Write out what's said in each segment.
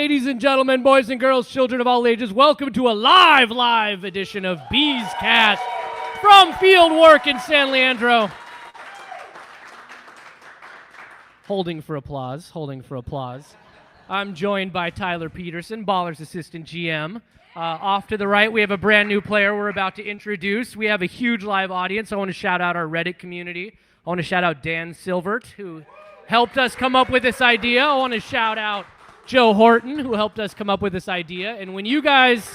ladies and gentlemen, boys and girls, children of all ages, welcome to a live edition of Bees Cast from Fieldwork in San Leandro. Holding for applause. I'm joined by Tyler Petersen, Baller's Assistant GM. Off to the right, we have a brand new player we're about to introduce. We have a huge live audience. I want to shout out our Reddit community. I want to shout out Dan Silvert, who helped us come up with this idea. I want to shout out Joe Horton, who helped us come up with this idea. And when you guys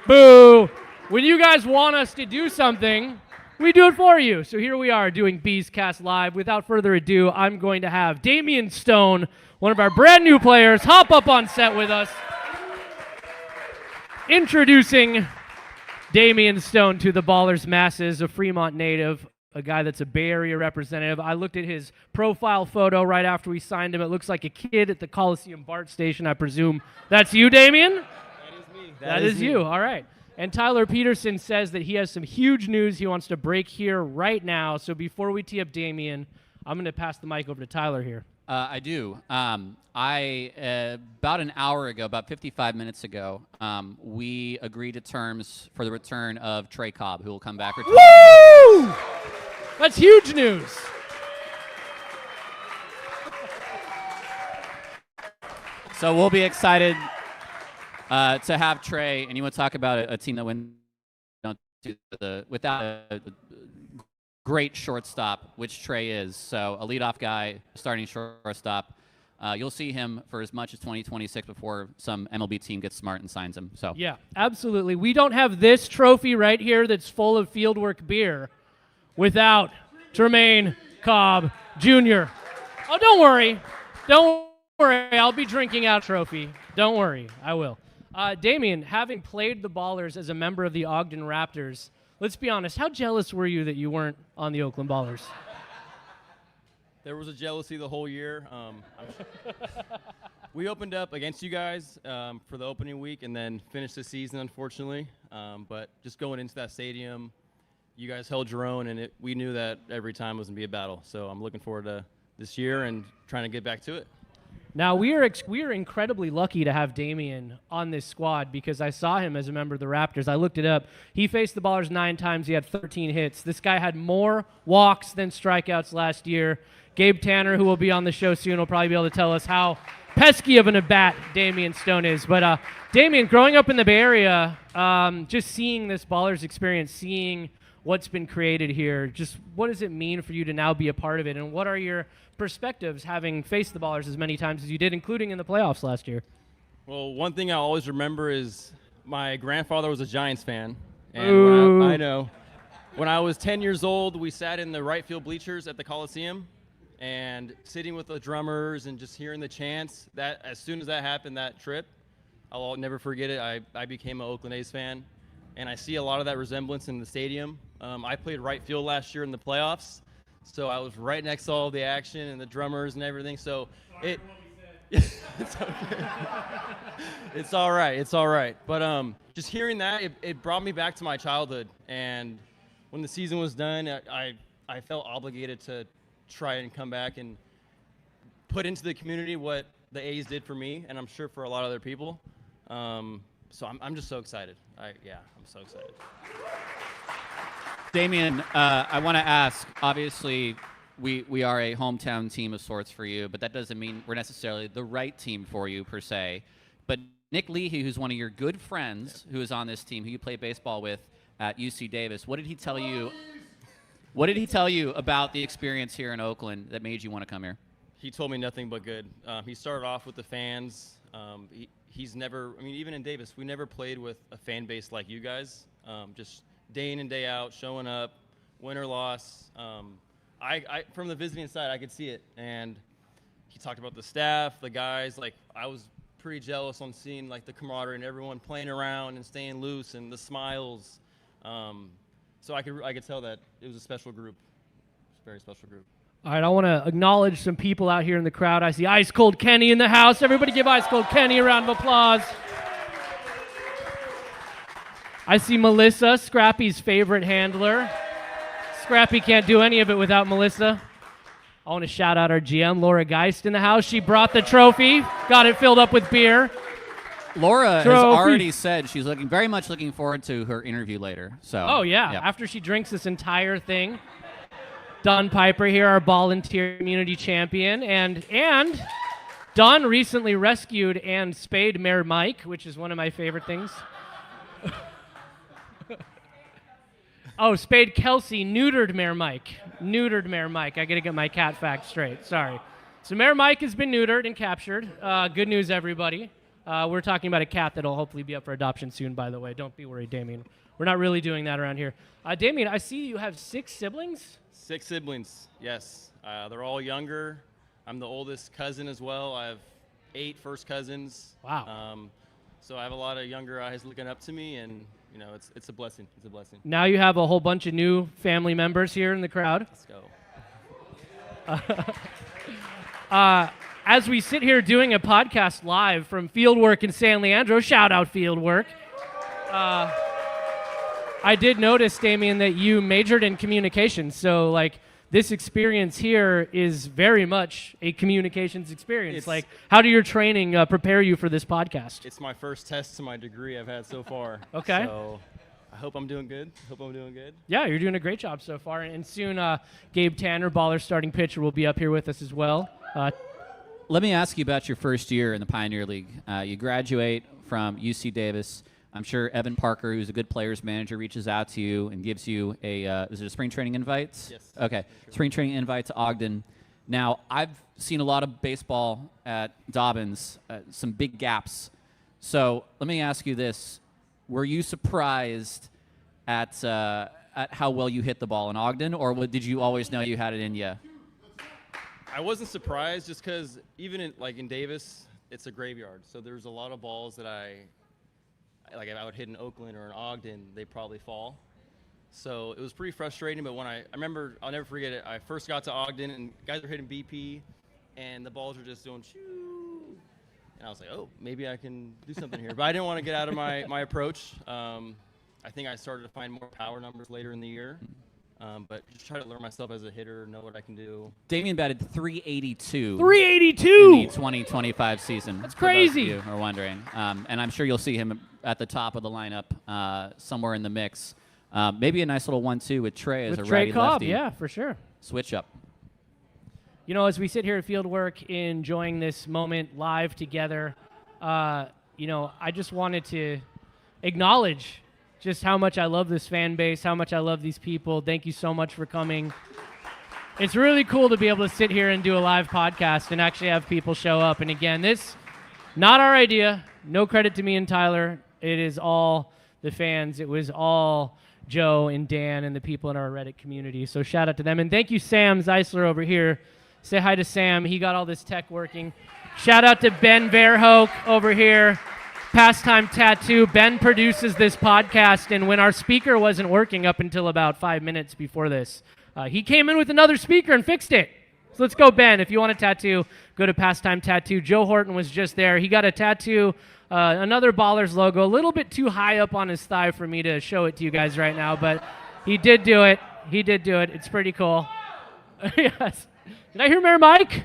want us to do something, we do it for you. So here we are doing Bees Cast Live. Without further ado, I'm going to have Damian Stone, one of our brand new players, hop up on set with us. Introducing Damian Stone to the Ballers masses, a Fremont native, a guy that's a Bay Area representative. I looked at his profile photo right after we signed him. It looks like a kid at the Coliseum BART station. I presume that's you, Damian? That is me. That is you. All right. And Tyler Petersen says that he has some huge news he wants to break here right now. So before we tee up Damian, I'm going to pass the mic over to Tyler here. I do. About an hour ago, about 55 minutes ago, we agreed to terms for the return of Trey Cobb, who will come back. Woo! That's huge news. So we'll be excited to have Trey, and you want to talk about a team that went without a great shortstop, which Trey is. So a leadoff guy, starting shortstop. You'll see him for as much as 2026 before some MLB team gets smart and signs him. So yeah, absolutely. We don't have this trophy right here that's full of Fieldwork beer without Tremaine Cobb Jr. Oh, don't worry. I'll be drinking out trophy. Don't worry. I will. Damian, having played the Ballers as a member of the Ogden Raptors, let's be honest, how jealous were you that you weren't on the Oakland Ballers? There was a jealousy the whole year. We opened up against you guys for the opening week and then finished the season, unfortunately. But just going into that stadium, you guys held your own, and we knew that every time was going to be a battle. So I'm looking forward to this year and trying to get back to it. Now, we are incredibly lucky to have Damian on this squad because I saw him as a member of the Raptors. I looked it up. He faced the Ballers 9 times. He had 13 hits. This guy had more walks than strikeouts last year. Gabe Tanner, who will be on the show soon, will probably be able to tell us how pesky of an at-bat Damian Stone is. But Damian, growing up in the Bay Area, just seeing this Ballers experience, seeing what's been created here, just what does it mean for you to now be a part of it? And what are your perspectives having faced the Ballers as many times as you did, including in the playoffs last year? Well, one thing I always remember is my grandfather was a Giants fan. And I know. When I was 10 years old, we sat in the right field bleachers at the Coliseum and sitting with the drummers and just hearing the chants. That as soon as that happened, that trip, I'll never forget it. I became an Oakland A's fan, and I see a lot of that resemblance in the stadium. I played right field last year in the playoffs, so I was right next to all the action and the drummers and everything. So it's okay. It's all right. But just hearing that, it brought me back to my childhood. And when the season was done, I felt obligated to try and come back and put into the community what the A's did for me, and I'm sure for a lot of other people. So I'm just so excited. I'm so excited. Damian, I want to ask, obviously, we are a hometown team of sorts for you, but that doesn't mean we're necessarily the right team for you, per se. But Nick Leahy, who's one of your good friends, who is on this team, who you play baseball with at UC Davis, what did he tell you? What did he tell you about the experience here in Oakland that made you want to come here? He told me nothing but good. He started off with the fans. He's never, even in Davis, we never played with a fan base like you guys. Just day in and day out, showing up, win or loss. I from the visiting side, I could see it. And he talked about the staff, the guys. Like, I was pretty jealous on seeing like the camaraderie and everyone playing around and staying loose and the smiles. So I could tell that it was a special group. It's a very special group. All right, I want to acknowledge some people out here in the crowd. I see Ice Cold Kenny in the house. Everybody give Ice Cold Kenny a round of applause. I see Melissa, Scrappy's favorite handler. Scrappy can't do any of it without Melissa. I want to shout out our GM, Laura Geist, in the house. She brought the trophy, got it filled up with beer. Laura has Trophy. already said she's very much looking forward to her interview later. So. Oh, yeah. Yep. After she drinks this entire thing. Don Piper here, our volunteer community champion. And Don recently rescued and spayed Mayor Mike, which is one of my favorite things. Oh, spayed Kelsey, neutered Mayor Mike. Neutered Mayor Mike. I got to get my cat facts straight. Sorry. So Mayor Mike has been neutered and captured. Good news, everybody. We're talking about a cat that'll hopefully be up for adoption soon, by the way. Don't be worried, Damian. We're not really doing that around here. Damian, I see you have 6 siblings? 6 siblings, yes. They're all younger. I'm the oldest cousin as well. I have 8 first cousins. Wow. So I have a lot of younger guys looking up to me, and it's a blessing. It's a blessing. Now you have a whole bunch of new family members here in the crowd. Let's go. As we sit here doing a podcast live from Fieldwork in San Leandro, shout out Fieldwork. I did notice, Damian, that you majored in communications. So, this experience here is very much a communications experience. How do your training prepare you for this podcast? It's my first test to my degree I've had so far. Okay. So I hope I'm doing good. Yeah, you're doing a great job so far. And soon, Gabe Tanner, Baller's starting pitcher, will be up here with us as well. Let me ask you about your first year in the Pioneer League. You graduate from UC Davis. I'm sure Evan Parker, who's a good players manager, reaches out to you and gives you is it a spring training invite? Yes. Okay. Spring training invite to Ogden. Now, I've seen a lot of baseball at Dobbins, some big gaps. So let me ask you this. Were you surprised at how well you hit the ball in Ogden, or did you always know you had it in you? I wasn't surprised just because even in Davis, it's a graveyard. So there's a lot of balls that if I would hit in Oakland or in Ogden, they probably fall. So it was pretty frustrating. But when I remember, I'll never forget it. I first got to Ogden and guys were hitting BP, and the balls were just doing shoo. And I was like, oh, maybe I can do something here. But I didn't want to get out of my approach. I think I started to find more power numbers later in the year. But just try to learn myself as a hitter, know what I can do. Damian batted 382. 382 in the 2025 season. That's crazy. For those of you who are wondering. And I'm sure you'll see him at the top of the lineup, somewhere in the mix. Maybe a nice little 1-2 with Trey as a Trey righty Cobb, lefty. yeah, for sure. Switch up. As we sit here at Fieldwork enjoying this moment live together, I just wanted to acknowledge just how much I love this fan base, how much I love these people. Thank you so much for coming. It's really cool to be able to sit here and do a live podcast and actually have people show up. And again, this, not our idea. No credit to me and Tyler. It is all the fans. It was all Joe and Dan and the people in our Reddit community. So shout out to them. And thank you, Sam Zeisler over here. Say hi to Sam. He got all this tech working. Shout out to Ben Verhoek over here. Pastime Tattoo. Ben produces this podcast, and when our speaker wasn't working up until about 5 minutes before this, he came in with another speaker and fixed it. So let's go, Ben. If you want a tattoo, go to Pastime Tattoo. Joe Horton was just there. He got a tattoo, another Ballers logo, a little bit too high up on his thigh for me to show it to you guys right now, but he did do it. He did do it. It's pretty cool. Yes. Did I hear Mayor Mike?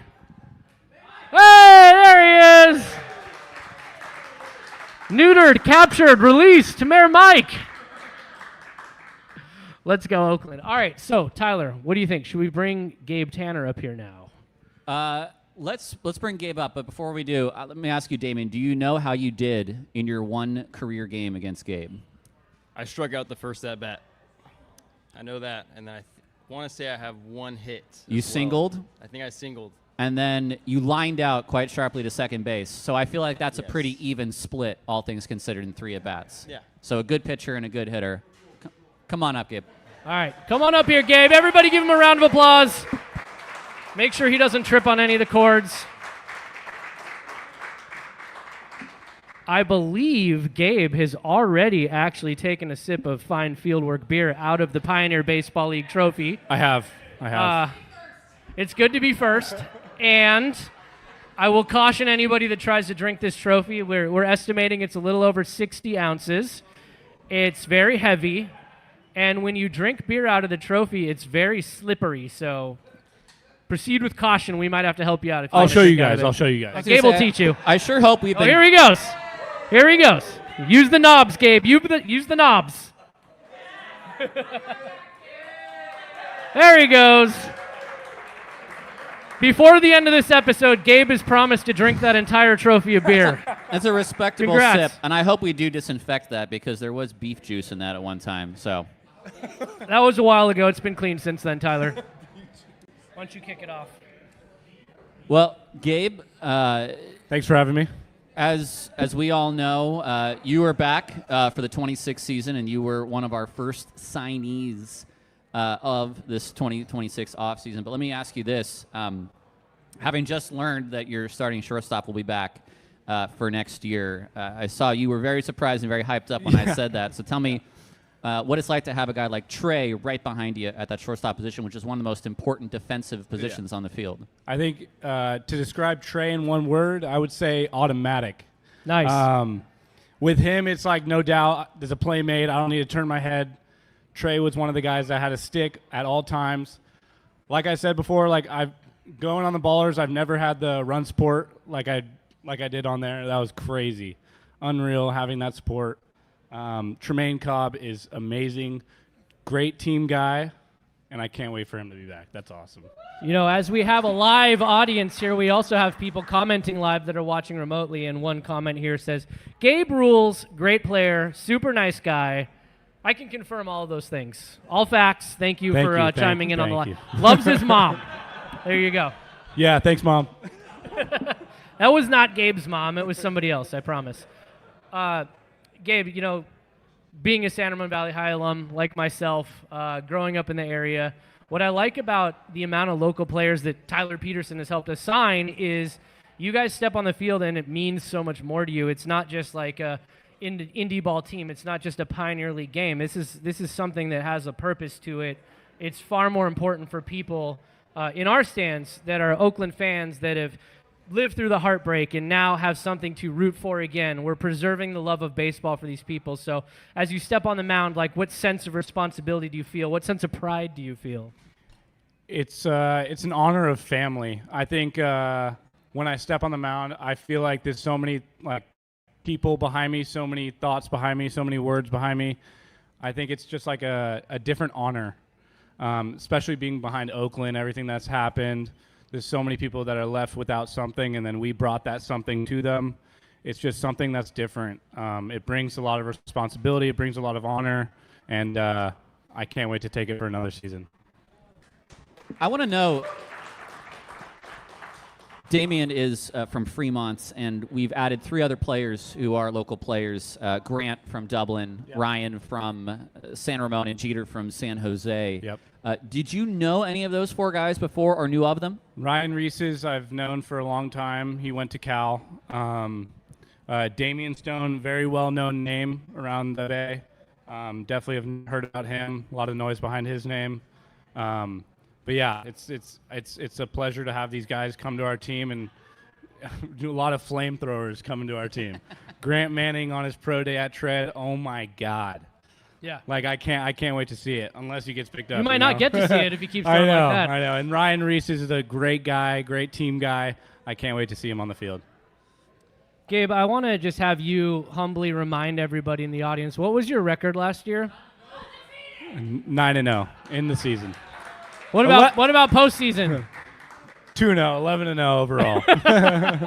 Hey, there he is. Neutered, captured, released to Mayor Mike. Let's go, Oakland. All right, so Tyler, what do you think? Should we bring Gabe Tanner up here now? Let's bring Gabe up, but before we do, let me ask you, Damian, do you know how you did in your one career game against Gabe? I struck out the first at bat. I know that, and then I want to say I have one hit. You singled? I think I singled. And then you lined out quite sharply to second base. So I feel like that's a pretty even split, all things considered, in 3 at-bats. Yeah. So a good pitcher and a good hitter. Come on up, Gabe. All right, come on up here, Gabe. Everybody give him a round of applause. Make sure he doesn't trip on any of the cords. I believe Gabe has already actually taken a sip of fine Fieldwork beer out of the Pioneer Baseball League trophy. I have. It's good to be first. And I will caution anybody that tries to drink this trophy. We're estimating it's a little over 60 ounces. It's very heavy. And when you drink beer out of the trophy, it's very slippery. So proceed with caution. We might have to help you out. If I'll show you guys. guys. Gabe will teach you. I sure hope we've Oh, been. here he goes. Here he goes. Use the knobs, Gabe. Use the knobs. There he goes. Before the end of this episode, Gabe has promised to drink that entire trophy of beer. That's a respectable Congrats. sip, and I hope we do disinfect that because there was beef juice in that at one time. So That was a while ago. It's been clean since then, Tyler. Why don't you kick it off? well, Gabe, Thanks for having me. as we all know, you are back for the 26th season, and you were one of our first signees of this 2026 offseason. But let me ask you this. Having just learned that your starting shortstop will be back for next year, I saw you were very surprised and very hyped up when I said that. So tell me what it's like to have a guy like Trey right behind you at that shortstop position, which is one of the most important defensive positions on the field. I think to describe Trey in one word, I would say automatic. Nice. With him, it's like no doubt there's a play made. I don't need to turn my head. Trey was one of the guys that had a stick at all times. Like I said before, like I've going on the ballers, I've never had the run support like I did on there. That was crazy, unreal having that support. Tremaine Cobb is amazing, great team guy, and I can't wait for him to be back. That's awesome. You know, as we have a live audience here, we also have people commenting live that are watching remotely, and one comment here says, Gabe rules, great player, super nice guy. I can confirm all of those things. All facts. Thank you for chiming in on the line. Loves his mom. There you go. Yeah, thanks, Mom. That was not Gabe's mom. It was somebody else, I promise. Gabe, you know, being a San Ramon Valley High alum like myself, growing up in the area, what I like about the amount of local players that Tyler Petersen has helped us sign is you guys step on the field and it means so much more to you. It's not just like a indie ball team. It's not just a Pioneer League game. This is something that has a purpose to it. It's far more important for people in our stands that are Oakland fans that have lived through the heartbreak and now have something to root for again. We're preserving the love of baseball for these people. So as you step on the mound, like what sense of responsibility do you feel? What sense of pride do you feel? It's an honor of family. I think when I step on the mound, I feel like there's so many like people behind me, so many thoughts behind me, so many words behind me. I think it's just like a different honor, especially being behind Oakland, everything that's happened. There's so many people that are left without something, and then we brought that something to them. It's just something that's different. It brings a lot of responsibility. It brings a lot of honor, and I can't wait to take it for another season. I want to know, Damian is from Fremont, and we've added 3 other players who are local players, Grant from Dublin, Ryan from San Ramon, and Jeter from San Jose. Yep. Did you know any of those 4 guys before or knew of them? Ryan Reese's I've known for a long time. He went to Cal. Damian Stone, very well-known name around the Bay. Definitely have heard about him. A lot of noise behind his name. But yeah, it's a pleasure to have these guys come to our team and do a lot of flamethrowers coming to our team. Grant Manning on his pro day at Tread. Oh my God. Yeah. Like I can't wait to see it unless he gets picked up. You might not get to see it if he keeps throwing like that. I know. And Ryan Reese is a great guy, great team guy. I can't wait to see him on the field. Gabe, I want to just have you humbly remind everybody in the audience, what was your record last year? 9-0 in the season. What about postseason? 2-0, 11-0 overall.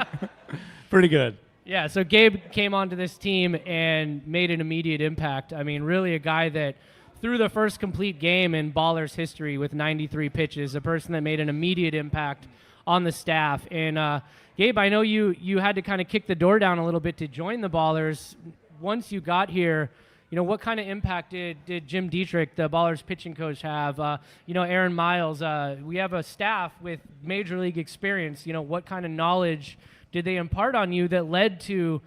Pretty good. Yeah, so Gabe came onto this team and made an immediate impact. I mean, really a guy that threw the first complete game in Ballers history with 93 pitches, a person that made an immediate impact on the staff. And Gabe, I know you had to kind of kick the door down a little bit to join the Ballers. Once you got here, you know, what kind of impact did Jim Dietrich, the Ballers pitching coach, have? Aaron Miles, we have a staff with major league experience. You know, what kind of knowledge did they impart on you that led to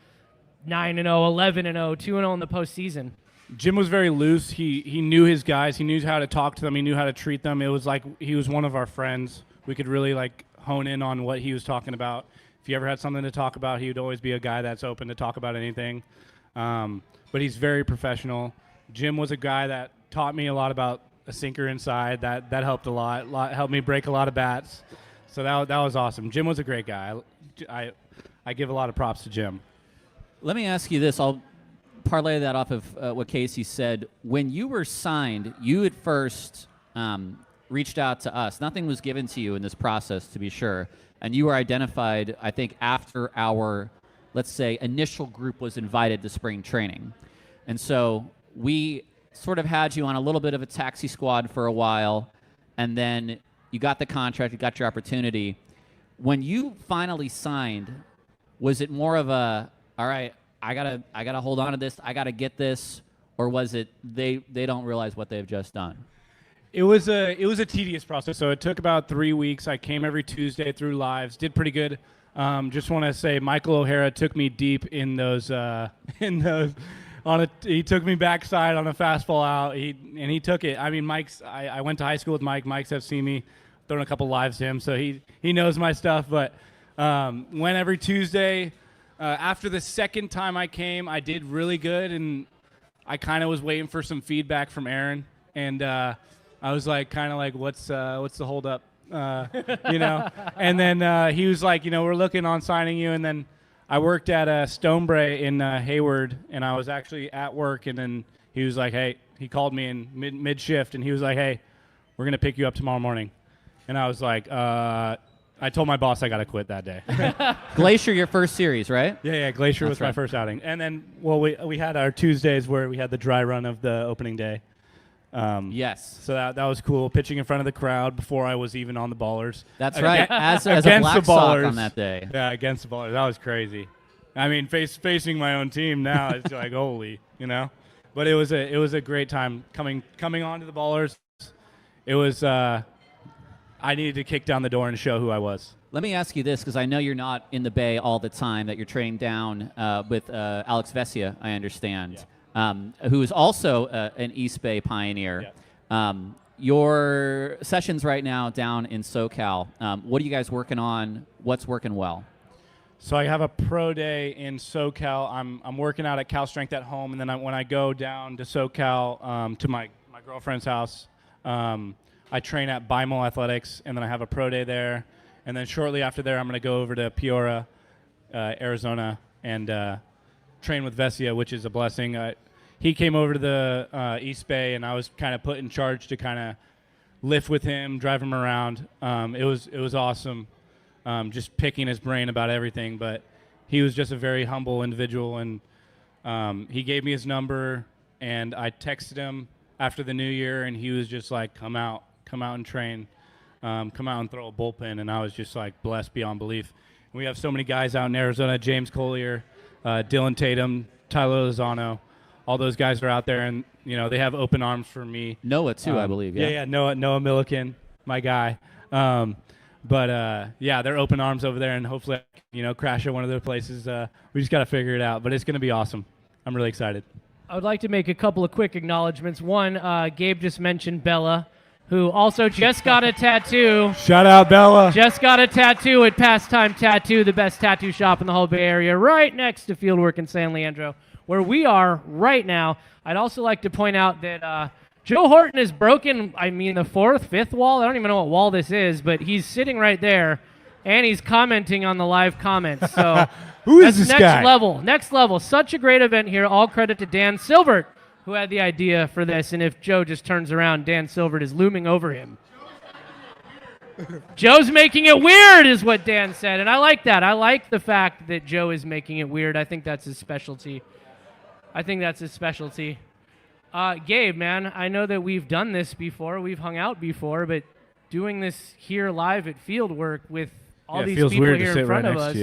9-0, 11-0, 2-0 in the postseason? Jim was very loose. He knew his guys. He knew how to talk to them. He knew how to treat them. It was like he was one of our friends. We could really like hone in on what he was talking about. If you ever had something to talk about, he would always be a guy that's open to talk about anything. But he's very professional. Jim was a guy that taught me a lot about a sinker inside. That helped a lot. Helped me break a lot of bats. So that was awesome. Jim was a great guy. I give a lot of props to Jim. Let me ask you this. I'll parlay that off of what Casey said. When you were signed, you at first reached out to us. Nothing was given to you in this process, to be sure. And you were identified, I think, after our, let's say, initial group was invited to spring training. And so we sort of had you on a little bit of a taxi squad for a while, and then you got the contract, you got your opportunity. When you finally signed, was it more of a, all right, I gotta hold on to this, I gotta get this, or was it they don't realize what they've just done? It was a tedious process. So it took about 3 weeks. I came every Tuesday through lives, did pretty good. Just want to say Michael O'Hara took me deep in those he took me backside on a fastball out. He took it. I mean, I went to high school with Mike. Mike's have seen me thrown a couple lives to him, so he knows my stuff. But went every Tuesday. After the second time I came, I did really good, and I kind of was waiting for some feedback from Aaron, and I was like, what's the holdup, And then he was like, we're looking on signing you, and then I worked at Stonebray in Hayward, and I was actually at work, and then he was like, hey, he called me in mid shift, and he was like, hey, we're gonna pick you up tomorrow morning, and I was like, I told my boss I got to quit that day. Glacier, your first series, right? Yeah, Glacier was right. my first outing. And then, we had our Tuesdays where we had the dry run of the opening day. Yes. So that was cool, pitching in front of the crowd before I was even on the Ballers. That's right, as a against Black the Sox Ballers. on that day. Yeah, against the Ballers. That was crazy. I mean, facing my own team now, it's like, holy, But it was a great time coming onto the Ballers. It was I needed to kick down the door and show who I was. Let me ask you this, because I know you're not in the Bay all the time, that you're training down with Alex Vesia, I understand, who is also an East Bay pioneer. Yeah. Your sessions right now down in SoCal, what are you guys working on? What's working well? So I have a pro day in SoCal. I'm working out at Cal Strength at home, and then when I go down to SoCal to my girlfriend's house, I train at Bimel Athletics, and then I have a pro day there. And then shortly after there, I'm going to go over to Peoria, Arizona, and train with Vesia, which is a blessing. He came over to the East Bay, and I was kind of put in charge to kind of lift with him, drive him around. It was awesome, just picking his brain about everything. But he was just a very humble individual, and he gave me his number, and I texted him after the new year, and he was just like, come out and train, come out and throw a bullpen, and I was just like blessed beyond belief. And we have so many guys out in Arizona, James Collier, Dylan Tatum, Tyler Lozano, all those guys are out there, and they have open arms for me. Noah too, I believe. Yeah, Noah Milliken, my guy. They're open arms over there, and hopefully, crash at one of their places. We just got to figure it out, but it's going to be awesome. I'm really excited. I would like to make a couple of quick acknowledgments. One, Gabe just mentioned Bella, who also just got a tattoo. Shout out, Bella. Just got a tattoo at Pastime Tattoo, the best tattoo shop in the whole Bay Area, right next to Fieldwork in San Leandro, where we are right now. I'd also like to point out that Joe Horton has broken, the fourth, fifth wall. I don't even know what wall this is, but he's sitting right there, and he's commenting on the live comments. So Who is this guy? Next level. Such a great event here. All credit to Dan Silvert, who had the idea for this. And if Joe just turns around, Dan Silvert is looming over him. Joe's making it weird is what Dan said. And I like that. I like the fact that Joe is making it weird. I think that's his specialty. Gabe, man, I know that we've done this before. We've hung out before. But doing this here live at Fieldwork with all these people here in front of us.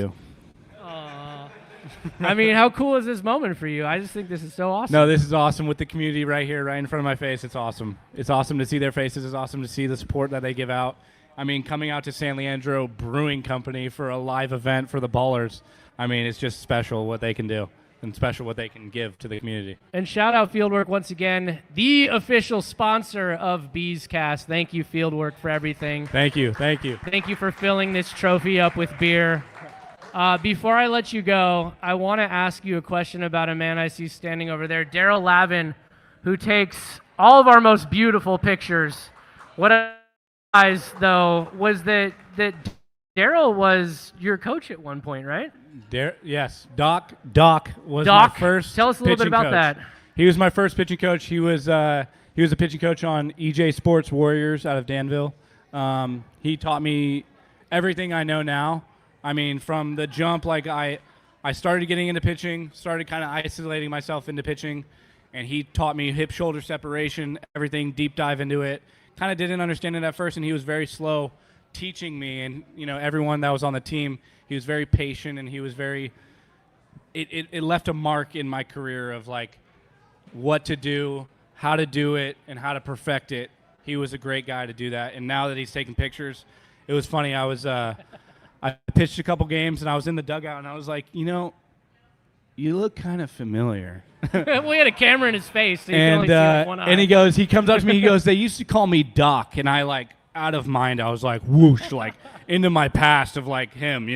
How cool is this moment for you? I just think this is so awesome. No, this is awesome with the community right here, right in front of my face. It's awesome. It's awesome to see their faces. It's awesome to see the support that they give out. Coming out to San Leandro Brewing Company for a live event for the Ballers, it's just special what they can do and special what they can give to the community. And shout out Fieldwork once again, the official sponsor of Bees Cast. Thank you, Fieldwork, for everything. Thank you. Thank you for filling this trophy up with beer. Before I let you go, I want to ask you a question about a man I see standing over there, Daryl Lavin, who takes all of our most beautiful pictures. What I realized, though, was that Daryl was your coach at one point, right? Yes. Doc was Doc, my first tell us a little bit pitching about coach. that. He was my first pitching coach. He was a pitching coach on EJ Sports Warriors out of Danville. He taught me everything I know now. I mean, from the jump, like I started getting into pitching, started kind of isolating myself into pitching, and he taught me hip-shoulder separation, everything, deep dive into it. Kind of didn't understand it at first, and he was very slow teaching me. And, everyone that was on the team, he was very patient, and he was very – it left a mark in my career of, like, what to do, how to do it, and how to perfect it. He was a great guy to do that. And now that he's taking pictures, it was funny. I was I pitched a couple games, and I was in the dugout, and I was like, you look kind of familiar. We had a camera in his face, so you can only see like one eye. And he comes up to me, he goes, they used to call me Doc, and I, like, out of mind, I was like, whoosh, like, into my past of, like, him,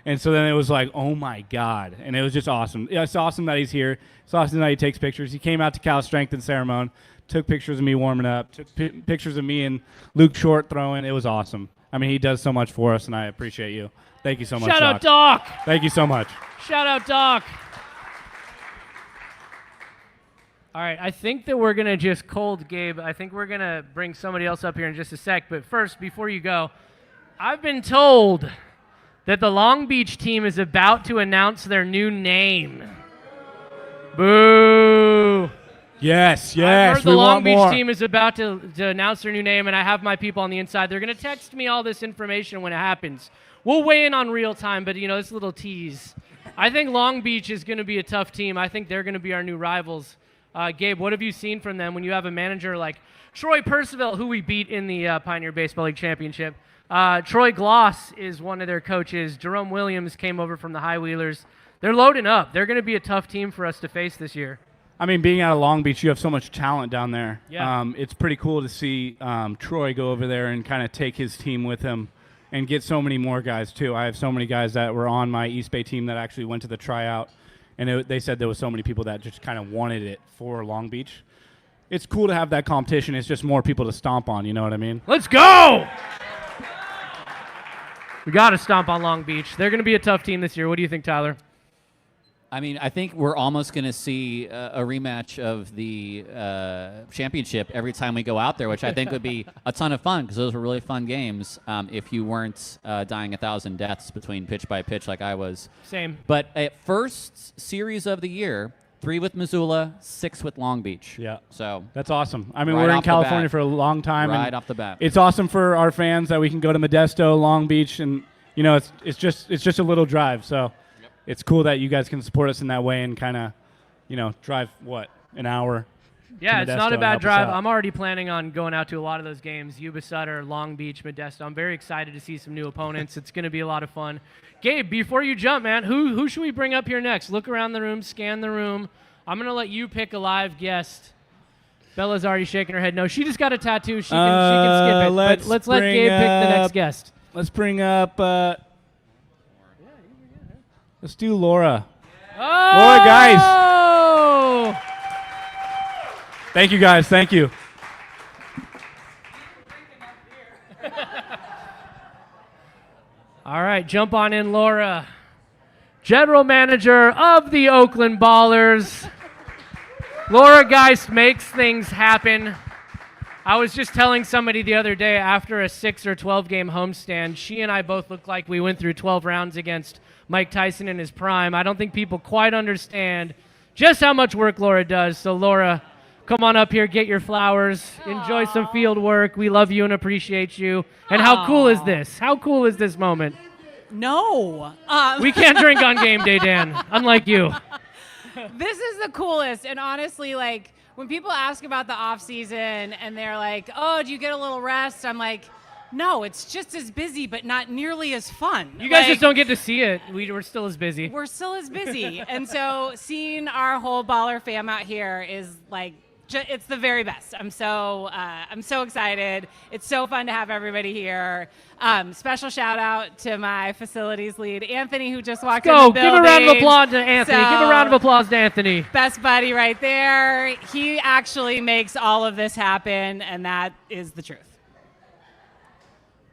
And so then it was like, oh, my God. And it was just awesome. Yeah, it's awesome that he's here. It's awesome that he takes pictures. He came out to Cal Strength and Ceremony, took pictures of me warming up, took pictures of me and Luke Short throwing. It was awesome. I mean, he does so much for us, and I appreciate you. Thank you so much, Shout out, Doc. Thank you so much. Shout out, Doc. All right, I think that we're going to just cold Gabe. I think we're going to bring somebody else up here in just a sec. But first, before you go, I've been told that the Long Beach team is about to announce their new name. Boo. Yes. I've heard the Long Beach team is about to announce their new name, and I have my people on the inside. They're going to text me all this information when it happens. We'll weigh in on real time, but, this little tease. I think Long Beach is going to be a tough team. I think they're going to be our new rivals. Gabe, what have you seen from them when you have a manager like Troy Percival, who we beat in the Pioneer Baseball League Championship? Troy Gloss is one of their coaches. Jerome Williams came over from the High Wheelers. They're loading up. They're going to be a tough team for us to face this year. I mean, being out of Long Beach, you have so much talent down there. Yeah. It's pretty cool to see Troy go over there and kind of take his team with him and get so many more guys, too. I have so many guys that were on my East Bay team that actually went to the tryout, and they said there was so many people that just kind of wanted it for Long Beach. It's cool to have that competition. It's just more people to stomp on, you know what I mean? Let's go! We got to stomp on Long Beach. They're going to be a tough team this year. What do you think, Tyler? I mean, I think we're almost going to see a rematch of the championship every time we go out there, which I think would be a ton of fun because those were really fun games if you weren't dying 1,000 deaths between pitch by pitch like I was. Same. But at first series of the year, 3 with Missoula, 6 with Long Beach. Yeah. So that's awesome. I mean, right we're in off the California bat. for a long time. Right and off the bat. It's awesome for our fans that we can go to Modesto, Long Beach, and, it's just a little drive. So it's cool that you guys can support us in that way and kind of, drive, an hour? Yeah, it's not a Modesto bad and drive. help us out. I'm already planning on going out to a lot of those games, Yuba Sutter, Long Beach, Modesto. I'm very excited to see some new opponents. It's going to be a lot of fun. Gabe, before you jump, man, who should we bring up here next? Look around the room, scan the room. I'm going to let you pick a live guest. Bella's already shaking her head. No, she just got a tattoo. She can skip it. But let's let Gabe pick the next guest. Let's bring up, let's do Laura. Oh! Laura Geist. Thank you, guys. Thank you. All right, jump on in, Laura. General Manager of the Oakland Ballers. Laura Geist makes things happen. I was just telling somebody the other day after a 6 or 12 game homestand, she and I both look like we went through 12 rounds against Mike Tyson in his prime. I don't think people quite understand just how much work Laura does. So Laura, come on up here, get your flowers, enjoy some field work. We love you and appreciate you. And how cool is this? How cool is this moment? No. We can't drink on game day, Dan, unlike you. This is the coolest. And honestly, like, when people ask about the off season and they're like, oh, do you get a little rest? I'm like, no, it's just as busy, but not nearly as fun. You guys just don't get to see it. We're still as busy. We're still as busy. And so seeing our whole baller fam out here is like It's the very best. I'm so excited. It's so fun to have everybody here. Special shout out to my facilities lead, Anthony, who just walked in the building. Give a round of applause to Anthony. So, Give a round of applause to Anthony. Best buddy right there. He actually makes all of this happen, and that is the truth.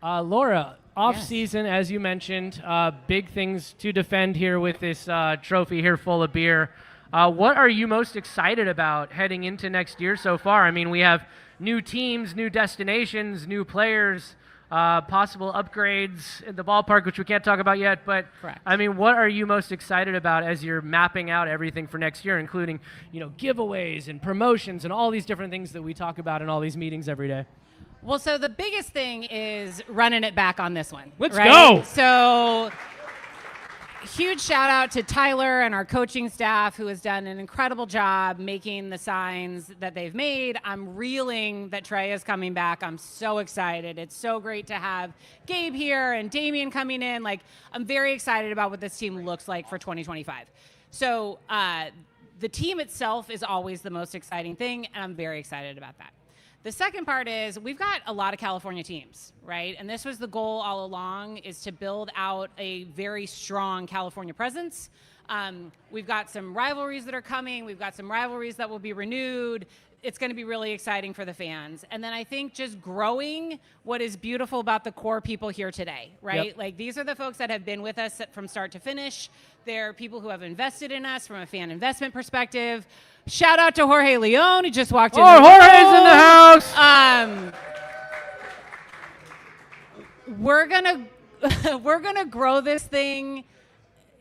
Laura, off season, as you mentioned, big things to defend here with this trophy here full of beer. What are you most excited about heading into next year so far? I mean, we have new teams, new destinations, new players, possible upgrades in the ballpark, which we can't talk about yet. But Correct. I mean, what are you most excited about as you're mapping out everything for next year, including, giveaways and promotions and all these different things that we talk about in all these meetings every day? Well, so the biggest thing is running it back on this one. Let's right? go. So huge shout out to Tyler and our coaching staff, who has done an incredible job making the signs that they've made. I'm reeling that Trey is coming back. I'm so excited. It's so great to have Gabe here and Damian coming in. Like, I'm very excited about what this team looks like for 2025. So the team itself is always the most exciting thing, and I'm very excited about that. The second part is we've got a lot of California teams, right? And this was the goal all along, is to build out a very strong California presence. We've got some rivalries that are coming. We've got some rivalries that will be renewed. It's going to be really exciting for the fans. And then I think just growing what is beautiful about the core people here today, right? Yep. Like, these are the folks that have been with us from start to finish. They're people who have invested in us from a fan investment perspective. Shout out to Jorge Leon, who just walked in. Oh, Jorge's in the house. We're gonna grow this thing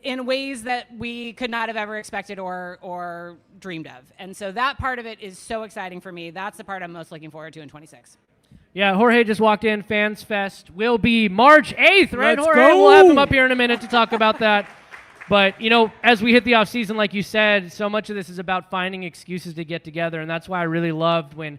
in ways that we could not have ever expected or dreamed of. And so that part of it is so exciting for me. That's the part I'm most looking forward to in 26. Yeah, Jorge just walked in. Fans Fest will be March 8th, right, Let's Jorge? go. We'll have him up here in a minute to talk about that. But, as we hit the off season, like you said, so much of this is about finding excuses to get together. And that's why I really loved when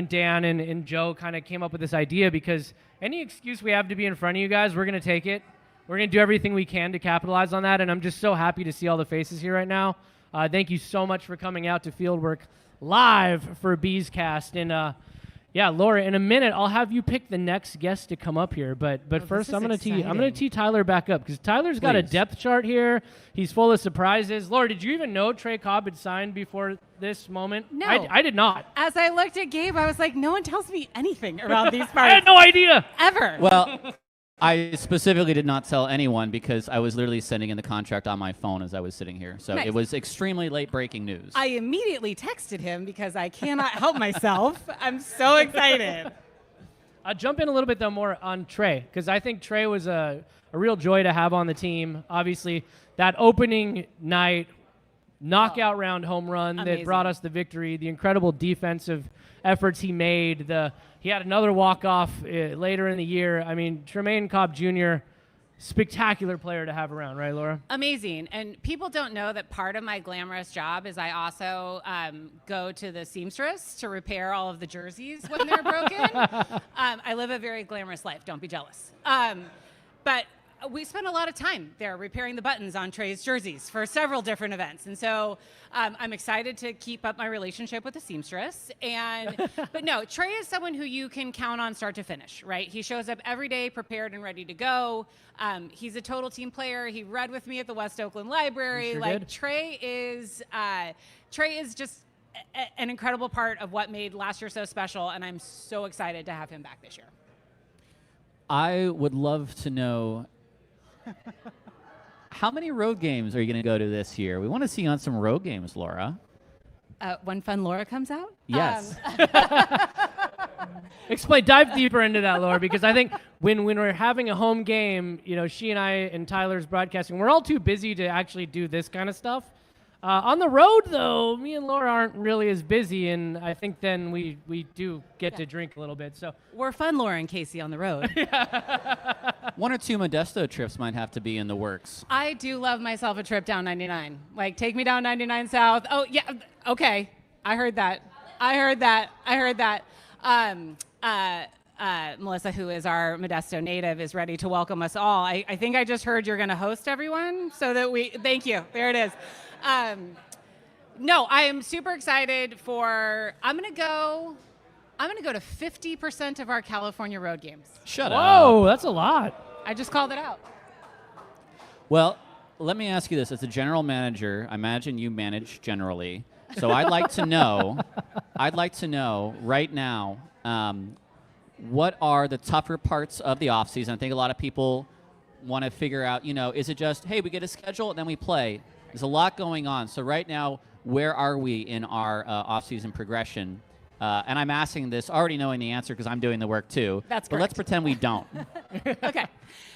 Dan and Joe kind of came up with this idea, because any excuse we have to be in front of you guys, we're going to take it. We're going to do everything we can to capitalize on that. And I'm just so happy to see all the faces here right now. Thank you so much for coming out to Fieldwork live for Bees Cast. And, yeah, Laura, in a minute, I'll have you pick the next guest to come up here. But first, I'm going to tee Tyler back up, because Tyler's got a depth chart here. He's full of surprises. Laura, did you even know Trey Cobb had signed before this moment? No. I did not. As I looked at Gabe, I was like, no one tells me anything around these parts. I had no idea. Ever. Well, I specifically did not tell anyone because I was literally sending in the contract on my phone as I was sitting here. So Nice. It was extremely late breaking news. I immediately texted him because I cannot help myself. I'm so excited. I'll jump in a little bit, though, more on Trey, because I think Trey was a real joy to have on the team. Obviously, that opening night knockout round home run Amazing. that brought us the victory, the incredible defensive efforts he made, he had another walk-off later in the year. I mean, Tremaine Cobb Jr., spectacular player to have around, right, Laura? Amazing. And people don't know that part of my glamorous job is I also go to the seamstress to repair all of the jerseys when they're broken. I live a very glamorous life. Don't be jealous. But we spent a lot of time there repairing the buttons on Trey's jerseys for several different events. And so I'm excited to keep up my relationship with the seamstress. But no, Trey is someone who you can count on start to finish, right? He shows up every day prepared and ready to go. He's a total team player. He read with me at the West Oakland Library. Sure like did. Trey is just an incredible part of what made last year so special. And I'm so excited to have him back this year. I would love to know how many road games are you going to go to this year? We want to see you on some road games, Laura. When Fun Laura comes out? Yes. Dive deeper into that, Laura, because I think when we're having a home game, she and I and Tyler's broadcasting, we're all too busy to actually do this kind of stuff. On the road, though, me and Laura aren't really as busy, and I think then we do get to drink a little bit. So We're Fun Laura and Casey on the road. One or two Modesto trips might have to be in the works. I do love myself a trip down 99. Like, take me down 99 South. Oh, yeah. Okay. I heard that. Melissa, who is our Modesto native, is ready to welcome us all. I think I just heard you're going to host everyone so that thank you. There it is. No, I am super excited for. I'm gonna go to 50% of our California road games. Shut up. Whoa, that's a lot. I just called it out. Well, let me ask you this. As a general manager, I imagine you manage generally. So I'd like to know right now, what are the tougher parts of the offseason? I think a lot of people want to figure out, is it just, hey, we get a schedule and then we play? There's a lot going on. So right now, where are we in our offseason progression? And I'm asking this already knowing the answer because I'm doing the work too. That's But let's pretend we don't. Okay.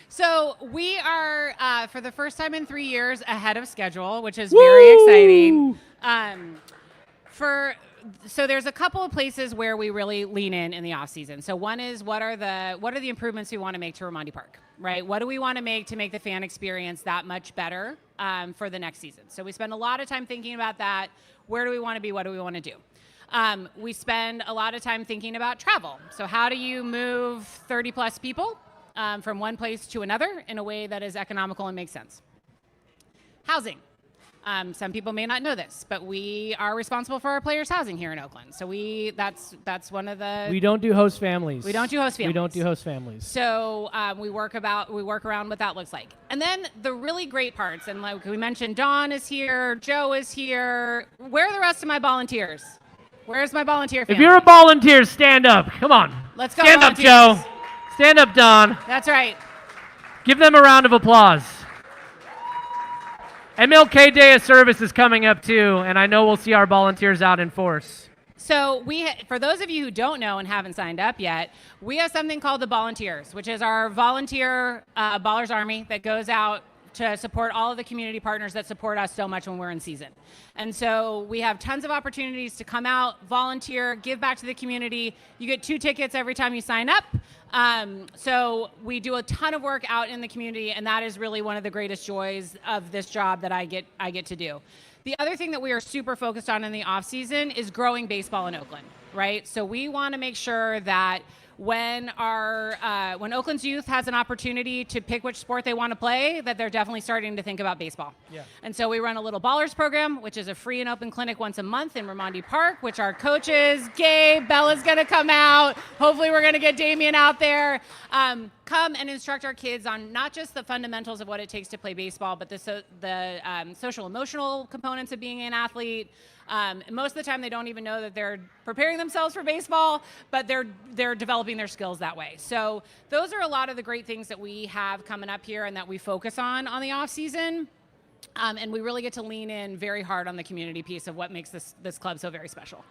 So we are, for the first time in 3 years, ahead of schedule, which is very exciting. So there's a couple of places where we really lean in the off season. So one is what are the improvements we want to make to Raimondi Park, right? What do we want to make the fan experience that much better for the next season? So we spend a lot of time thinking about that. Where do we want to be? What do we want to do? We spend a lot of time thinking about travel. So how do you move 30 plus people from one place to another in a way that is economical and makes sense? Housing. Some people may not know this, but we are responsible for our players' housing here in Oakland. So that's one of the. We don't do host families. We don't do host families. We don't do host families. So we work around what that looks like. And then the really great parts, and like we mentioned, Dawn is here, Joe is here. Where are the rest of my volunteers? Where's my volunteer family? If you're a volunteer, stand up. Come on. Let's go, Stand volunteers. up, Joe. Stand up, Don. That's right. Give them a round of applause. MLK Day of Service is coming up too, and I know we'll see our volunteers out in force. So for those of you who don't know and haven't signed up yet, we have something called the Volunteers, which is our volunteer Ballers Army that goes out to support all of the community partners that support us so much when we're in season. And so we have tons of opportunities to come out, volunteer, give back to the community. You get 2 tickets every time you sign up. So we do a ton of work out in the community, and that is really one of the greatest joys of this job that I get to do. The other thing that we are super focused on in the off season is growing baseball in Oakland, right? So we want to make sure that when Oakland's youth has an opportunity to pick which sport they want to play, that they're definitely starting to think about baseball. Yeah. And so we run a little Ballers program, which is a free and open clinic once a month in Raimondi Park, which our coaches, Gabe, Bella's going to come out. Hopefully we're going to get Damian out there. Come and instruct our kids on not just the fundamentals of what it takes to play baseball, but the social emotional components of being an athlete. Most of the time they don't even know that they're preparing themselves for baseball, but they're developing their skills that way. So those are a lot of the great things that we have coming up here and that we focus on the off season. And we really get to lean in very hard on the community piece of what makes this club so very special.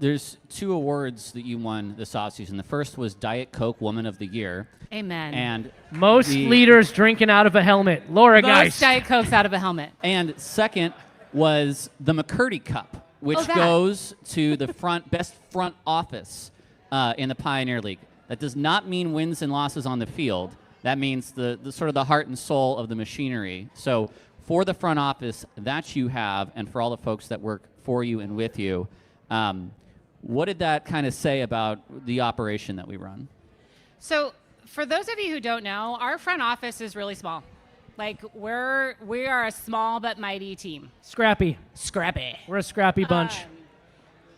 There's 2 awards that you won this offseason. The first was Diet Coke Woman of the Year. Amen. And Most leaders drinking out of a helmet. Laura Most Geist. Diet Cokes out of a helmet. And second was the McCurdy Cup, which goes to the best front office in the Pioneer League. That does not mean wins and losses on the field. That means the sort of the heart and soul of the machinery. So for the front office that you have, and for all the folks that work for you and with you, what did that kind of say about the operation that we run? So for those of you who don't know, our front office is really small. Like we are a small but mighty team. Scrappy. Scrappy. We're a scrappy bunch.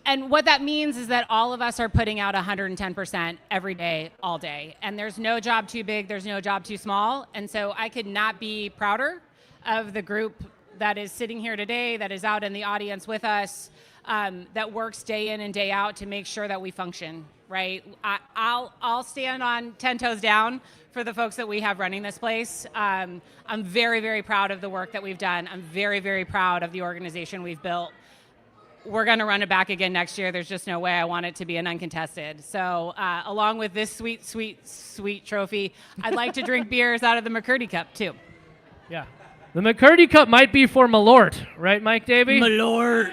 And what that means is that all of us are putting out 110% every day, all day. And there's no job too big, there's no job too small. And so I could not be prouder of the group that is sitting here today, that is out in the audience with us, that works day in and day out to make sure that we function, right? I'll stand on 10 toes down for the folks that we have running this place. I'm very, very proud of the work that we've done. I'm very, very proud of the organization we've built. We're going to run it back again next year. There's just no way I want it to be an uncontested. So along with this sweet, sweet, sweet trophy, I'd like to drink beers out of the McCurdy Cup too. Yeah. The McCurdy Cup might be for Malort, right, Mike Davey? Malort.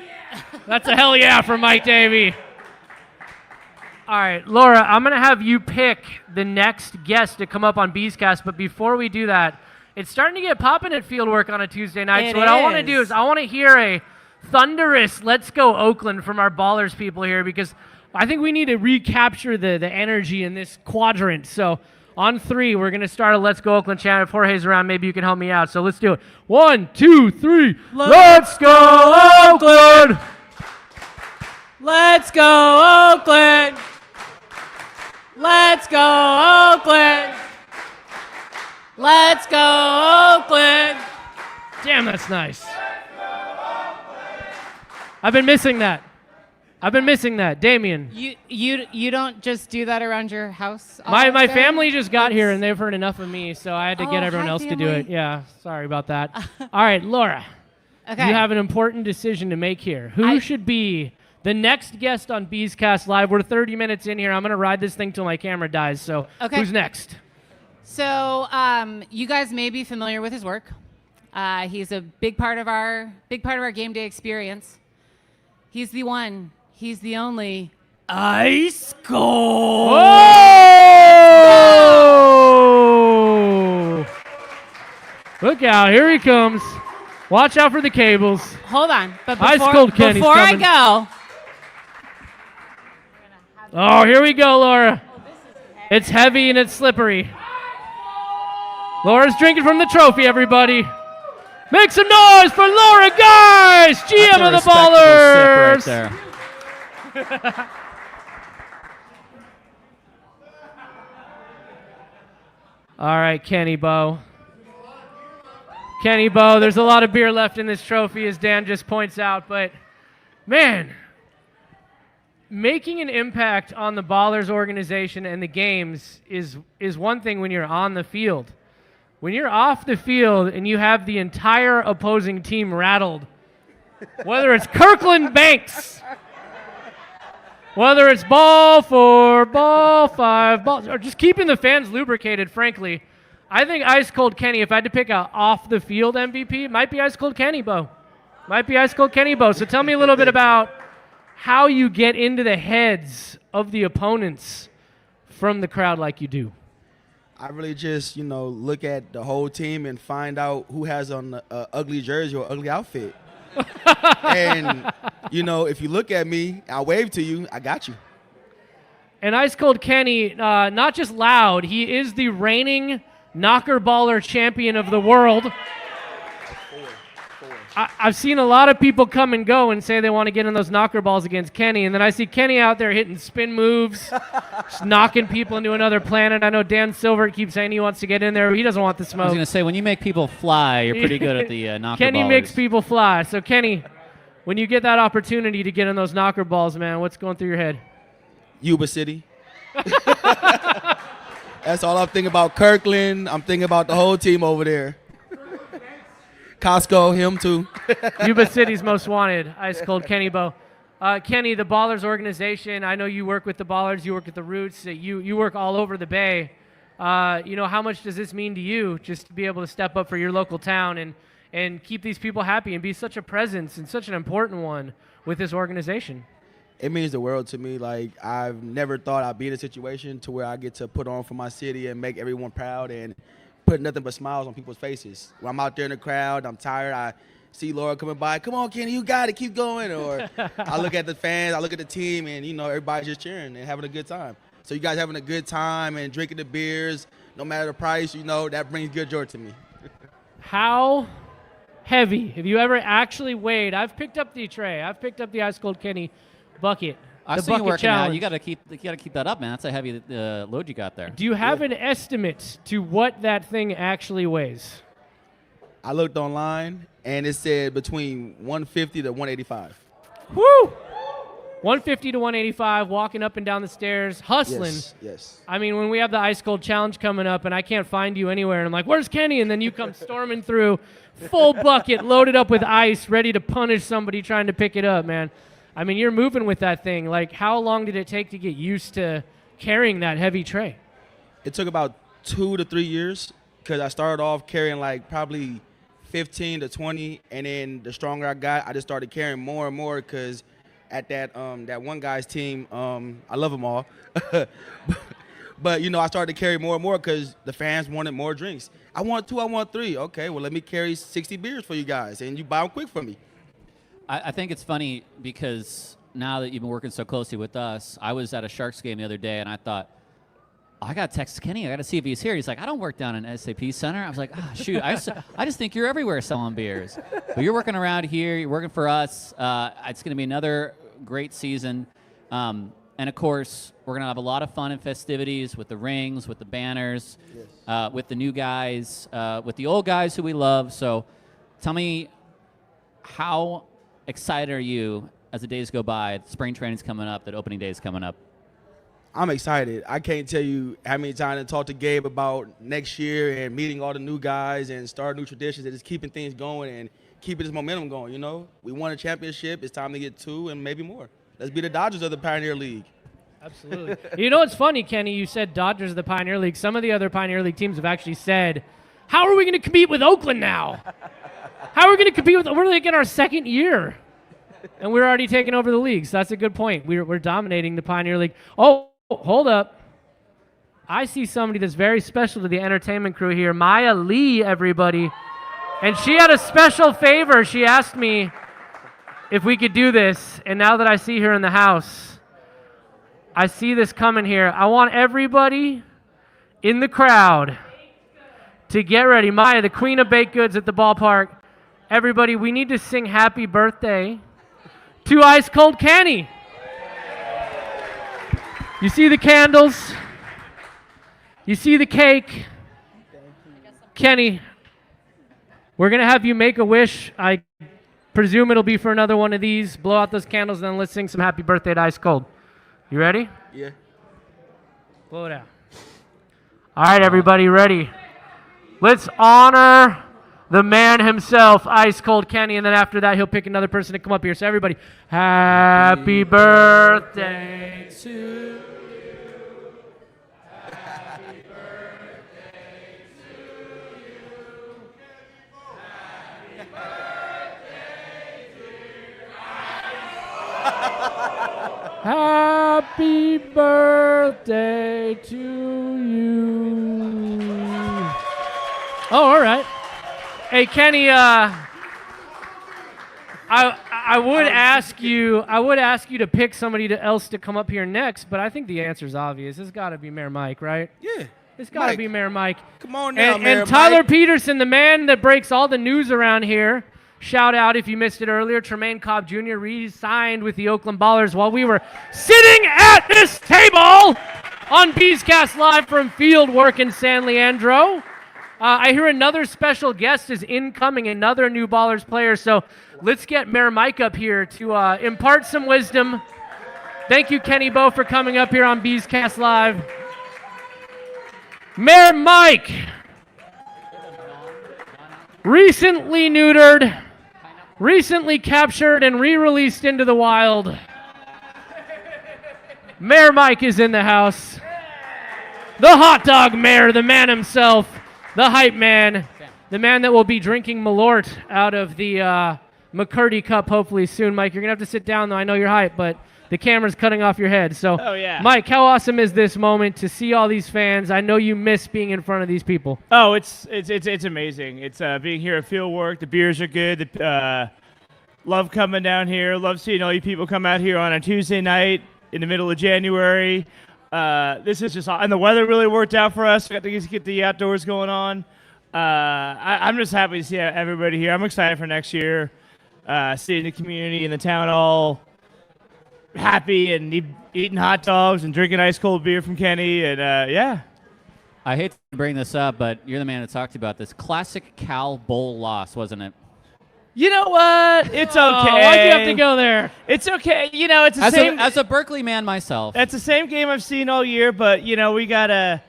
That's a hell yeah for Mike Davey. All right, Laura, I'm going to have you pick the next guest to come up on Beescast, but before we do that, it's starting to get popping at Fieldwork on a Tuesday night. So what I want to do is I want to hear a thunderous "Let's Go Oakland" from our Ballers people here, because I think we need to recapture the energy in this quadrant. So On 3, we're going to start a Let's Go Oakland chant. If Jorge's around, maybe you can help me out. So let's do it. 1, 2, 3. Let's go Oakland! Let's go Oakland! Let's go Oakland! Let's go Oakland! Damn, that's nice. I've been missing that. Damian. You don't just do that around your house? My family just got here and they've heard enough of me, so I had to get everyone else to do family. it. Yeah, sorry about that. All right, Laura. Okay. You have an important decision to make here. Who should be the next guest on Bees Cast Live? We're 30 minutes in here. I'm going to ride this thing till my camera dies. So who's next? So you guys may be familiar with his work. He's a big part of our game day experience. He's the one. He's the only. Ice Cold. Oh! Look out! Here he comes. Watch out for the cables. Hold on, but Ice Cold Kenny's before I coming. go. Oh, here we go, Laura. It's heavy and it's slippery. Laura's drinking from the trophy, everybody. Make some noise for Laura Geist, GM of the Ballers. Right there. All right, Kenny Bo. There's a lot of beer left in this trophy, as Dan just points out, but man, making an impact on the Ballers organization and the games is one thing when you're on the field. When you're off the field and you have the entire opposing team rattled, whether it's Kirkland Banks, whether it's ball 4, ball 5, or just keeping the fans lubricated, frankly, I think Ice Cold Kenny, if I had to pick a off-the-field MVP, might be Ice Cold Kenny Bo. So tell me a little bit about how you get into the heads of the opponents from the crowd like you do. I really just, look at the whole team and find out who has on an ugly jersey or ugly outfit. And, if you look at me, I wave to you, I got you. And Ice Cold Kenny, not just loud, he is the reigning knocker baller champion of the world. I've seen a lot of people come and go and say they want to get in those knocker balls against Kenny, and then I see Kenny out there hitting spin moves, just knocking people into another planet. I know Dan Silver keeps saying he wants to get in there, but he doesn't want the I smoke. was going to say, when you make people fly, you're pretty good at the knocker Kenny ballers. makes people fly. So Kenny, when you get that opportunity to get in those knocker balls, man, what's going through your head? Yuba City. That's all I'm thinking about. Kirkland. I'm thinking about the whole team over there. Costco, him too. Yuba City's most wanted, Ice Cold Kenny Bo. Kenny, the Ballers organization, I know you work with the Ballers, you work at the Roots, you work all over the Bay. How much does this mean to you just to be able to step up for your local town and keep these people happy and be such a presence and such an important one with this organization? It means the world to me. Like, I've never thought I'd be in a situation to where I get to put on for my city and make everyone proud and put nothing but smiles on people's faces. When I'm out there in the crowd, I'm tired, I see Laura coming by, come on, Kenny, you got it, keep going. Or I look at the fans, I look at the team, and, everybody's just cheering and having a good time. So you guys having a good time and drinking the beers, no matter the price, that brings good joy to me. How heavy have you ever actually weighed? I've picked up the tray. I've picked up the Ice Cold Kenny bucket. I the see you bucket working out. challenge. You got to keep that up, man. That's a heavy load you got there. Do you have an estimate to what that thing actually weighs? I looked online, and it said between 150 to 185. Woo! 150 to 185, walking up and down the stairs, hustling. Yes. I mean, when we have the Ice Cold Challenge coming up and I can't find you anywhere, and I'm like, where's Kenny? And then you come storming through, full bucket, loaded up with ice, ready to punish somebody trying to pick it up, man. I mean, you're moving with that thing. Like, how long did it take to get used to carrying that heavy tray? It took about 2 to 3 years because I started off carrying like probably 15 to 20, and then the stronger I got, I just started carrying more and more because at that one guy's team, I love them all, but I started to carry more and more because the fans wanted more drinks. I want 2, I want 3. Okay, well, let me carry 60 beers for you guys, and you buy them quick for me. I think it's funny because now that you've been working so closely with us, I was at a Sharks game the other day, and I thought, I got to text Kenny. I got to see if he's here. He's like, I don't work down in SAP Center. I was like, shoot, I just think you're everywhere selling beers. But you're working around here. You're working for us. It's going to be another great season. And, of course, we're going to have a lot of fun and festivities with the rings, with the banners, with the new guys, with the old guys who we love. So tell me, how excited are you as the days go by? Spring training's coming up. That opening day is coming up. I'm excited. I can't tell you how many times I talked to Gabe about next year and meeting all the new guys and starting new traditions and just keeping things going and keeping this momentum going, you know? We won a championship. It's time to get 2 and maybe more. Let's be the Dodgers of the Pioneer League. Absolutely. You know what's funny, Kenny? You said Dodgers of the Pioneer League. Some of the other Pioneer League teams have actually said, how are we going to compete with Oakland now? How are we going to compete with – we're like in our second year, and we're already taking over the league. So that's a good point. We're dominating the Pioneer League. Oh, hold up. I see somebody that's very special to the entertainment crew here, Maya Lee, everybody. And she had a special favor. She asked me if we could do this, and now that I see her in the house, I see this coming here. I want everybody in the crowd to get ready. Maya, the queen of baked goods at the ballpark. Everybody, we need to sing happy birthday to Ice Cold Kenny. You see the candles? You see the cake? Kenny, we're going to have you make a wish. I presume it'll be for another one of these. Blow out those candles, and then let's sing some happy birthday to Ice Cold. You ready? Yeah. Blow it out. All right, everybody, ready? Let's honor the man himself, Ice Cold Kenny, and then after that, he'll pick another person to come up here. So everybody, happy birthday to you. Happy birthday to you. Happy birthday, dear Ice. Happy birthday to you. Oh, all right. Hey, Kenny, I would ask you to pick somebody else to come up here next, but I think the answer's obvious. It's got to be Mayor Mike, right? Yeah. It's got to be Mayor Mike. Come on now, Mayor And Tyler Mike. Petersen, the man that breaks all the news around here. Shout out if you missed it earlier. Tremaine Cobb Jr. re-signed with the Oakland Ballers while we were sitting at this table on Beescast Live from Fieldwork in San Leandro. I hear another special guest is incoming, another new Ballers player. So let's get Mayor Mike up here to impart some wisdom. Thank you, Kenny Bo, for coming up here on Beescast Live. Mayor Mike, recently neutered, recently captured and re-released into the wild. Mayor Mike is in the house. The hot dog mayor, the man himself. The hype man, the man that will be drinking Malort out of the McCurdy cup hopefully soon. Mike, you're going to have to sit down, though. I know you're hype, but the camera's cutting off your head. So, oh, yeah. Mike, how awesome is this moment to see all these fans? I know you miss being in front of these people. Oh, it's amazing. It's being here at Fieldwork. The beers are good. Love coming down here. Love seeing all you people come out here on a Tuesday night in the middle of January. This is just, and the weather really worked out for us. We got to get the outdoors going on. I'm just happy to see everybody here. I'm excited for next year. Seeing the community and the town all happy and eating hot dogs and drinking ice cold beer from Kenny. And yeah. I hate to bring this up, but you're the man to talk to about this. Classic Cal Bowl loss, wasn't it? You know what? It's okay. Why'd you have to go there? It's okay. You know, it's the As same. as a Berkeley man myself. That's the same game I've seen all year, but you know, we got a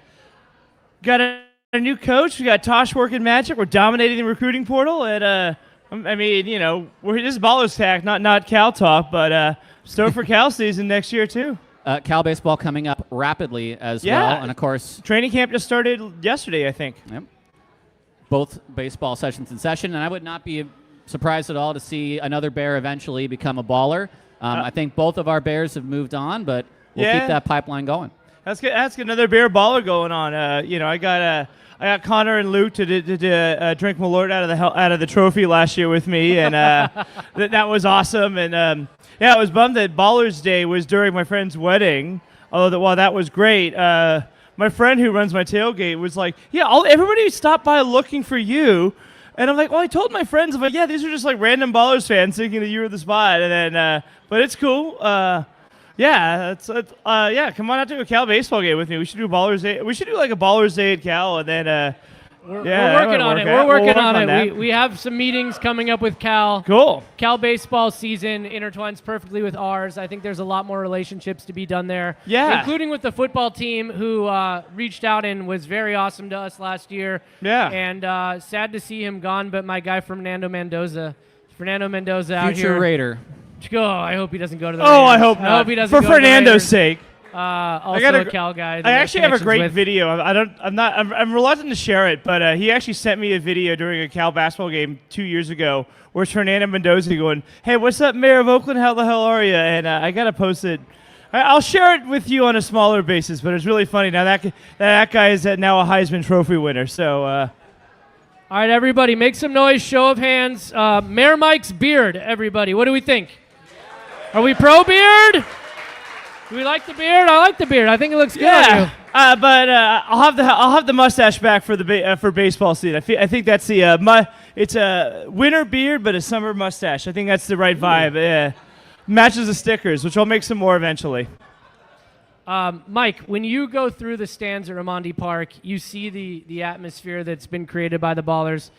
new coach. We got Tosh working magic. We're dominating the recruiting portal, and I mean, you know, this is Ballers Tack, not Cal talk, but stoked for Cal season next year too. Cal baseball coming up rapidly as well, and of course, training camp just started yesterday, I think. Yep. Both baseball sessions in session, and I would not be surprised at all to see another Bear eventually become a baller. I think both of our Bears have moved on, but we'll keep that pipeline going. That's good. That's another Bear baller going on. You know, I got Connor and Luke to drink Malort out of the trophy last year with me, and that was awesome. And yeah, I was bummed that Ballers Day was during my friend's wedding. Although while that was great, my friend who runs my tailgate was like, yeah, everybody stopped by looking for you. And I'm like, well, I told my friends, I'm like, yeah, these are just like random Ballers fans thinking that you were the spot. And then, but it's cool. Yeah, come on out to a Cal baseball game with me. We should do Ballers Day. We should do like a Ballers Day at Cal, and then we're working on it. We're working on it. We have some meetings coming up with Cal. Cool. Cal baseball season intertwines perfectly with ours. I think there's a lot more relationships to be done there. Yeah. Including with the football team who reached out and was very awesome to us last year. Yeah. And sad to see him gone, but my guy Fernando Mendoza out here. Future Raider. Oh, I hope he doesn't go to the Oh, Raiders. I hope not. I hope he doesn't For go to the Fernando's Raiders. sake. Also a Cal guy. I actually have a great with. video. I'm reluctant to share it, but he actually sent me a video during a Cal basketball game 2 years ago where it's Fernando Mendoza going, "Hey, what's up, Mayor of Oakland? How the hell are you?" And I gotta post it. I'll share it with you on a smaller basis, but it's really funny. Now that guy is now a Heisman Trophy winner. So. All right, everybody, make some noise. Show of hands. Mayor Mike's beard. Everybody, what do we think? Are we pro beard? Do we like the beard? I like the beard. I think it looks good on you. But I'll have the mustache back for the for baseball season. I think that's the it's a winter beard but a summer mustache. I think that's the right vibe. Yeah. Matches the stickers, which I'll make some more eventually. Mike, when you go through the stands at Raimondi Park, you see the atmosphere that's been created by the Ballers.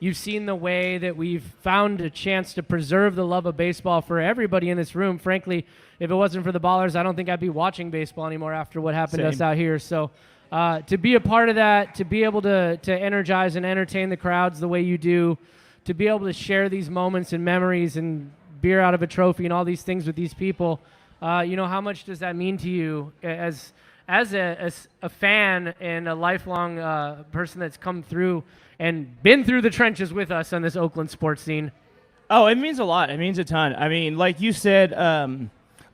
You've seen the way that we've found a chance to preserve the love of baseball for everybody in this room. Frankly, if it wasn't for the Ballers, I don't think I'd be watching baseball anymore after what happened to us out here. So to be a part of that, to be able to energize and entertain the crowds the way you do, to be able to share these moments and memories and beer out of a trophy and all these things with these people, how much does that mean to you as a fan and a lifelong person that's come through and been through the trenches with us on this Oakland sports scene? Oh, it means a lot. It means a ton. I mean, like you said,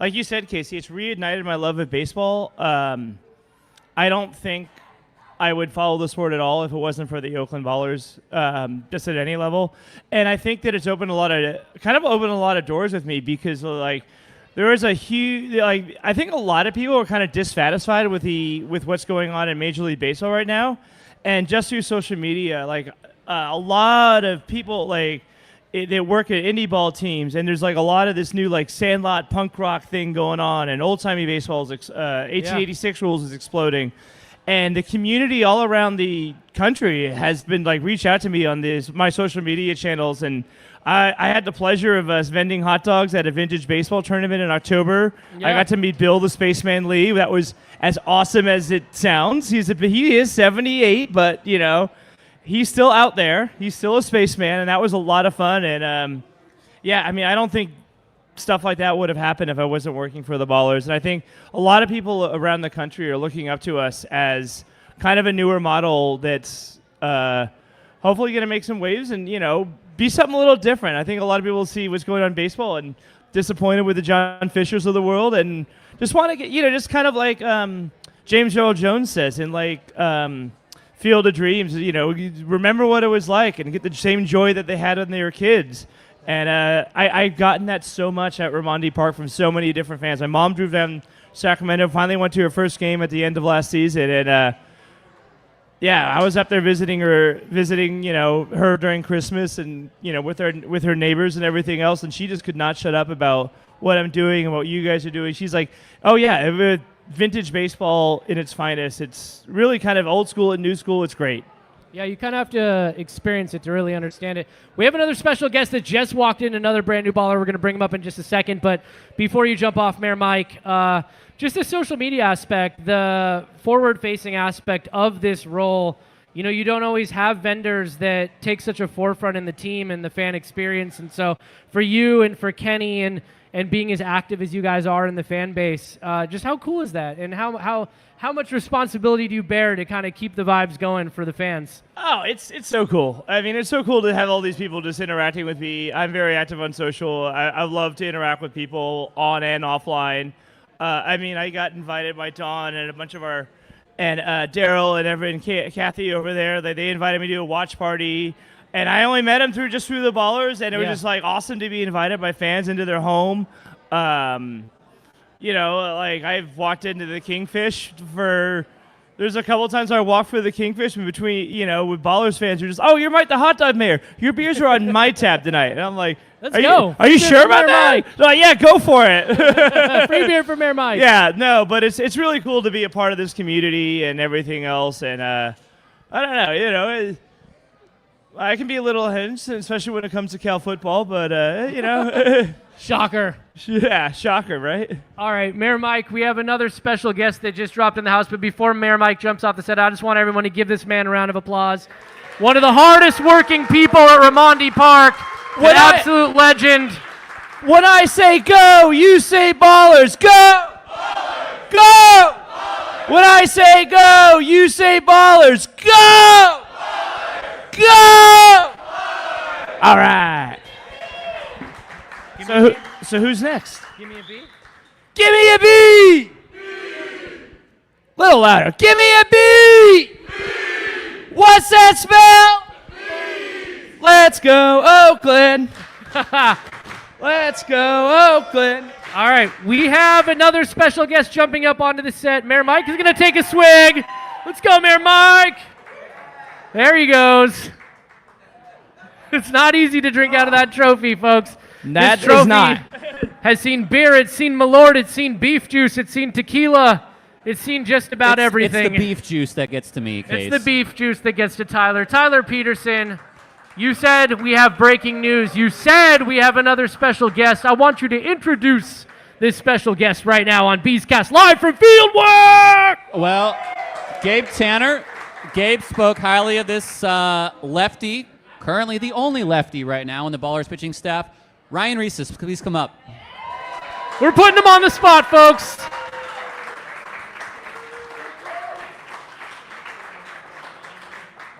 Casey, it's reignited my love of baseball. I don't think I would follow the sport at all if it wasn't for the Oakland Ballers, just at any level. And I think that it's opened a lot of doors with me because there is a huge I think a lot of people are kind of dissatisfied with what's going on in Major League Baseball right now. And just through social media, a lot of people they work at indie ball teams, and there's a lot of this new Sandlot punk rock thing going on, and old timey baseball's 1886 rules is exploding, and the community all around the country has been reach out to me on my social media channels, and I had the pleasure of us vending hot dogs at a vintage baseball tournament in October. Yeah. I got to meet Bill the Spaceman Lee. That was as awesome as it sounds. He is 78, but he's still out there. He's still a spaceman, and that was a lot of fun. And I don't think stuff like that would have happened if I wasn't working for the Ballers. And I think a lot of people around the country are looking up to us as kind of a newer model that's hopefully going to make some waves and be something a little different. I think a lot of people see what's going on in baseball and disappointed with the John Fishers of the world and just want to get, just kind of like James Earl Jones says in Field of Dreams, remember what it was like and get the same joy that they had when they were kids. And I've gotten that so much at Raimondi Park from so many different fans. My mom drove down Sacramento, finally went to her first game at the end of last season, and I was up there visiting her during Christmas and with her neighbors and everything else, and she just could not shut up about what I'm doing and what you guys are doing. She's like, "Oh yeah, vintage baseball in its finest. It's really kind of old school and new school. It's great." Yeah, you kind of have to experience it to really understand it. We have another special guest that just walked in, another brand new baller. We're going to bring him up in just a second. But before you jump off, Mayor Mike, just the social media aspect, the forward-facing aspect of this role. You don't always have vendors that take such a forefront in the team and the fan experience. And so for you and for Kenny and being as active as you guys are in the fan base, just how cool is that? And how much responsibility do you bear to kind of keep the vibes going for the fans? Oh, it's so cool. I mean, it's so cool to have all these people just interacting with me. I'm very active on social. I love to interact with people on and offline. I got invited by Dawn and a bunch of our, and Daryl and everyone, Kathy over there. They invited me to a watch party. And I only met them through the Ballers, and it was just awesome to be invited by fans into their home. I've walked into the Kingfish for There's a couple times I walk through the Kingfish in between, with Ballers fans who are just, oh, you're Mike the hot dog mayor. Your beers are on my tab tonight. And I'm like, Let's go. Are you Free beer sure for about Mayor that? Mike. They're like, yeah, go for it. Free beer for Mayor Mike. Yeah, no, but it's really cool to be a part of this community and everything else. And I don't know, I can be a little hesitant, especially when it comes to Cal football, but, Shocker. yeah, shocker, right? All right, Mayor Mike, we have another special guest that just dropped in the house. But before Mayor Mike jumps off the set, I just want everyone to give this man a round of applause. One of the hardest working people at Ramondi Park, an absolute legend. When I say go, you say Ballers. Go! Ballers! Go! Ballers! When I say go, you say Ballers. Go! Ballers! Go! Ballers! All right. So who's next? Give me a beat. Give me a beat! Little louder. Give me a beat! What's that spell? Let's go, Oakland. Let's go, Oakland. All right, we have another special guest jumping up onto the set. Mayor Mike is going to take a swig. Let's go, Mayor Mike. There he goes. It's not easy to drink out of that trophy, folks. That this trophy is not. has seen beer, it's seen Malort, it's seen beef juice, it's seen tequila, it's seen just about everything. It's the beef juice that gets to me, Case. It's the beef juice that gets to Tyler. Tyler Petersen, you said we have breaking news. You said we have another special guest. I want you to introduce this special guest right now on Beescast live from Fieldwork. Well, Gabe Tanner. Gabe spoke highly of this lefty, currently the only lefty right now in the Ballers pitching staff. Ryan Reeses, please come up. We're putting him on the spot, folks.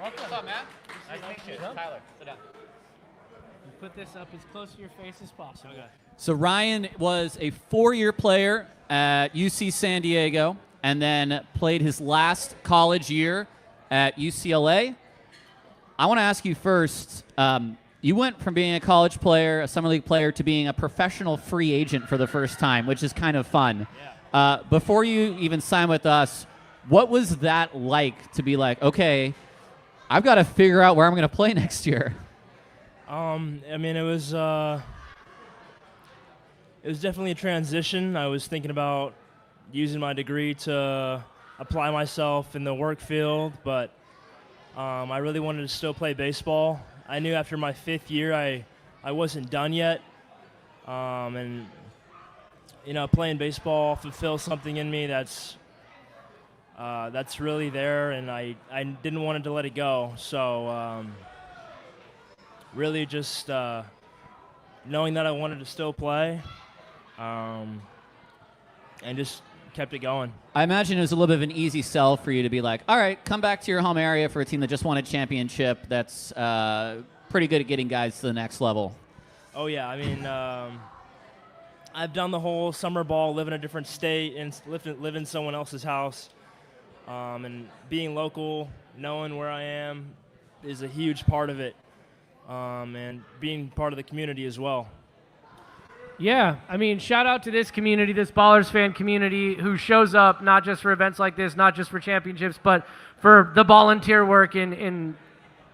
What's up, man? Nice to meet you. Tyler, sit down. Put this up as close to your face as possible. Okay. So Ryan was a 4-year player at UC San Diego and then played his last college year at UCLA. I want to ask you first, you went from being a college player, a summer league player, to being a professional free agent for the first time, which is kind of fun. Yeah. Before you even signed with us, what was that like to be like, okay, I've got to figure out where I'm going to play next year? I mean, it was definitely a transition. I was thinking about using my degree to apply myself in the work field, but I really wanted to still play baseball. I knew after my 5th year I wasn't done yet, and playing baseball fulfills something in me that's really there, and I didn't want to let it go. So really just knowing that I wanted to still play, and just kept it going. I imagine it was a little bit of an easy sell for you to be like, all right, come back to your home area for a team that just won a championship that's pretty good at getting guys to the next level. Oh, yeah. I mean, I've done the whole summer ball, live in a different state, and live in someone else's house. And being local, knowing where I am is a huge part of it, and being part of the community as well. Yeah, I mean, shout out to this community, this Ballers fan community who shows up not just for events like this, not just for championships, but for the volunteer work in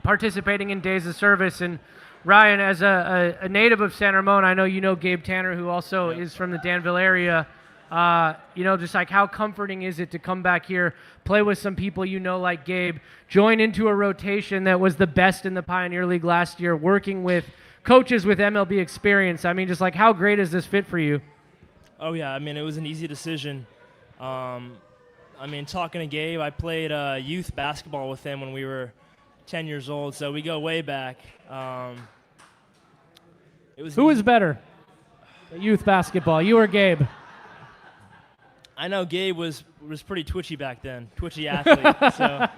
participating in days of service. And Ryan, as a native of San Ramon, I know you know Gabe Tanner, who also is from the Danville area. Just like how comforting is it to come back here, play with some people like Gabe, join into a rotation that was the best in the Pioneer League last year, working with coaches with MLB experience. I mean, just like how great is this fit for you? Oh, yeah. I mean, it was an easy decision. Talking to Gabe, I played youth basketball with him when we were 10 years old, so we go way back. Who is better at youth basketball, you or Gabe? I know Gabe was pretty twitchy back then, twitchy athlete. So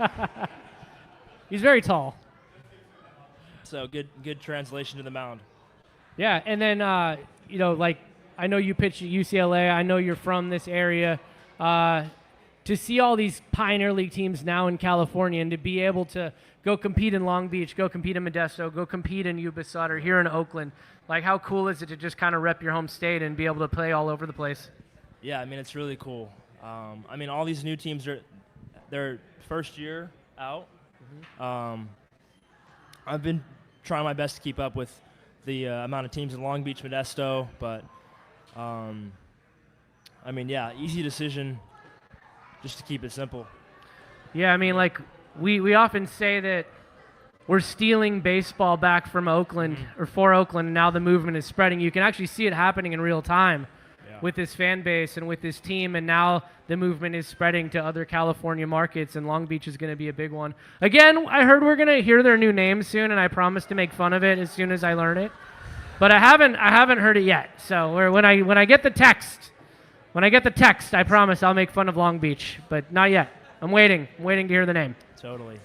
he's very tall. So good translation to the mound. Yeah, and then I know you pitched at UCLA. I know you're from this area. To see all these Pioneer League teams now in California and to be able to go compete in Long Beach, go compete in Modesto, go compete in Yuba Sutter, here in Oakland, like how cool is it to just kind of rep your home state and be able to play all over the place? Yeah, I mean, it's really cool. All these new teams their first year out. I've been trying my best to keep up with the amount of teams in Long Beach, Modesto, but I mean, yeah, easy decision just to keep it simple. Yeah, I mean, like, we often say that we're stealing baseball back from Oakland or for Oakland, and now the movement is spreading. You can actually see it happening in real time with this fan base and with this team, and now the movement is spreading to other California markets, and Long Beach is going to be a big one. Again, I heard we're going to hear their new name soon, and I promise to make fun of it as soon as I learn it. But I haven't heard it yet. So when I get the text, I promise I'll make fun of Long Beach, but not yet. I'm waiting to hear the name. Totally.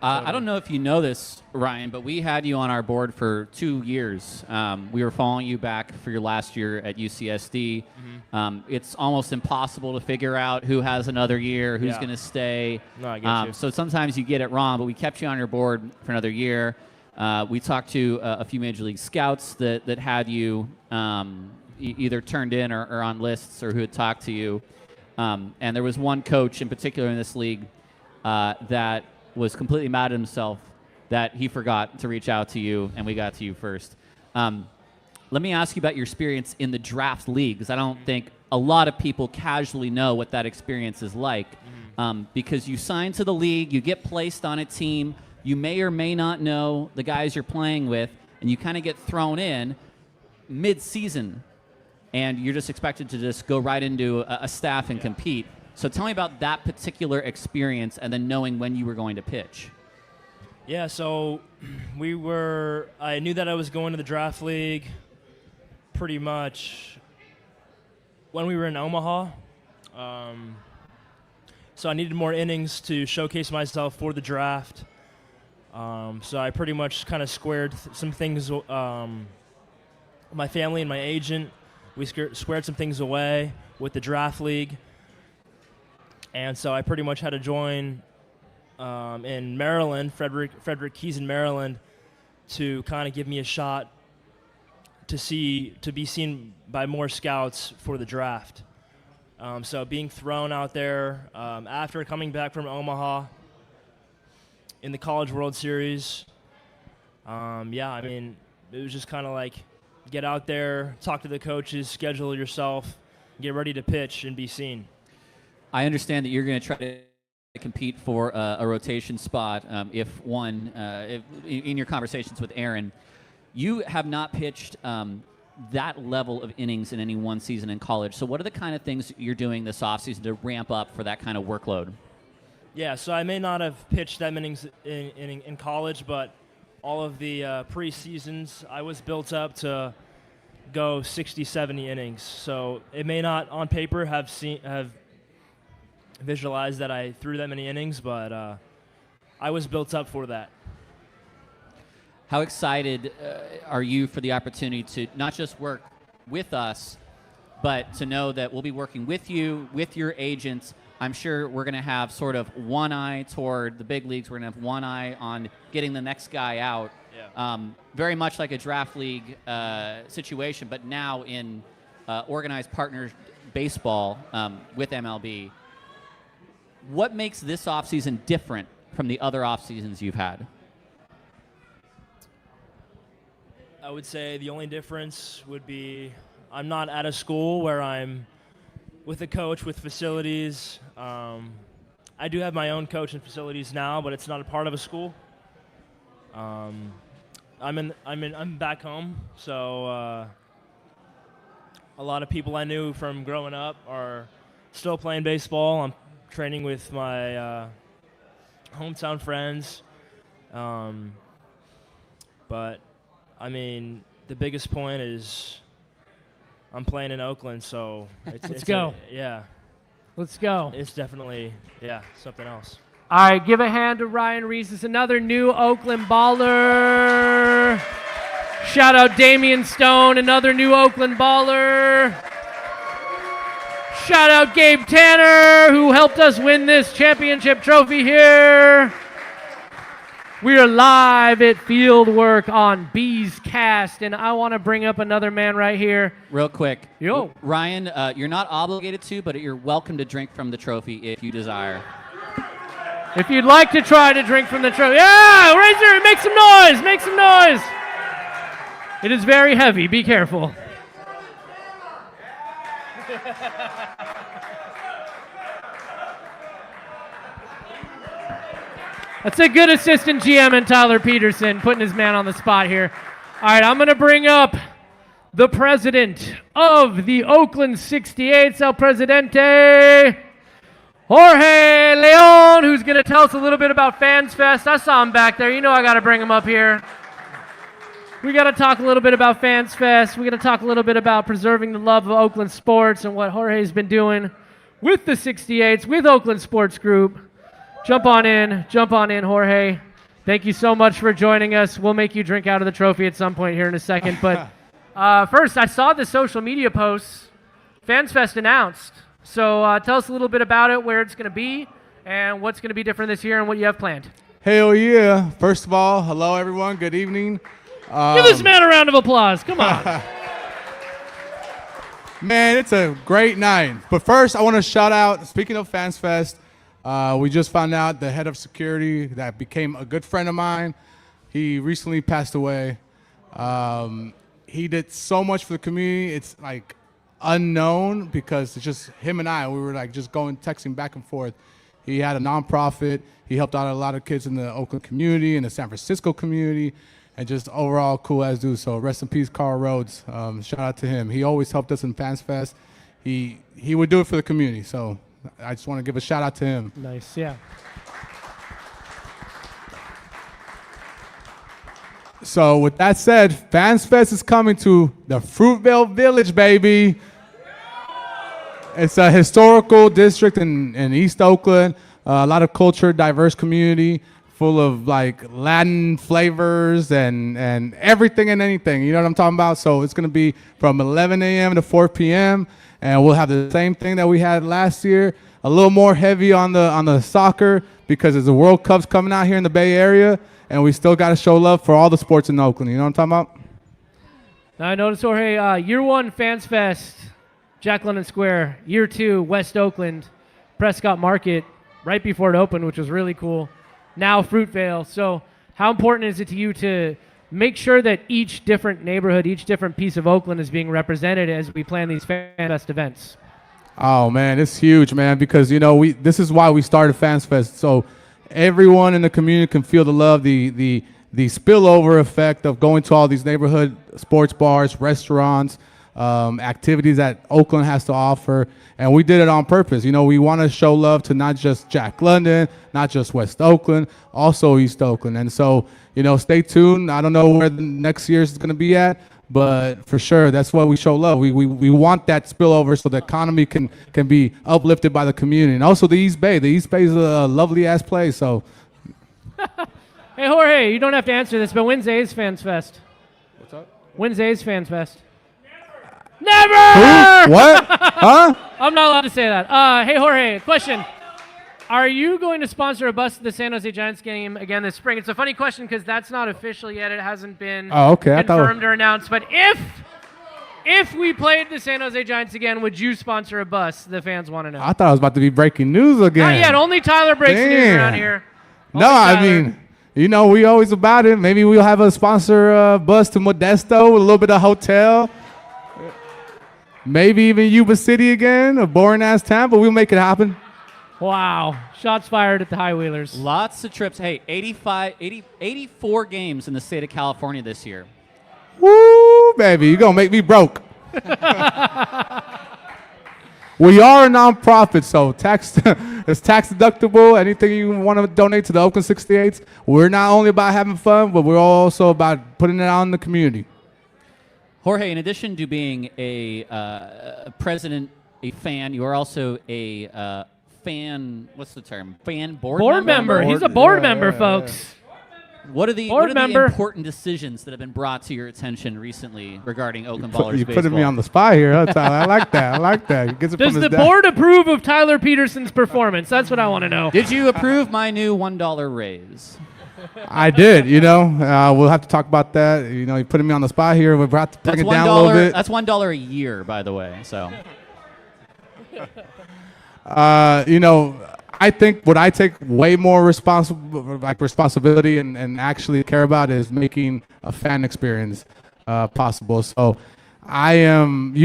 I don't know if you know this, Ryan, but we had you on our board for 2 years. We were following you back for your last year at UCSD. It's almost impossible to figure out who has another year, who's going to stay. No, I get you. So sometimes you get it wrong, but we kept you on your board for another year. We talked to a few Major League scouts that had you either turned in or on lists or who had talked to you. And there was one coach in particular in this league that was completely mad at himself that he forgot to reach out to you, and we got to you first. Let me ask you about your experience in the draft league, because I don't think a lot of people casually know what that experience is like. Because you sign to the league, you get placed on a team, you may or may not know the guys you're playing with, and you kind of get thrown in mid-season, and you're just expected to just go right into a staff and compete. So tell me about that particular experience and then knowing when you were going to pitch. Yeah, so I knew that I was going to the draft league pretty much when we were in Omaha. So I needed more innings to showcase myself for the draft. So I pretty much kind of squared some things, my family and my agent, we squared some things away with the draft league. And so I pretty much had to join in Maryland, Frederick Keys in Maryland, to kind of give me a shot to be seen by more scouts for the draft. So being thrown out there after coming back from Omaha in the College World Series, I mean, it was just kind of like get out there, talk to the coaches, schedule yourself, get ready to pitch and be seen. I understand that you're going to try to compete for a rotation spot if in your conversations with Aaron. You have not pitched that level of innings in any one season in college. So what are the kind of things you're doing this offseason to ramp up for that kind of workload? Yeah, so I may not have pitched that many in college, but all of the pre-seasons, I was built up to go 60, 70 innings. So it may not on paper have visualized that I threw that many innings, but I was built up for that. How excited are you for the opportunity to not just work with us, but to know that we'll be working with you, with your agents? I'm sure we're going to have sort of one eye toward the big leagues. We're going to have one eye on getting the next guy out. Yeah. Very much like a draft league situation, but now in organized partner baseball with MLB. What makes this offseason different from the other off seasons you've had? I would say the only difference would be I'm not at a school where I'm with a coach with facilities. I do have my own coach and facilities now, but it's not a part of a school. I'm back home, so a lot of people I knew from growing up are still playing baseball. I'm training with my hometown friends, but I mean, the biggest point is I'm playing in Oakland, so let's go. Let's go. It's definitely something else. All right, give a hand to Ryan Reese. It's another new Oakland baller. Shout out Damian Stone, another new Oakland baller. Shout out Gabe Tanner, who helped us win this championship trophy here. We are live at Fieldwork on Bees Cast, and I want to bring up another man right here. Real quick. Yo. Ryan, you're not obligated to, but you're welcome to drink from the trophy if you desire. If you'd like to try to drink from the trophy, yeah, Razor, make some noise, make some noise. It is very heavy, be careful. That's a good assistant GM and Tyler Petersen putting his man on the spot here. All right, I'm going to bring up the president of the Oakland 68s, El Presidente, Jorge Leon, who's going to tell us a little bit about Fans Fest. I saw him back there. You know I got to bring him up here. We got to talk a little bit about Fans Fest. We got to talk a little bit about preserving the love of Oakland sports and what Jorge's been doing with the 68s, with Oakland Sports Group. Jump on in, Jorge. Thank you so much for joining us. We'll make you drink out of the trophy at some point here in a second. But first, I saw the social media posts. Fans Fest announced. So tell us a little bit about it, where it's going to be, and what's going to be different this year and what you have planned. Hell yeah. First of all, hello, everyone. Good evening. Give this man a round of applause. Come on. Man, it's a great night. But first, I want to shout out, speaking of Fans Fest, we just found out the head of security that became a good friend of mine. He recently passed away. He did so much for the community. It's like unknown because it's just him and I. We were like just texting back and forth. He had a nonprofit. He helped out a lot of kids in the Oakland community and the San Francisco community, and just overall cool as dude. So rest in peace, Carl Rhodes. Shout out to him. He always helped us in Fans Fest. He would do it for the community. So I just want to give a shout out to him. Nice, yeah. So with that said, Fans Fest is coming to the Fruitvale Village, baby. It's a historical district in East Oakland. A lot of culture, diverse community, full of like Latin flavors and everything and anything. You know what I'm talking about? So it's going to be from 11 a.m. to 4 p.m. And we'll have the same thing that we had last year, a little more heavy on the soccer because there's the World Cup's coming out here in the Bay Area, and we still got to show love for all the sports in Oakland. You know what I'm talking about? Now I noticed, Jorge, year one Fans Fest, Jack London Square. Year two, West Oakland, Prescott Market, right before it opened, which was really cool. Now Fruitvale. So how important is it to you to make sure that each different neighborhood, each different piece of Oakland is being represented as we plan these Fan Fest events? Oh, man, it's huge, man, because, you know, this is why we started Fans Fest. So everyone in the community can feel the love, the spillover effect of going to all these neighborhood sports bars, restaurants, activities that Oakland has to offer. And we did it on purpose. You know, we want to show love to not just Jack London, not just West Oakland, also East Oakland. And so, you know, stay tuned. I don't know where the next year's is going to be at, but for sure, that's why we show love. We want that spillover so the economy can be uplifted by the community. And also the East Bay. The East Bay is a lovely-ass place, so. Hey, Jorge, you don't have to answer this, but when's A's Fans Fest? What's up? When's A's Fans Fest? Never! Who? What? Huh? I'm not allowed to say that. Hey, Jorge, question. Are you going to sponsor a bus to the San Jose Giants game again this spring? It's a funny question because that's not official yet. It hasn't been confirmed or announced. But if we played the San Jose Giants again, would you sponsor a bus? The fans want to know. I thought it was about to be breaking news again. Not yet. Only Tyler breaks news around here. No, I mean, you know, we always about it. Maybe we'll have a sponsor bus to Modesto with a little bit of hotel. Maybe even Yuba City again, a boring-ass town, but we'll make it happen. Wow. Shots fired at the High Wheelers. Lots of trips. Hey, 84 games in the state of California this year. Woo, baby, you're going to make me broke. We are a nonprofit, so it's tax deductible. Anything you want to donate to the Oakland 68s, we're not only about having fun, but we're also about putting it out in the community. Jorge, in addition to being a president, a fan, you are also a fan, what's the term? Fan board member? He's a board member, folks. What are the important decisions that have been brought to your attention recently regarding Oakland Ballers You're baseball? putting me on the spot here. Huh, Tyler? I like that. I like that. Does the board approve of Tyler Petersen's performance? That's what I want to know. Did you approve my new $1 raise? I did, you know. We'll have to talk about that. You know, you're putting me on the spot here. We'll have to bring it down a little bit. That's $1 a year, by the way. So, you know, I think what I take way more responsibility and actually care about is making a fan experience possible. So I am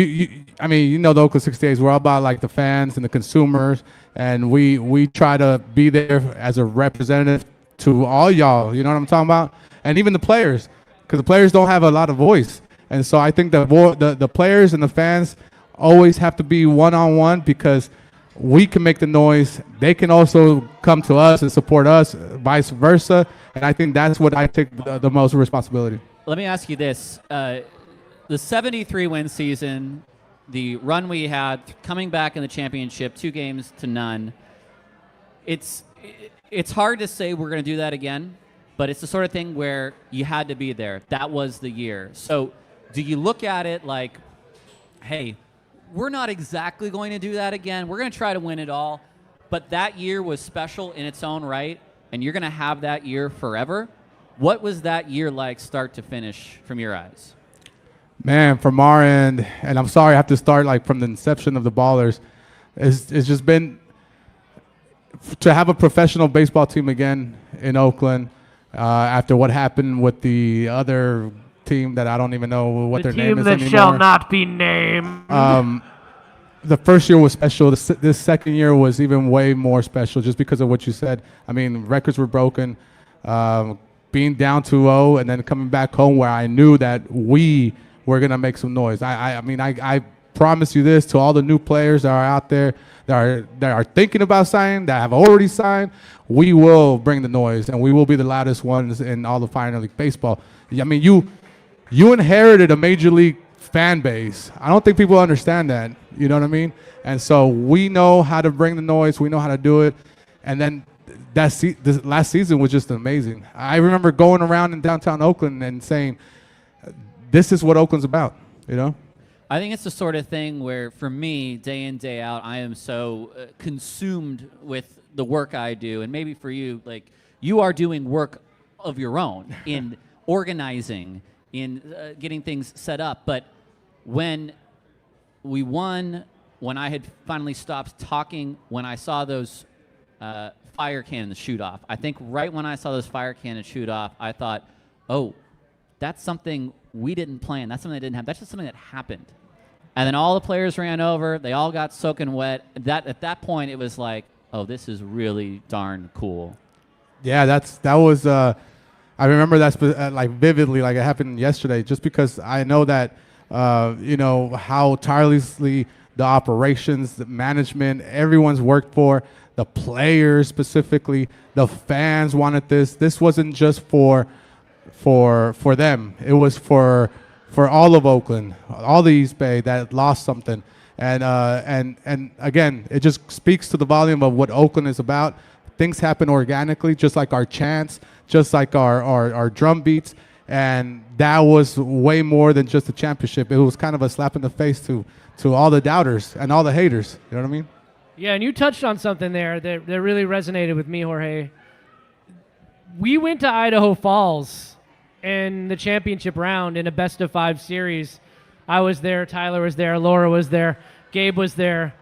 I mean, you know, the Oakland 68s, we're all about like the fans and the consumers, and we try to be there as a representative to all y'all. You know what I'm talking about? And even the players, because the players don't have a lot of voice. And so I think the players and the fans always have to be one-on-one, because we can make the noise. They can also come to us and support us, vice versa. And I think that's what I take the most responsibility. Let me ask you this. The 73-win season, the run we had, coming back in the championship, 2-0. It's hard to say we're going to do that again, but it's the sort of thing where you had to be there. That was the year. So do you look at it like, hey, we're not exactly going to do that again. We're going to try to win it all. But that year was special in its own right, and you're going to have that year forever. What was that year like, start to finish, from your eyes? Man, from our end, and I'm sorry I have to start like from the inception of the Ballers, it's just been to have a professional baseball team again in Oakland after what happened with the other team that I don't even know what their name is anymore. The team that shall not be named. The first year was special. This second year was even way more special just because of what you said. I mean, records were broken. Being down 2-0 and then coming back home where I knew that we were going to make some noise. I mean, I promise you this to all the new players that are out there that are thinking about signing, that have already signed, we will bring the noise, and we will be the loudest ones in all the minor league baseball. I mean, you inherited a major league fan base. I don't think people understand that. You know what I mean? And so we know how to bring the noise. We know how to do it. And then this last season was just amazing. I remember going around in downtown Oakland and saying, this is what Oakland's about, you know? I think it's the sort of thing where, for me, day in, day out, I am so consumed with the work I do. And maybe for you, like, you are doing work of your own in organizing, in getting things set up. But when we won, when I had finally stopped talking, when I saw those fire cannons shoot off, I think right when I saw those fire cannons shoot off, I thought, oh, that's something we didn't plan. That's something that didn't happen. That's just something that happened. And then all the players ran over. They all got soaking wet. At that point, it was like, oh, this is really darn cool. Yeah, that was. I remember that like vividly, like it happened yesterday. Just because I know that, you know, how tirelessly the operations, the management, everyone's worked for. The players specifically, the fans wanted this. This wasn't just for them. It was for all of Oakland, all the East Bay that lost something. And again, it just speaks to the volume of what Oakland is about. Things happen organically, just like our chants, just like our drum beats. And that was way more than just a championship. It was kind of a slap in the face to all the doubters and all the haters. You know what I mean? Yeah, and you touched on something there that really resonated with me, Jorge. We went to Idaho Falls in the championship round in a best-of-5 series. I was there, Tyler was there, Laura was there, Gabe was there.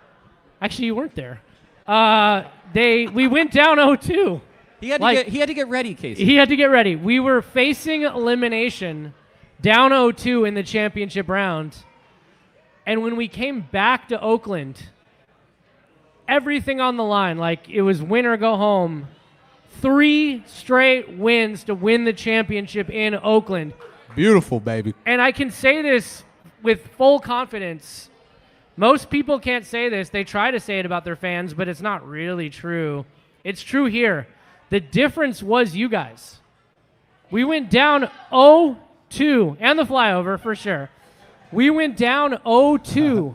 Actually, you weren't there. We went down 0-2. He had to get ready, Casey. He had to get ready. We were facing elimination, down 0-2 in the championship round. And when we came back to Oakland, everything on the line, like it was win or go home. 3 straight wins to win the championship in Oakland. Beautiful, baby. And I can say this with full confidence. Most people can't say this. They try to say it about their fans, but it's not really true. It's true here. The difference was you guys. We went down 0-2, and the flyover for sure. We went down 0-2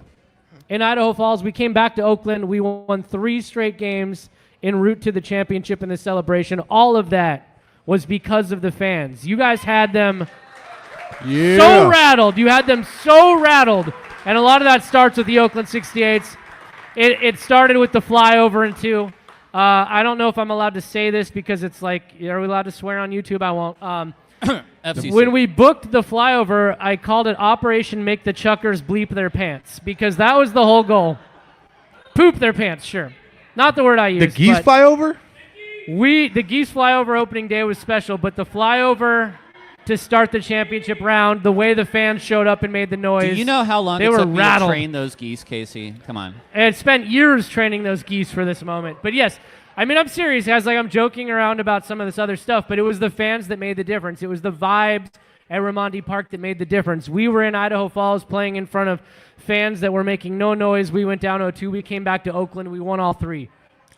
in Idaho Falls. We came back to Oakland. We won 3 straight games en route to the championship and the celebration. All of that was because of the fans. You guys had them so rattled. You had them so rattled. And a lot of that starts with the Oakland 68s. It started with the flyover in 2. I don't know if I'm allowed to say this because it's like, are we allowed to swear on YouTube? I won't. When we booked the flyover, I called it Operation Make the Chuckers Bleep Their Pants because that was the whole goal. Poop their pants, sure. Not the word I used. The geese but fly over? the geese flyover opening day was special, but the flyover to start the championship round, the way the fans showed up and made the noise. Do you know how long they it were took me to rattled. train those geese, Casey? Come on. And spent years training those geese for this moment. But yes, I mean, I'm serious, guys. Like, I'm joking around about some of this other stuff, but it was the fans that made the difference. It was the vibes at Raimondi Park that made the difference. We were in Idaho Falls playing in front of fans that were making no noise. We went down 0-2. We came back to Oakland. We won all three.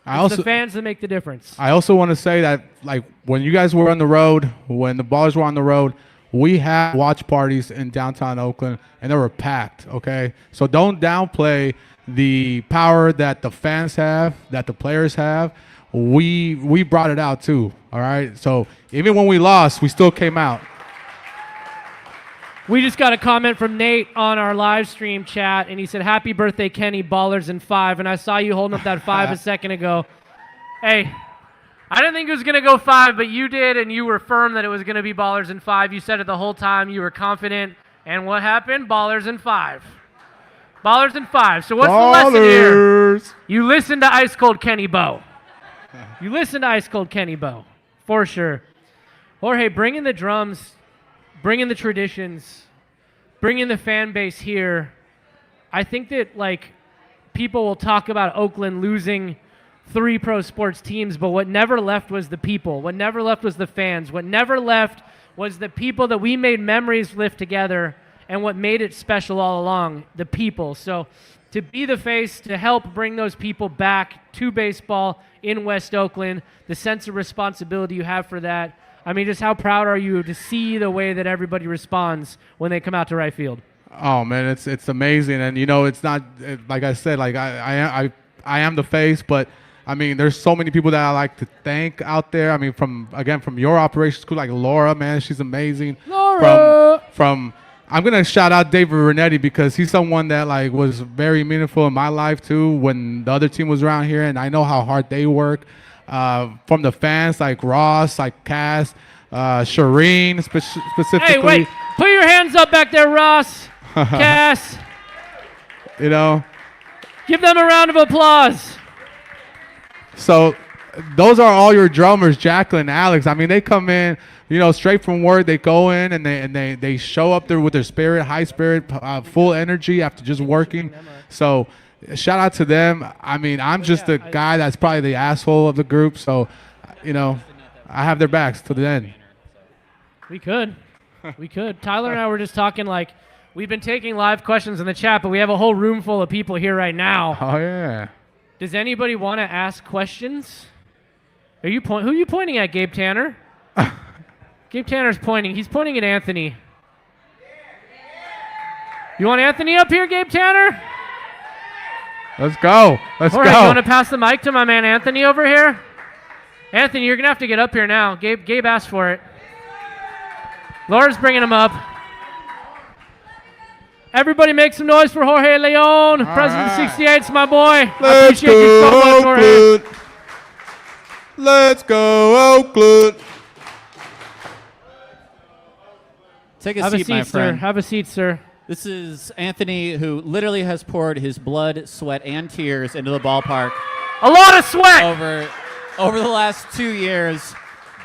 It's the fans that make the difference. I also want to say that, like, when you guys were on the road, when the Ballers were on the road, we had watch parties in downtown Oakland, and they were packed, okay? So don't downplay the power that the fans have, that the players have. We brought it out, too, all right? So even when we lost, we still came out. We just got a comment from Nate on our live stream chat, and he said, "Happy birthday, Kenny, Ballers in 5." And I saw you holding up that 5 a second ago. Hey, I didn't think it was going to go 5, but you did, and you were firm that it was going to be Ballers in 5. You said it the whole time. You were confident. And what happened? Ballers in 5. Ballers in 5. So what's the lesson here? You listen to Ice Cold Kenny Bo. You listen to Ice Cold Kenny Bo, for sure. Jorge, bring in the drums. Bring in the traditions, bring in the fan base here. I think that, like, people will talk about Oakland losing 3 pro sports teams, but what never left was the people. What never left was the fans. What never left was the people that we made memories with together, and what made it special all along, the people. So to be the face, to help bring those people back to baseball in West Oakland, the sense of responsibility you have for that. I mean, just how proud are you to see the way that everybody responds when they come out to right field? Oh man, it's amazing, and you know, it's not like I said, like I am the face, but I mean, there's so many people that I like to thank out there. I mean, from your operations crew, like Laura, man, she's amazing. Laura. From I'm gonna shout out David Renetti because he's someone that like was very meaningful in my life too when the other team was around here, and I know how hard they work. From the fans like Ross, like Cass, Shireen specifically. Hey, wait. Put your hands up back there, Ross, Cass. You know. Give them a round of applause. So those are all your drummers, Jacqueline, Alex. I mean, they come in, you know, straight from work. They go in and they show up there with their spirit, high spirit, full energy after just working. So shout out to them. I mean, I'm just the guy that's probably the asshole of the group. So, you know, I have their backs to the end. We could. Tyler and I were just talking, like, we've been taking live questions in the chat, but we have a whole room full of people here right now. Oh, yeah. Does anybody want to ask questions? Who are you pointing at, Gabe Tanner? Gabe Tanner's pointing. He's pointing at Anthony. You want Anthony up here, Gabe Tanner? Let's go. Let's All go. right, you want to pass the mic to my man Anthony over here? Anthony, you're going to have to get up here now. Gabe asked for it. Laura's bringing him up. Everybody make some noise for Jorge Leon, President 68's my boy. I appreciate you so much, Jorge. Let's go, Oakland. Take a seat, my friend. Have a seat, sir. This is Anthony, who literally has poured his blood, sweat, and tears into the ballpark. A lot of sweat! Over the last 2 years.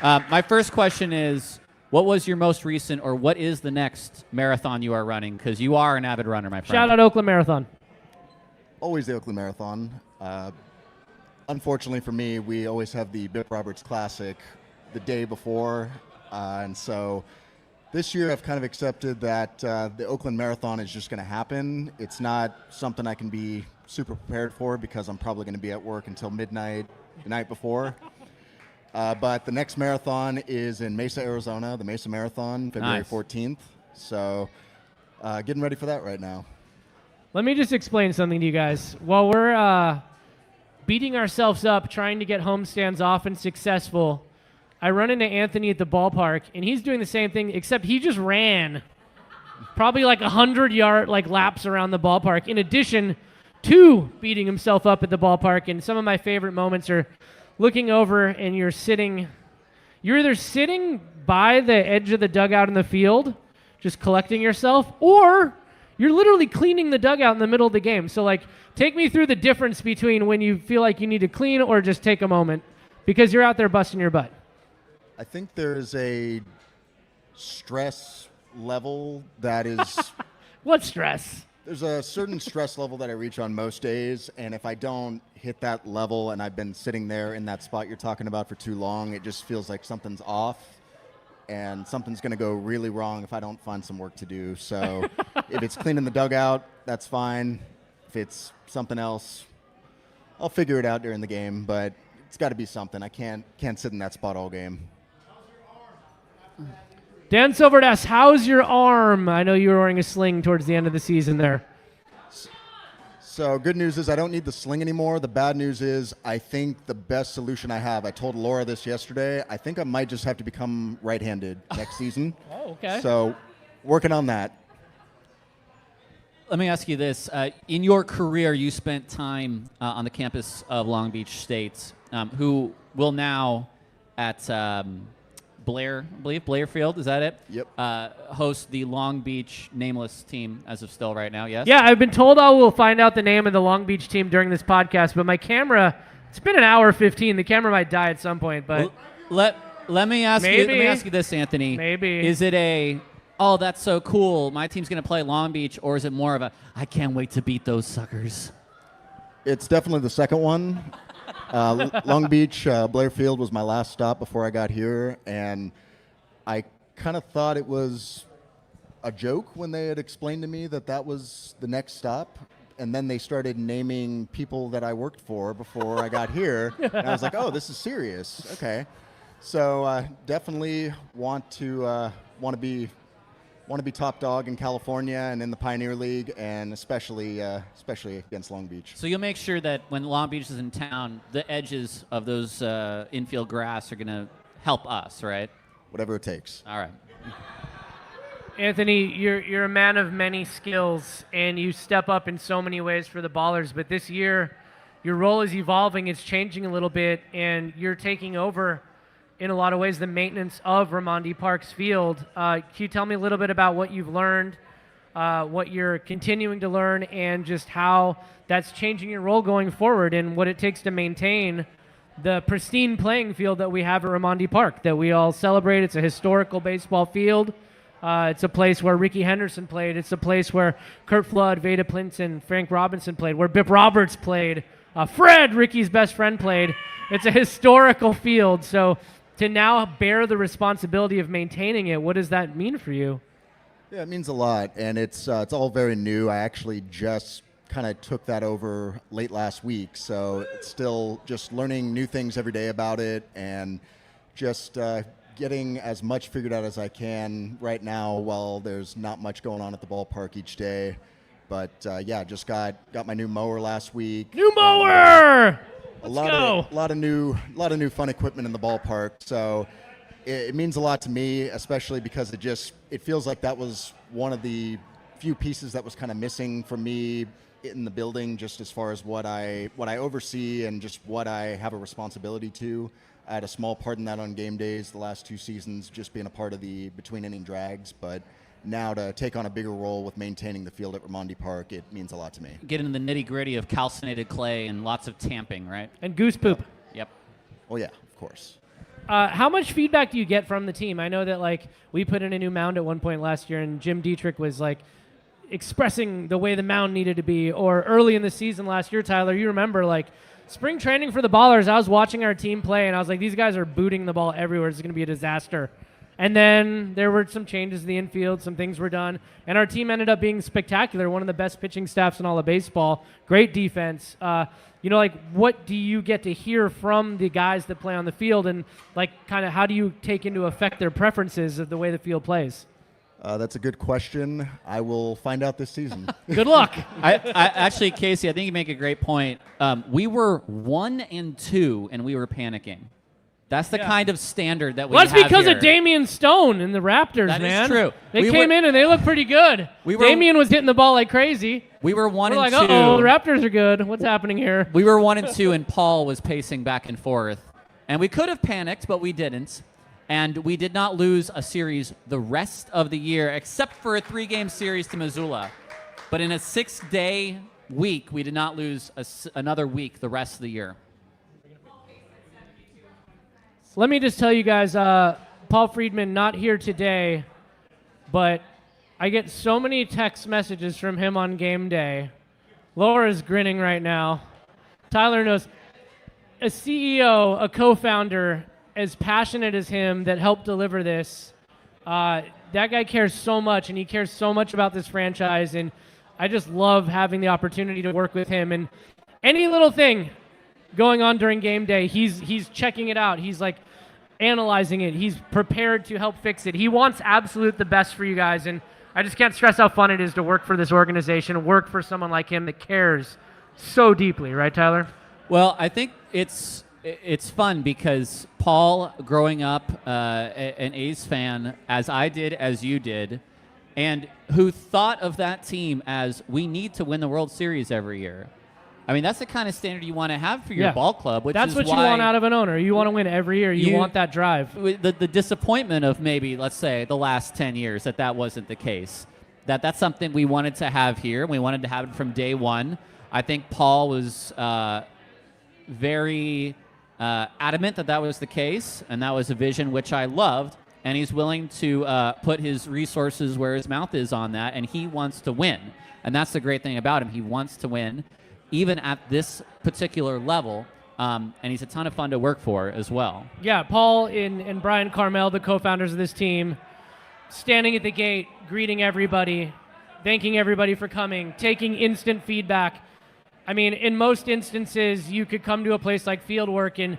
My first question is, what was your most recent, or what is the next marathon you are running? Because you are an avid runner, my friend. Shout out Oakland Marathon. Always the Oakland Marathon. Unfortunately for me, we always have the Bill Roberts Classic the day before, and so this year I've kind of accepted that the Oakland Marathon is just going to happen. It's not something I can be super prepared for because I'm probably going to be at work until midnight the night before. But the next marathon is in Mesa, Arizona, the Mesa Marathon, February 14th. So getting ready for that right now. Let me just explain something to you guys. While we're beating ourselves up trying to get homestands often successful, I run into Anthony at the ballpark, and he's doing the same thing, except he just ran probably like 100-yard laps around the ballpark, in addition to beating himself up at the ballpark. And some of my favorite moments are looking over and you're either sitting by the edge of the dugout in the field, just collecting yourself, or You're literally cleaning the dugout in the middle of the game. So, like, take me through the difference between when you feel like you need to clean or just take a moment because you're out there busting your butt. I think there's a stress level that is... What stress? There's a certain stress level that I reach on most days, and if I don't hit that level and I've been sitting there in that spot you're talking about for too long, it just feels like something's off and something's going to go really wrong if I don't find some work to do. So if it's cleaning the dugout, that's fine. If it's something else, I'll figure it out during the game, but it's got to be something. I can't sit in that spot all game. Dan Silvert asks, how's your arm? I know you were wearing a sling towards the end of the season there. So good news is I don't need the sling anymore. The bad news is I think the best solution I have, I told Laura this yesterday, I think I might just have to become right-handed next season. Oh, okay. So working on that. Let me ask you this. In your career, you spent time on the campus of Long Beach State, who will now at Blair, I believe, Blair Field, is that it? Yep. Host the Long Beach nameless team as of still right now, yes? Yeah, I've been told I will find out the name of the Long Beach team during this podcast, but my camera, it's been an hour 15. The camera might die at some point, but... Well, let me ask you this, Anthony. Maybe. Is it a, oh, that's so cool, my team's going to play Long Beach, or is it more of a, I can't wait to beat those suckers? It's definitely the second one. Long Beach, Blair Field was my last stop before I got here, and I kind of thought it was a joke when they had explained to me that that was the next stop, and then they started naming people that I worked for before I got here, and I was like, oh, this is serious. Okay. So definitely want to be top dog in California and in the Pioneer League, and especially against Long Beach. So you'll make sure that when Long Beach is in town, the edges of those infield grass are going to help us, right? Whatever it takes. All right. Anthony, you're a man of many skills, and you step up in so many ways for the Ballers, but this year, your role is evolving, it's changing a little bit, and you're taking over in a lot of ways the maintenance of Raimondi Park's field. Can you tell me a little bit about what you've learned, what you're continuing to learn, and just how that's changing your role going forward and what it takes to maintain the pristine playing field that we have at Raimondi Park that we all celebrate? It's a historical baseball field. It's a place where Ricky Henderson played. It's a place where Kurt Flood, Veda Plinton, Frank Robinson played, where Bip Roberts played, Fred, Ricky's best friend, played. It's a historical field. So to now bear the responsibility of maintaining it, what does that mean for you? Yeah, it means a lot, and it's all very new. I actually just kind of took that over late last week, so it's still just learning new things every day about it, and just getting as much figured out as I can right now while there's not much going on at the ballpark each day. But yeah, just got my new mower last week. New mower! A lot of new fun equipment in the ballpark. So it means a lot to me, especially because it feels like that was one of the few pieces that was kind of missing for me in the building, just as far as what I oversee and just what I have a responsibility to. I had a small part in that on game days the last 2 seasons, just being a part of the between inning drags, but now to take on a bigger role with maintaining the field at Raimondi Park, it means a lot to me. Get into the nitty-gritty of calcinated clay and lots of tamping, right? And goose poop. Yep. Oh yeah, of course. How much feedback do you get from the team? I know that we put in a new mound at one point last year, and Jim Dietrich was expressing the way the mound needed to be. Or early in the season last year, Tyler, you remember spring training for the Ballers. I was watching our team play, and I was like, these guys are booting the ball everywhere. It's going to be a disaster. And then there were some changes in the infield. Some things were done. And our team ended up being spectacular, one of the best pitching staffs in all of baseball. Great defense. What do you get to hear from the guys that play on the field? And, kind of how do you take into effect their preferences of the way the field plays? That's a good question. I will find out this season. Good luck. I actually, Casey, I think you make a great point. We were 1-2, and we were panicking. That's the kind of standard that we have That's because here. of Damian Stone and the Raptors, that man. That is true. They came in and they looked pretty good. Damian was hitting the ball like crazy. We were 1-2. We're uh-oh, the Raptors are good. What's happening here? We were 1-2, and Paul was pacing back and forth. And we could have panicked, but we didn't. And we did not lose a series the rest of the year, except for a 3-game series to Missoula. But in a 6-day week, we did not lose another week the rest of the year. Let me just tell you guys, Paul Friedman not here today, but I get so many text messages from him on game day. Laura's grinning right now. Tyler knows. A CEO, a co-founder as passionate as him that helped deliver this, that guy cares so much, and he cares so much about this franchise, and I just love having the opportunity to work with him. And any little thing going on during game day, he's checking it out. He's like analyzing it. He's prepared to help fix it. He wants absolute the best for you guys, and I just can't stress how fun it is to work for this organization, work for someone like him that cares so deeply, right, Tyler? Well, I think it's fun because Paul, growing up an A's fan, as I did, as you did, and who thought of that team as we need to win the World Series every year. I mean, that's the kind of standard you want to have for your ball club. Which that's is what you why want out of an owner. You want to win every year. You want that drive. The disappointment of maybe, let's say, the last 10 years that wasn't the case. That's something we wanted to have here. We wanted to have it from day one. I think Paul was very adamant that was the case, and that was a vision which I loved, and he's willing to put his resources where his mouth is on that, and he wants to win. And that's the great thing about him. He wants to win, even at this particular level, and he's a ton of fun to work for as well. Yeah, Paul and Brian Carmel, the co-founders of this team, standing at the gate, greeting everybody, thanking everybody for coming, taking instant feedback. I mean, in most instances, you could come to a place like Fieldwork and,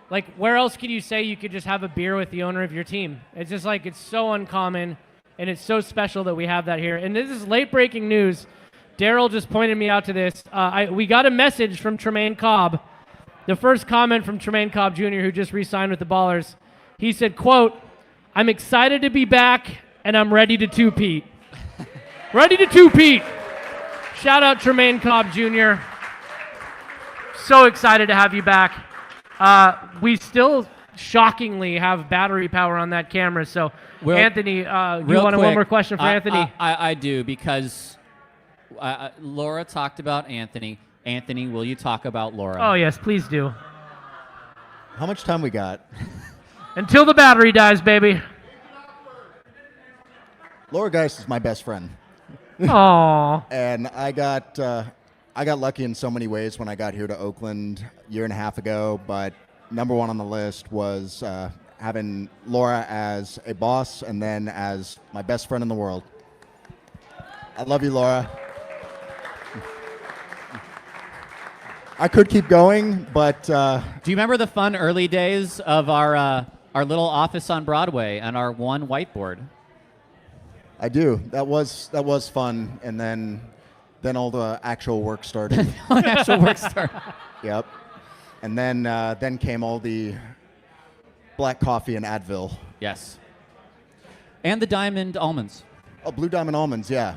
like, where else could you say you could just have a beer with the owner of your team? It's just like, it's so uncommon, and it's so special that we have that here. And this is late-breaking news. Daryl just pointed me out to this. We got a message from Tremaine Cobb. The first comment from Tremaine Cobb Jr., who just re-signed with the Ballers. He said, quote, "I'm excited to be back, and I'm ready to two-peat." Ready to two-peat. Shout out Tremaine Cobb Jr. So excited to have you back. We still shockingly have battery power on that camera. So, Anthony, you want one more question for Anthony? I do, because Laura talked about Anthony. Anthony, will you talk about Laura? Oh, yes, please do. How much time we got? Until the battery dies, baby. Laura Geist is my best friend. Aww. And I got lucky in so many ways when I got here to Oakland a year and a half ago, but number one on the list was having Laura as a boss and then as my best friend in the world. I love you, Laura. I could keep going, but... Do you remember the fun early days of our little office on Broadway and our one whiteboard? I do. That was fun, and then all the actual work started. Yep. And then came all the black coffee and Advil. Yes. And the diamond almonds. Oh, blue diamond almonds, yeah.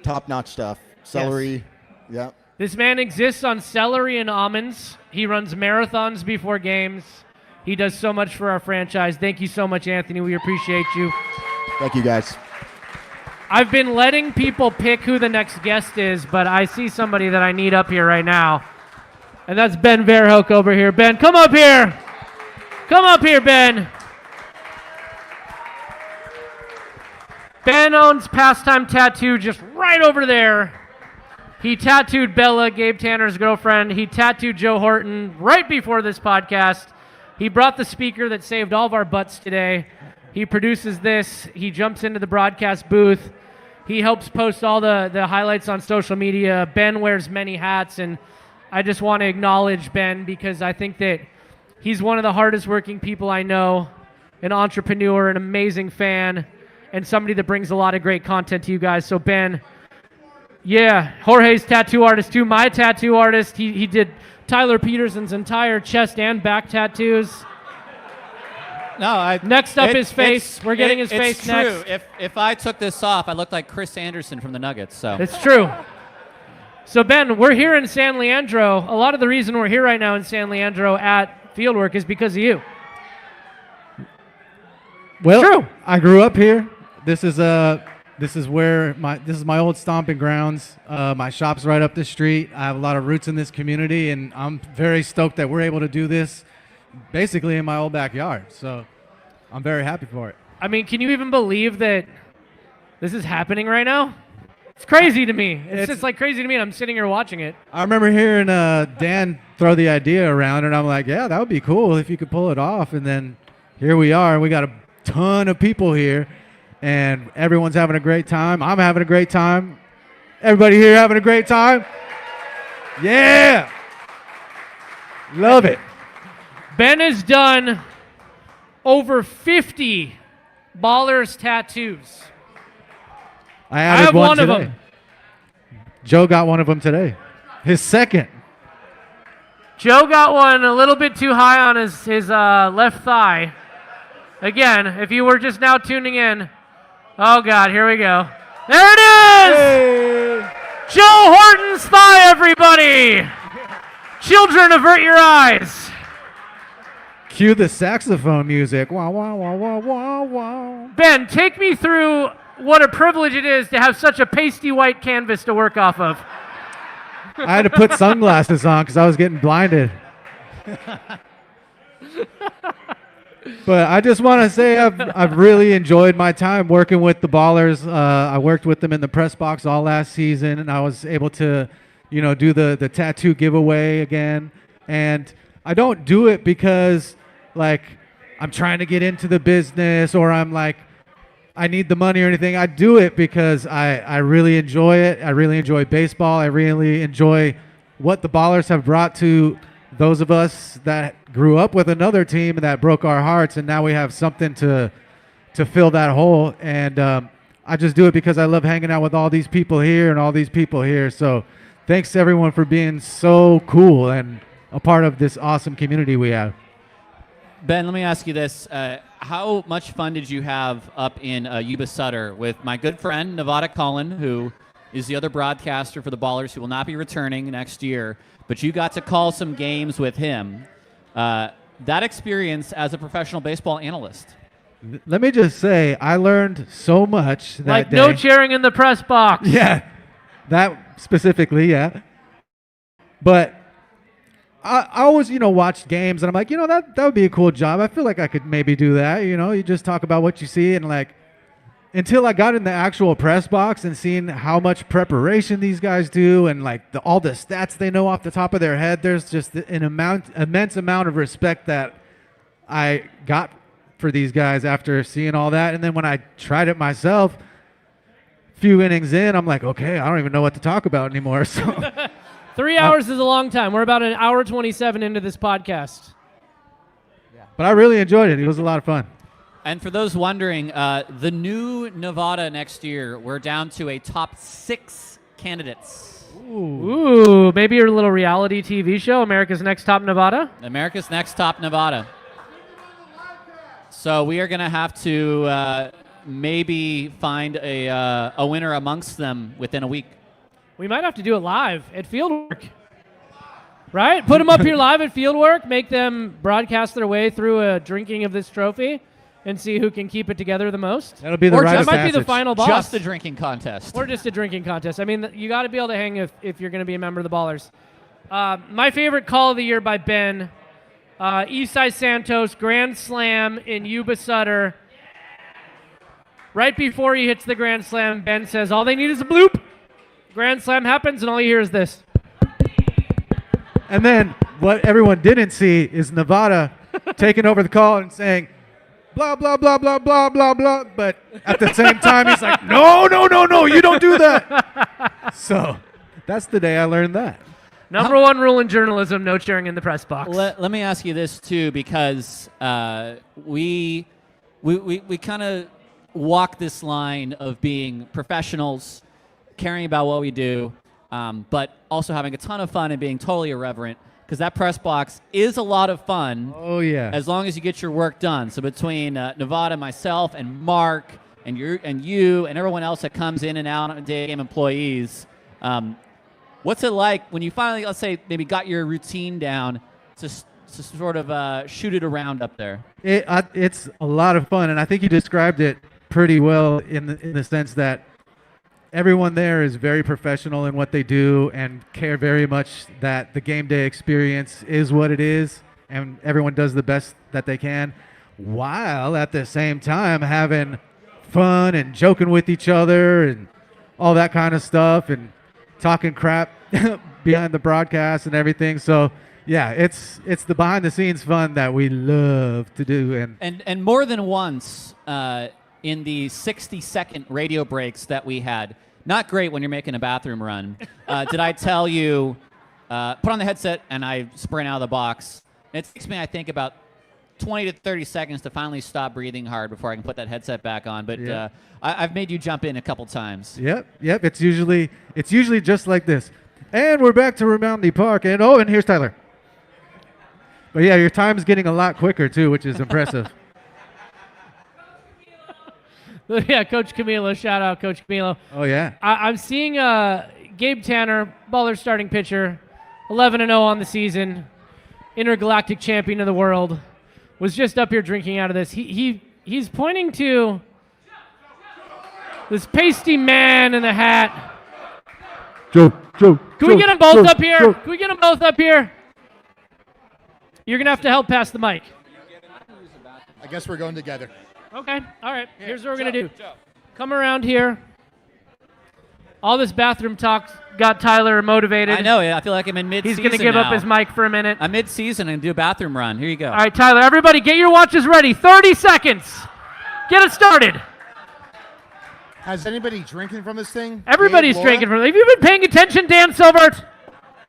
Top-notch stuff. Celery, yeah. This man exists on celery and almonds. He runs marathons before games. He does so much for our franchise. Thank you so much, Anthony. We appreciate you. Thank you, guys. I've been letting people pick who the next guest is, but I see somebody that I need up here right now. And that's Ben Verhoek over here. Ben, come up here. Come up here, Ben. Ben owns Pastime Tattoo just right over there. He tattooed Bella, Gabe Tanner's girlfriend. He tattooed Joe Horton right before this podcast. He brought the speaker that saved all of our butts today. He produces this. He jumps into the broadcast booth. He helps post all the highlights on social media. Ben wears many hats, and I just want to acknowledge Ben because I think that he's one of the hardest working people I know, an entrepreneur, an amazing fan, and somebody that brings a lot of great content to you guys. So Ben, yeah, Jorge's tattoo artist too, my tattoo artist. He did Tyler Petersen's entire chest and back tattoos. No, next up his face. We're getting his face it's true. next. If I took this off, I look like Chris Anderson from the Nuggets. So it's true. So Ben, we're here in San Leandro. A lot of the reason we're here right now in San Leandro at Fieldwork is because of you. Well, True. I grew up here. This is This is my old stomping grounds. My shop's right up the street. I have a lot of roots in this community, and I'm very stoked that we're able to do this basically in my old backyard. So I'm very happy for it. I mean, can you even believe that this is happening right now? It's crazy to me. It's just like crazy to me, and I'm sitting here watching it. I remember hearing Dan throw the idea around, and I'm like, yeah, that would be cool if you could pull it off. And then here we are. We got a ton of people here, and everyone's having a great time. I'm having a great time. Everybody here having a great time? Yeah. Love it. Ben has done over 50 Ballers tattoos. I added have one today. of them. Joe got one of them today. His second. Joe got one a little bit too high on his left thigh. Again, if you were just now tuning in, oh God, here we go. There it is! Hey. Joe Horton's thigh, everybody! Children, avert your eyes. Cue the saxophone music. Wah, wah, wah, wah, wah, wah. Ben, take me through what a privilege it is to have such a pasty white canvas to work off of. I had to put sunglasses on because I was getting blinded. But I just want to say I've really enjoyed my time working with the Ballers. I worked with them in the press box all last season, and I was able to, do the tattoo giveaway again. And I don't do it because, I'm trying to get into the business or I'm I need the money or anything. I do it because I really enjoy it. I really enjoy baseball. I really enjoy what the Ballers have brought to those of us that grew up with another team and that broke our hearts, and now we have something to fill that hole. And I just do it because I love hanging out with all these people here and all these people here. So thanks to everyone for being so cool and a part of this awesome community we have. Ben, let me ask you this. How much fun did you have up in Yuba Sutter with my good friend, Nevada Cullen, who is the other broadcaster for the Ballers who will not be returning next year, but you got to call some games with him. That experience as a professional baseball analyst. Let me just say, I learned so much that day. No cheering in the press box. Yeah, that specifically, yeah. But I always, watch games, and I'm like, that would be a cool job. I feel like I could maybe do that. You just talk about what you see, and until I got in the actual press box and seeing how much preparation these guys do, and all the stats they know off the top of their head, there's just an immense amount of respect that I got for these guys after seeing all that. And then when I tried it myself, a few innings in, I'm like, okay, I don't even know what to talk about anymore. So. 3 hours is a long time. We're about an hour 27 into this podcast. But I really enjoyed it. It was a lot of fun. And for those wondering, the new Nevada next year, we're down to a top 6 candidates. Ooh, maybe a little reality TV show, America's Next Top Nevada? America's Next Top Nevada. So we are going to have to maybe find a winner amongst them within a week. We might have to do it live at Fieldwork. Right? Put them up here live at Fieldwork, make them broadcast their way through a drinking of this trophy, and see who can keep it together the most. That'll be the rite of That might passage. be the final boss. Just a drinking contest. Or just a drinking contest. I mean, you got to be able to hang if you're going to be a member of the Ballers. My favorite call of the year by Ben, Eastside Santos, grand slam in Yuba Sutter. Right before he hits the grand slam, Ben says, all they need is a bloop. Grand slam happens, and all you hear is this. And then what everyone didn't see is Nevada taking over the call and saying, blah, blah, blah, blah, blah, blah, blah. But at the same time, he's like, no, you don't do that. So that's the day I learned that. Number one rule in journalism, no cheering in the press box. Let me ask you this, too, because we kind of walk this line of being professionals, caring about what we do, but also having a ton of fun and being totally irreverent, because that press box is a lot of fun. Oh, yeah. As long as you get your work done. So between Nevada, myself, and Mark, and you, and everyone else that comes in and out on day game employees, what's it like when you finally, let's say, maybe got your routine down to sort of shoot it around up there? It's a lot of fun, and I think you described it pretty well in the sense that everyone there is very professional in what they do and care very much that the game day experience is what it is, and everyone does the best that they can, while at the same time having fun and joking with each other and all that kind of stuff and talking crap behind the broadcast and everything. So yeah, it's the behind the scenes fun that we love to do. And more than once in the 60-second radio breaks that we had, not great when you're making a bathroom run, did I tell you, put on the headset and I sprint out of the box. It takes me, I think, about 20 to 30 seconds to finally stop breathing hard before I can put that headset back on. But Yeah. I've made you jump in a couple times. Yep. It's usually just like this. And we're back to Ramondi Park, and here's Tyler. But yeah, your time's getting a lot quicker too, which is impressive. Yeah, Coach Camilo. Shout out, Coach Camilo. Oh yeah. I'm seeing Gabe Tanner, Baller starting pitcher, 11-0 on the season, intergalactic champion of the world, was just up here drinking out of this. He's pointing to this pasty man in the hat. Joe. Can we get them both up here? Can we get them both up here? You're going to have to help pass the mic. I guess we're going together. Okay, all right. Here's what we're going to do. Come around here. All this bathroom talk got Tyler motivated. I know. I feel like I'm in mid-season. He's going to give up his mic for a minute. I'm mid-season and do a bathroom run. Here you go. All right, Tyler, everybody get your watches ready. 30 seconds. Get it started. Has anybody drinking from this thing? Everybody's Gabe, drinking Laura? from it. Have you been paying attention, Dan Silbert?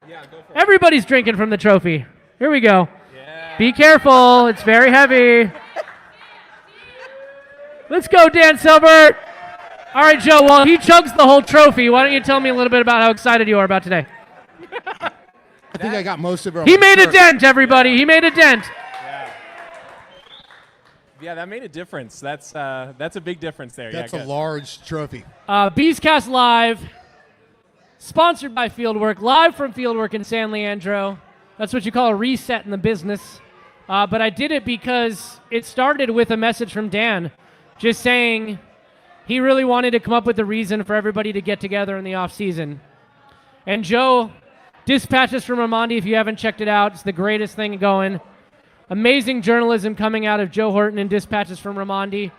Yeah, go for it. Everybody's drinking from the trophy. Here we go. Yeah. Be careful. It's very heavy. Let's go, Dan Silbert. All right, Joe, while he chugs the whole trophy, why don't you tell me a little bit about how excited you are about today? I think I got most of it. He made a dent, everybody. He made a dent. Yeah, that made a difference. That's a big difference there. That's yeah, a large trophy. Beescast Live, sponsored by Fieldwork, live from Fieldwork in San Leandro. That's what you call a reset in the business. But I did it because it started with a message from Dan just saying he really wanted to come up with a reason for everybody to get together in the off season. And Joe dispatches from Ramondi. If you haven't checked it out, it's the greatest thing going. Amazing journalism coming out of Joe Horton and dispatches from Ramondi.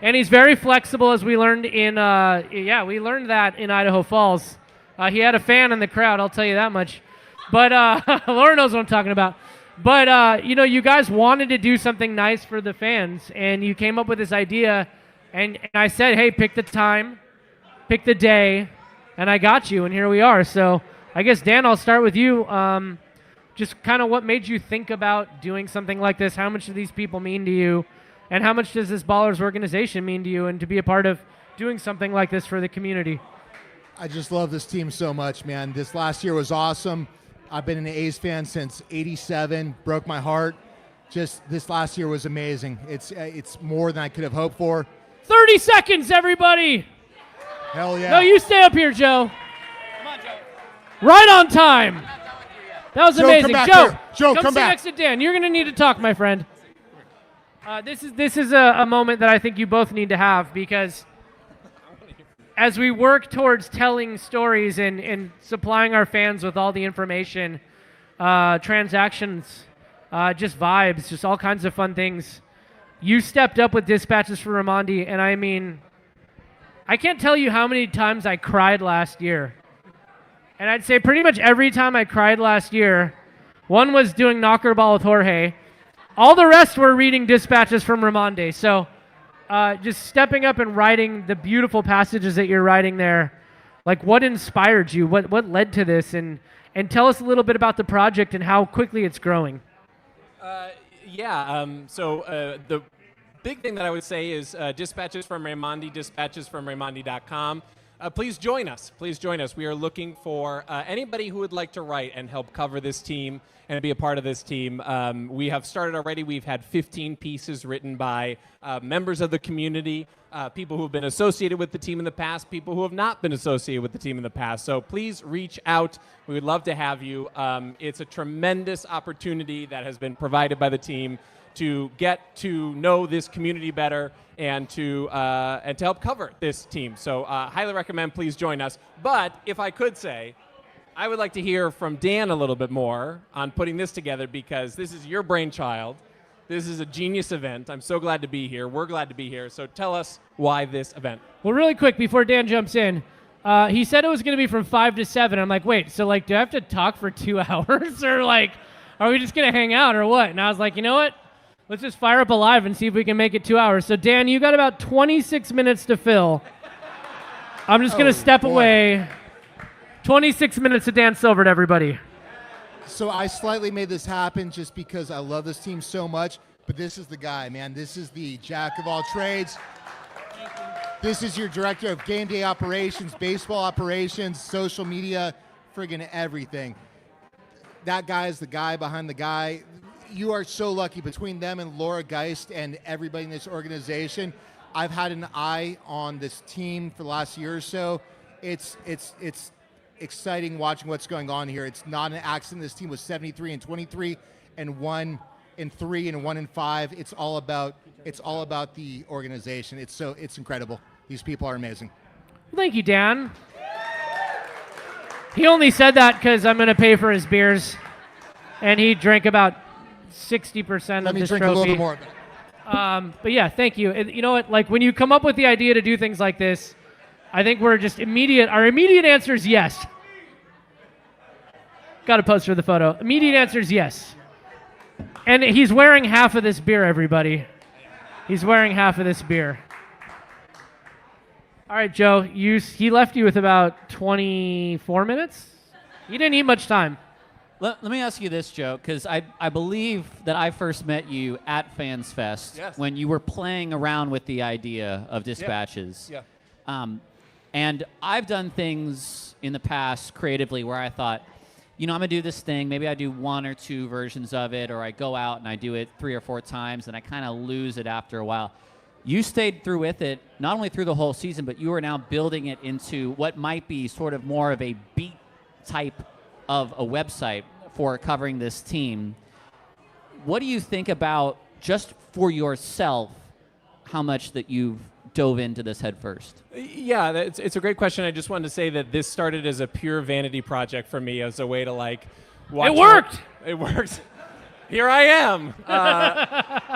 And he's very flexible, as we learned in, we learned that in Idaho Falls. He had a fan in the crowd, I'll tell you that much. But Laura knows what I'm talking about. But, you guys wanted to do something nice for the fans, and you came up with this idea, and I said, hey, pick the time, pick the day, and I got you, and here we are. So I guess, Dan, I'll start with you. Just kind of what made you think about doing something like this? How much do these people mean to you? And how much does this Ballers organization mean to you, and to be a part of doing something like this for the community? I just love this team so much, man. This last year was awesome. I've been an A's fan since '87. Broke my heart. Just this last year was amazing. It's more than I could have hoped for. 30 seconds, everybody. Hell yeah. No, you stay up here, Joe. Come on, Joe. Right on time. That was amazing. Joe, come come sit back. next to Dan. You're going to need to talk, my friend. This is a moment that I think you both need to have, because as we work towards telling stories and supplying our fans with all the information, transactions, just vibes, just all kinds of fun things, you stepped up with dispatches for Ramondi, and I mean, I can't tell you how many times I cried last year. And I'd say pretty much every time I cried last year, one was doing knocker ball with Jorge. All the rest were reading dispatches from Ramondi. So just stepping up and writing the beautiful passages that you're writing there, like what inspired you? What led to this? And tell us a little bit about the project and how quickly it's growing. So the big thing that I would say is dispatches from Ramondi, dispatchesfromramondi.com. Please join us. Please join us. We are looking for anybody who would like to write and help cover this team and be a part of this team. We have started already. We've had 15 pieces written by members of the community, people who have been associated with the team in the past, people who have not been associated with the team in the past. So please reach out. We would love to have you. It's a tremendous opportunity that has been provided by the team to get to know this community better and to help cover this team. So highly recommend, please join us. But if I could say, I would like to hear from Dan a little bit more on putting this together, because this is your brainchild. This is a genius event. I'm so glad to be here. We're glad to be here. So tell us why this event. Well, really quick before Dan jumps in, he said it was going to be from 5 to 7. I'm like, wait, so like, do I have to talk for 2 hours, or like, are we just going to hang out or what? And I was like, you know what? Let's just fire up a live and see if we can make it 2 hours. So Dan, you got about 26 minutes to fill. I'm just going to step away. 26 minutes to Dan Silver, everybody. So I slightly made this happen just because I love this team so much, but this is the guy, man. This is the jack of all trades. This is your director of game day operations, baseball operations, social media, friggin' everything. That guy is the guy behind the guy. You are so lucky. Between them and Laura Geist and everybody in this organization, I've had an eye on this team for the last year or so. It's exciting watching what's going on here. It's not an accident. This team was 73-23 and 1-3 and 1-5. It's all about the organization. It's incredible. These people are amazing. Thank you, Dan. He only said that because I'm going to pay for his beers, and he drank about 60% of this trophy. Let me drink a little bit more. But yeah, thank you. And you know what? Like, when you come up with the idea to do things like this, I think we're just our immediate answer is yes. Got to post for the photo. Immediate answer is yes. And he's wearing half of this beer, everybody. He's wearing half of this beer. All right, Joe, he left you with about 24 minutes? You didn't need much time. Let me ask you this, Joe, because I believe that I first met you at Fans Fest when you were playing around with the idea of dispatches. Yeah. And I've done things in the past creatively where I thought, I'm going to do this thing. Maybe I do 1 or 2 versions of it, or I go out and I do it 3 or 4 times, and I kind of lose it after a while. You stayed through with it, not only through the whole season, but you are now building it into what might be sort of more of a beat type of a website for covering this team. What do you think about, just for yourself, how much that you've dove into this head first? Yeah, it's a great question. I just wanted to say that this started as a pure vanity project for me, as a way to like watch. It worked! It worked. Here I am.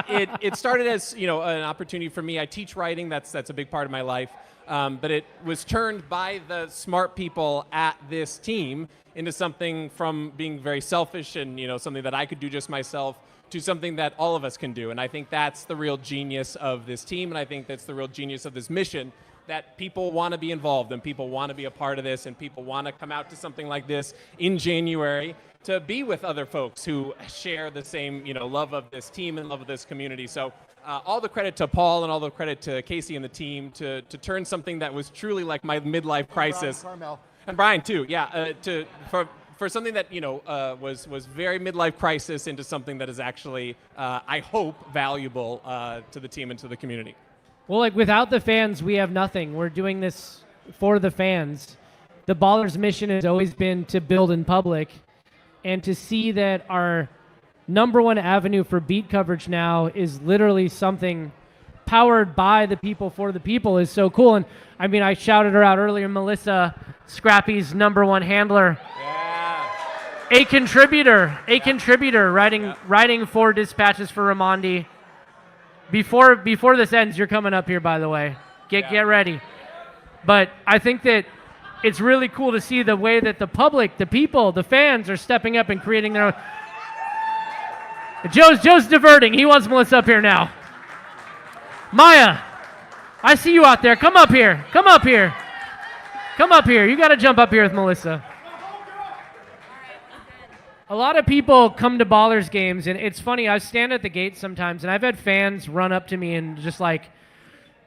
It started as an opportunity for me. I teach writing. That's a big part of my life. But it was turned by the smart people at this team into something from being very selfish and something that I could do just myself to something that all of us can do. And I think that's the real genius of this team, and I think that's the real genius of this mission, that people want to be involved and people want to be a part of this and people want to come out to something like this in January to be with other folks who share the same love of this team and love of this community. So all the credit to Paul and all the credit to Casey and the team to turn something that was truly like my midlife crisis. And Brian too, yeah, for something that was very midlife crisis into something that is actually, I hope, valuable to the team and to the community. Well, like, without the fans, we have nothing. We're doing this for the fans. The Ballers' mission has always been to build in public, and to see that our number one avenue for beat coverage now is literally something powered by the people for the people is so cool. And I mean, I shouted her out earlier, Melissa, Scrappy's number one handler. Yeah. A contributor writing 4 dispatches for Raimondi. Before this ends, you're coming up here, by the way. Get ready. But I think that it's really cool to see the way that the public, the people, the fans are stepping up and creating their own. Joe's diverting. He wants Melissa up here now. Maya, I see you out there. Come up here. Come up here. You got to jump up here with Melissa. A lot of people come to Ballers games, and it's funny. I stand at the gate sometimes, and I've had fans run up to me and just like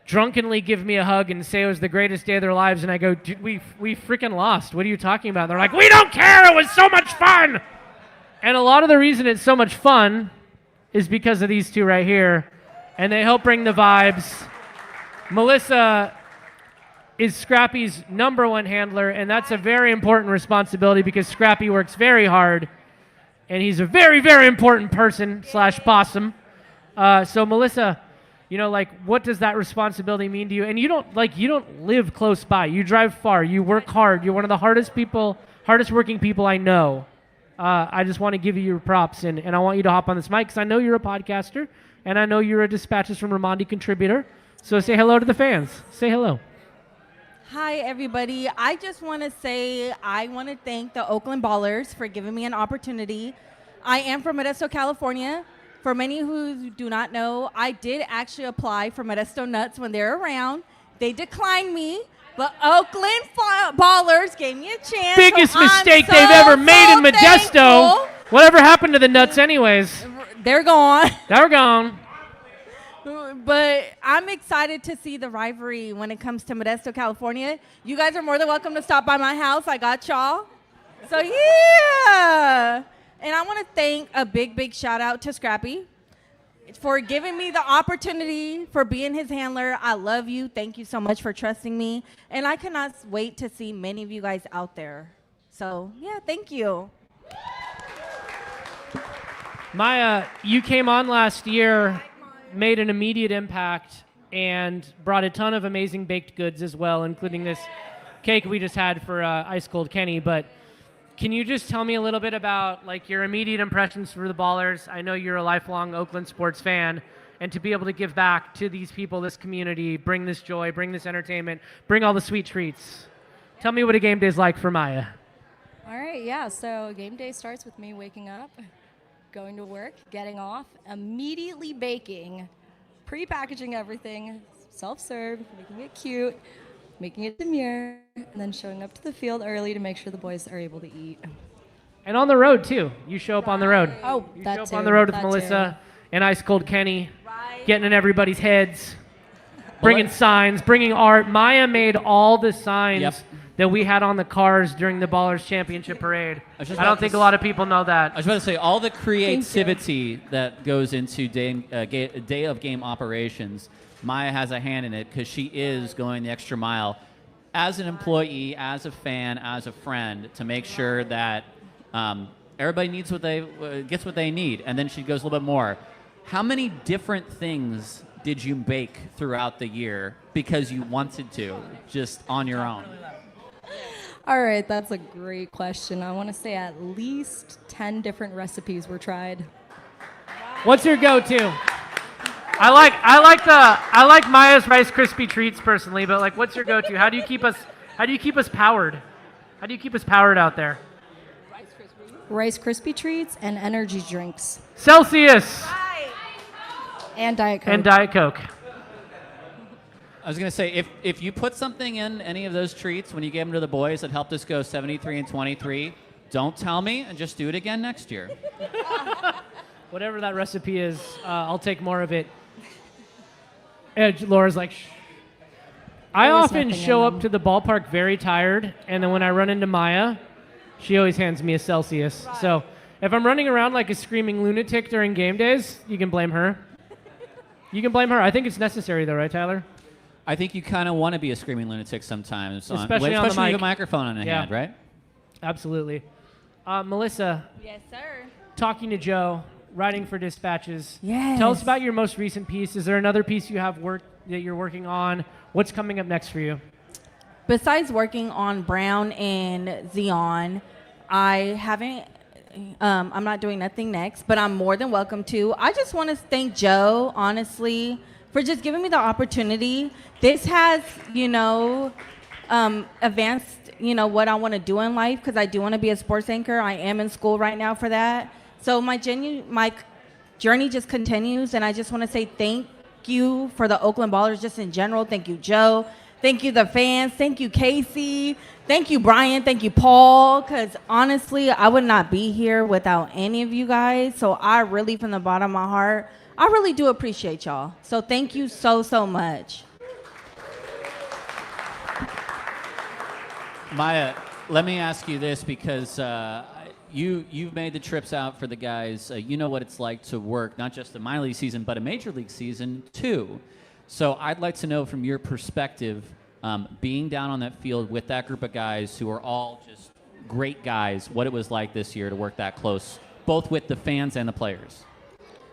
drunkenly give me a hug and say it was the greatest day of their lives. And I go, dude, we freaking lost. What are you talking about? And they're like, we don't care. It was so much fun. And a lot of the reason it's so much fun is because of these two right here, and they help bring the vibes. Melissa is Scrappy's number one handler, and that's a very important responsibility because Scrappy works very hard, and he's a very, very important person / possum. So Melissa, what does that responsibility mean to you? And you don't live close by. You drive far. You work hard. You're one of the hardest working people I know. I just want to give you your props, and I want you to hop on this mic because I know you're a podcaster, and I know you're a Dispatches from Raimondi contributor. So say hello to the fans. Say hello. Hi, everybody. I just want to say I want to thank the Oakland Ballers for giving me an opportunity. I am from Modesto, California. For many who do not know, I did actually apply for Modesto Nuts when they were around. They declined me, but Oakland Ballers gave me a chance. Biggest so mistake I'm they've ever made in Modesto. Thankful. Whatever happened to the Nuts anyways? They're gone. They're gone. But I'm excited to see the rivalry when it comes to Modesto, California. You guys are more than welcome to stop by my house. I got y'all. So, yeah. And I want to thank a big shout out to Scrappy for giving me the opportunity for being his handler. I love you. Thank you so much for trusting me. And I cannot wait to see many of you guys out there. So, yeah, thank you. Maya, you came on last year, made an immediate impact, and brought a ton of amazing baked goods as well, including this cake we just had for Ice Cold Kenny. But can you just tell me a little bit about your immediate impressions for the Ballers? I know you're a lifelong Oakland sports fan, and to be able to give back to these people, this community, bring this joy, bring this entertainment, bring all the sweet treats. Tell me what a game day is like for Maya. All right, yeah, so game day starts with me waking up, going to work, getting off, immediately baking, pre-packaging everything, self-serve, making it cute, making it demure, and then showing up to the field early to make sure the boys are able to eat. And on the road, too. You show up on the road. Oh, you that show up too, on the road with that Melissa too. and Ice Cold Kenny, getting in everybody's heads, bringing signs, bringing art. Maya made all the signs that we had on the cars during the Ballers Championship Parade. I don't think a lot of people know that. I was about to say, all the creativity that goes into day of game operations, Maya has a hand in it because she is going the extra mile as an employee, as a fan, as a friend to make sure that everybody gets what they need. And then she goes a little bit more. How many different things did you bake throughout the year because you wanted to, just on your own? All right, that's a great question. I want to say at least 10 different recipes were tried. What's your go-to? I like Maya's Rice Krispie treats personally, but what's your go-to? How do you keep us powered? How do you keep us powered out there? Rice Krispie treats and energy drinks. Celsius. And Diet Coke. And Diet Coke. I was going to say, if you put something in any of those treats when you gave them to the boys that helped us go 73-23, don't tell me and just do it again next year. Whatever that recipe is, I'll take more of it. And Laura's like, shh. I often show up to the ballpark very tired, and then when I run into Maya, she always hands me a Celsius. Right. So if I'm running around like a screaming lunatic during game days, you can blame her. You can blame her. I think it's necessary, though, right, Tyler? I think you kind of want to be a screaming lunatic sometimes. Especially on the mic. Especially with a microphone in hand, right? Absolutely. Melissa. Yes, sir. Talking to Joe, writing for Dispatches. Yes. Tell us about your most recent piece. Is there another piece you have that you're working on? What's coming up next for you? Besides working on Brown and Zion, I'm not doing nothing next, but I'm more than welcome to. I just want to thank Joe, honestly, for just giving me the opportunity. This has, advanced, what I want to do in life, because I do want to be a sports anchor. I am in school right now for that. So my journey just continues, and I just want to say thank you for the Oakland Ballers just in general. Thank you, Joe. Thank you, the fans. Thank you, Casey. Thank you, Brian. Thank you, Paul, because honestly, I would not be here without any of you guys. So I really, from the bottom of my heart, I really do appreciate y'all. So thank you so much. Maya, let me ask you this, because you've made the trips out for the guys. You know what it's like to work not just a minor league season, but a major league season too. So I'd like to know from your perspective, being down on that field with that group of guys who are all just great guys, what it was like this year to work that close, both with the fans and the players.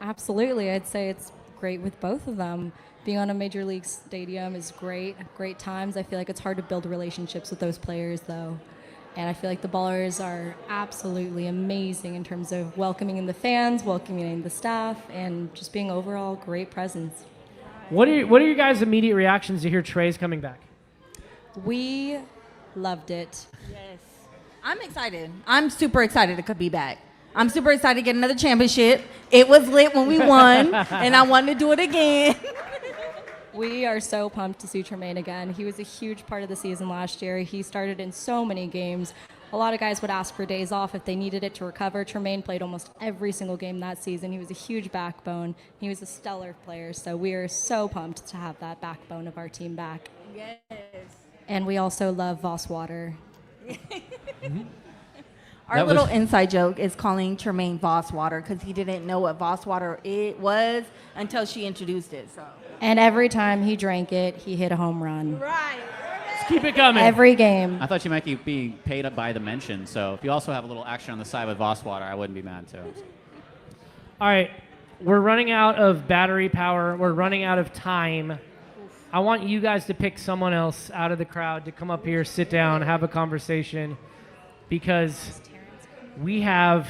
Absolutely. I'd say it's great with both of them. Being on a major league stadium is great, great times. I feel like it's hard to build relationships with those players, though. And I feel like the Ballers are absolutely amazing in terms of welcoming in the fans, welcoming the staff, and just being overall great presence. What are your guys' immediate reactions to hear Trey's coming back? We loved it. Yes. I'm excited. I'm super excited to be back. I'm super excited to get another championship. It was lit when we won, and I wanted to do it again. We are so pumped to see Tremaine again. He was a huge part of the season last year. He started in so many games. A lot of guys would ask for days off if they needed it to recover. Tremaine played almost every single game that season. He was a huge backbone. He was a stellar player. So we are so pumped to have that backbone of our team back. Yes. And we also love Voss Water. Our little inside joke is calling Tremaine Voss Water because he didn't know what Voss Water it was until she introduced it. So. And every time he drank it, he hit a home run. Right. Let's keep it coming. Every game. I thought you might be paid up by the mention, so if you also have a little action on the side with Voss Water, I wouldn't be mad too. All right, we're running out of battery power. We're running out of time. I want you guys to pick someone else out of the crowd to come up here, sit down, have a conversation, because we have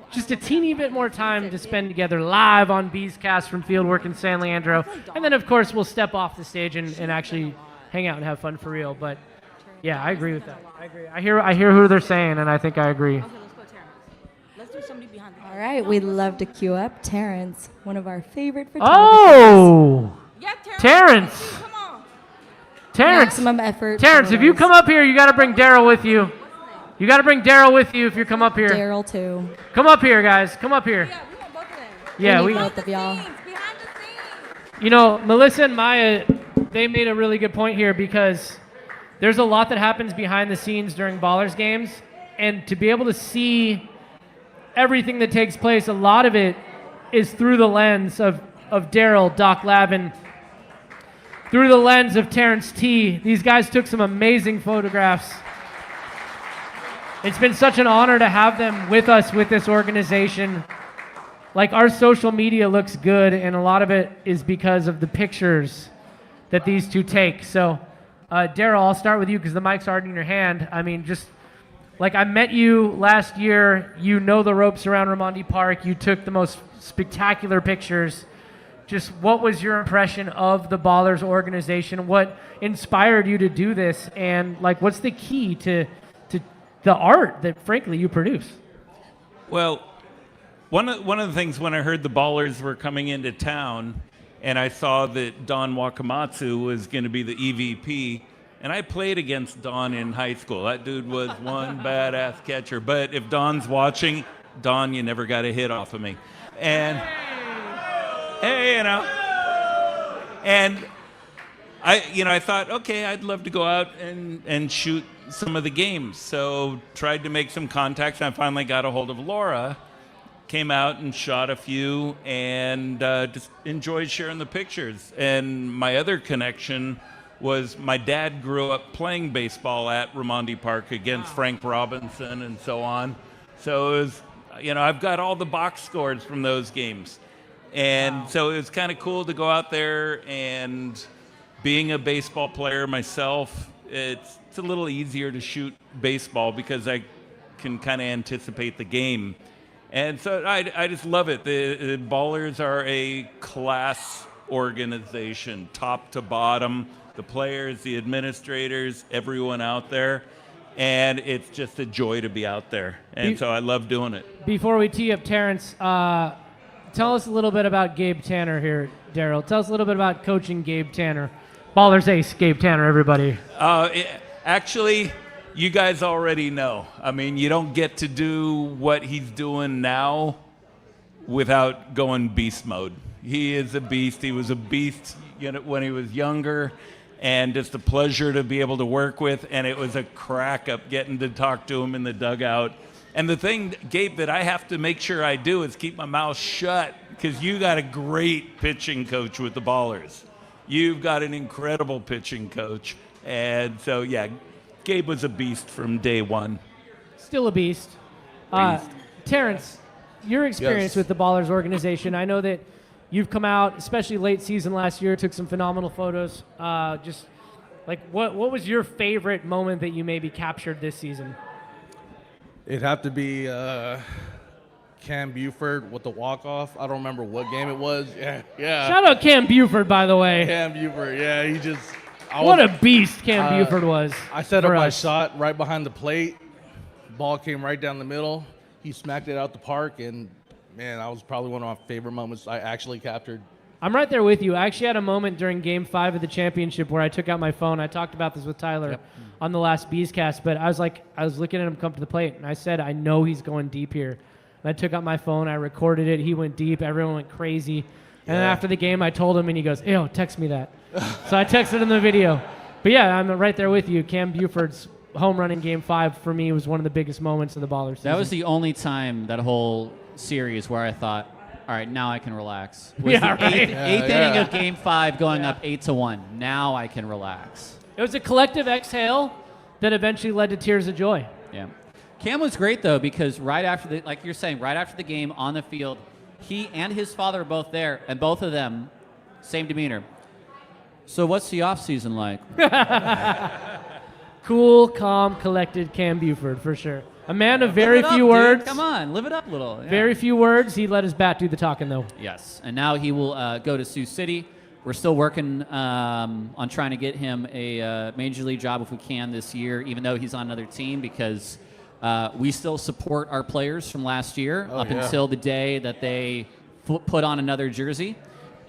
just a teeny bit more time to spend together live on Beescast from Fieldwork in San Leandro. And then, of course, we'll step off the stage and actually hang out and have fun for real. But, yeah, I agree with that. I agree. I hear who they're saying, and I think I agree. Okay, let's go, Terrence. Let's do somebody behind the All right, we'd love to queue up Terrence, one of our favorite photographers. Oh! Yeah, Terrence! Come on. Terrence! Maximum effort. Terrence, if you come up here, you got to bring Daryl with you. You got to bring Daryl with you if you come up here. Daryl, too. Come up here, guys. Come up here. Yeah, we want both of them. Yeah, We need both of y'all. Behind the scenes. You know, Melissa and Maya, they made a really good point here because there's a lot that happens behind the scenes during Ballers games, and to be able to see everything that takes place, a lot of it is through the lens of Daryl, Doc Lavin, through the lens of Terrence T. These guys took some amazing photographs. It's been such an honor to have them with us with this organization. Like, our social media looks good, and a lot of it is because of the pictures that these two take. So, Daryl, I'll start with you because the mic's already in your hand. I mean, just like I met you last year, you know the ropes around Raimondi Park. You took the most spectacular pictures. Just what was your impression of the Ballers organization? What inspired you to do this? And, like, what's the key to the art that, frankly, you produce? Well, one of the things when I heard the Ballers were coming into town and I saw that Don Wakamatsu was going to be the EVP, and I played against Don in high school. That dude was one badass catcher. But if Don's watching, Don, you never got a hit off of me. And, hey, you know. And I thought, okay, I'd love to go out and shoot some of the games. So tried to make some contacts, and I finally got a hold of Laura, came out and shot a few, and just enjoyed sharing the pictures. And my other connection was my dad grew up playing baseball at Raimondi Park against Frank Robinson and so on. So it was, I've got all the box scores from those games. And so it was kind of cool to go out there, and being a baseball player myself, it's a little easier to shoot baseball because I can kind of anticipate the game. And so I just love it. The Ballers are a class organization, top to bottom, the players, the administrators, everyone out there. And it's just a joy to be out there. And so I love doing it. Before we tee up Terrence, tell us a little bit about Gabe Tanner here, Daryl. Tell us a little bit about coaching Gabe Tanner. Ballers ace, Gabe Tanner, everybody. Actually, you guys already know. I mean, you don't get to do what he's doing now without going beast mode. He is a beast. He was a beast when he was younger, and just a pleasure to be able to work with. And it was a crack up getting to talk to him in the dugout. And the thing, Gabe, that I have to make sure I do is keep my mouth shut, because you got a great pitching coach with the Ballers. You've got an incredible pitching coach. And so, yeah, Gabe was a beast from day one. Still a beast. Terrence, your experience Yes. with the Ballers organization. I know that you've come out, especially late season last year, took some phenomenal photos. Just like what was your favorite moment that you maybe captured this season? It'd have to be Cam Buford with the walk-off. I don't remember what game it was. Yeah. Shout out Cam Buford, by the way. Cam Buford, yeah, he just. What a beast Cam Buford was. I set up for my us. shot right behind the plate. Ball came right down the middle. He smacked it out the park, and man, that was probably one of my favorite moments I actually captured. I'm right there with you. I actually had a moment during Game 5 of the championship where I took out my phone. I talked about this with Tyler on the last Beescast, but I was looking at him come to the plate, and I said, I know he's going deep here. And I took out my phone. I recorded it. He went deep. Everyone went crazy. And then after the game, I told him, and he goes, ew, text me that. So I texted him the video. But yeah, I'm right there with you. Cam Buford's home run in Game 5 for me was one of the biggest moments of the Ballers season. That was the only time that whole series where I thought, all right, now I can relax. Was Yeah, the right. eighth inning of Game 5 going up 8-1. Now I can relax. It was a collective exhale that eventually led to tears of joy. Yeah. Cam was great, though, because right after the, like you're saying, right after the game on the field, he and his father are both there, and both of them, same demeanor. So what's the offseason like? Cool, calm, collected Cam Buford, for sure. A man of very Live it up, few dude. words. Come on, live it up a little. Yeah. Very few words. He let his bat do the talking, though. Yes, and now he will go to Sioux City. We're still working on trying to get him a major league job if we can this year, even though he's on another team, because we still support our players from last year until the day that they put on another jersey.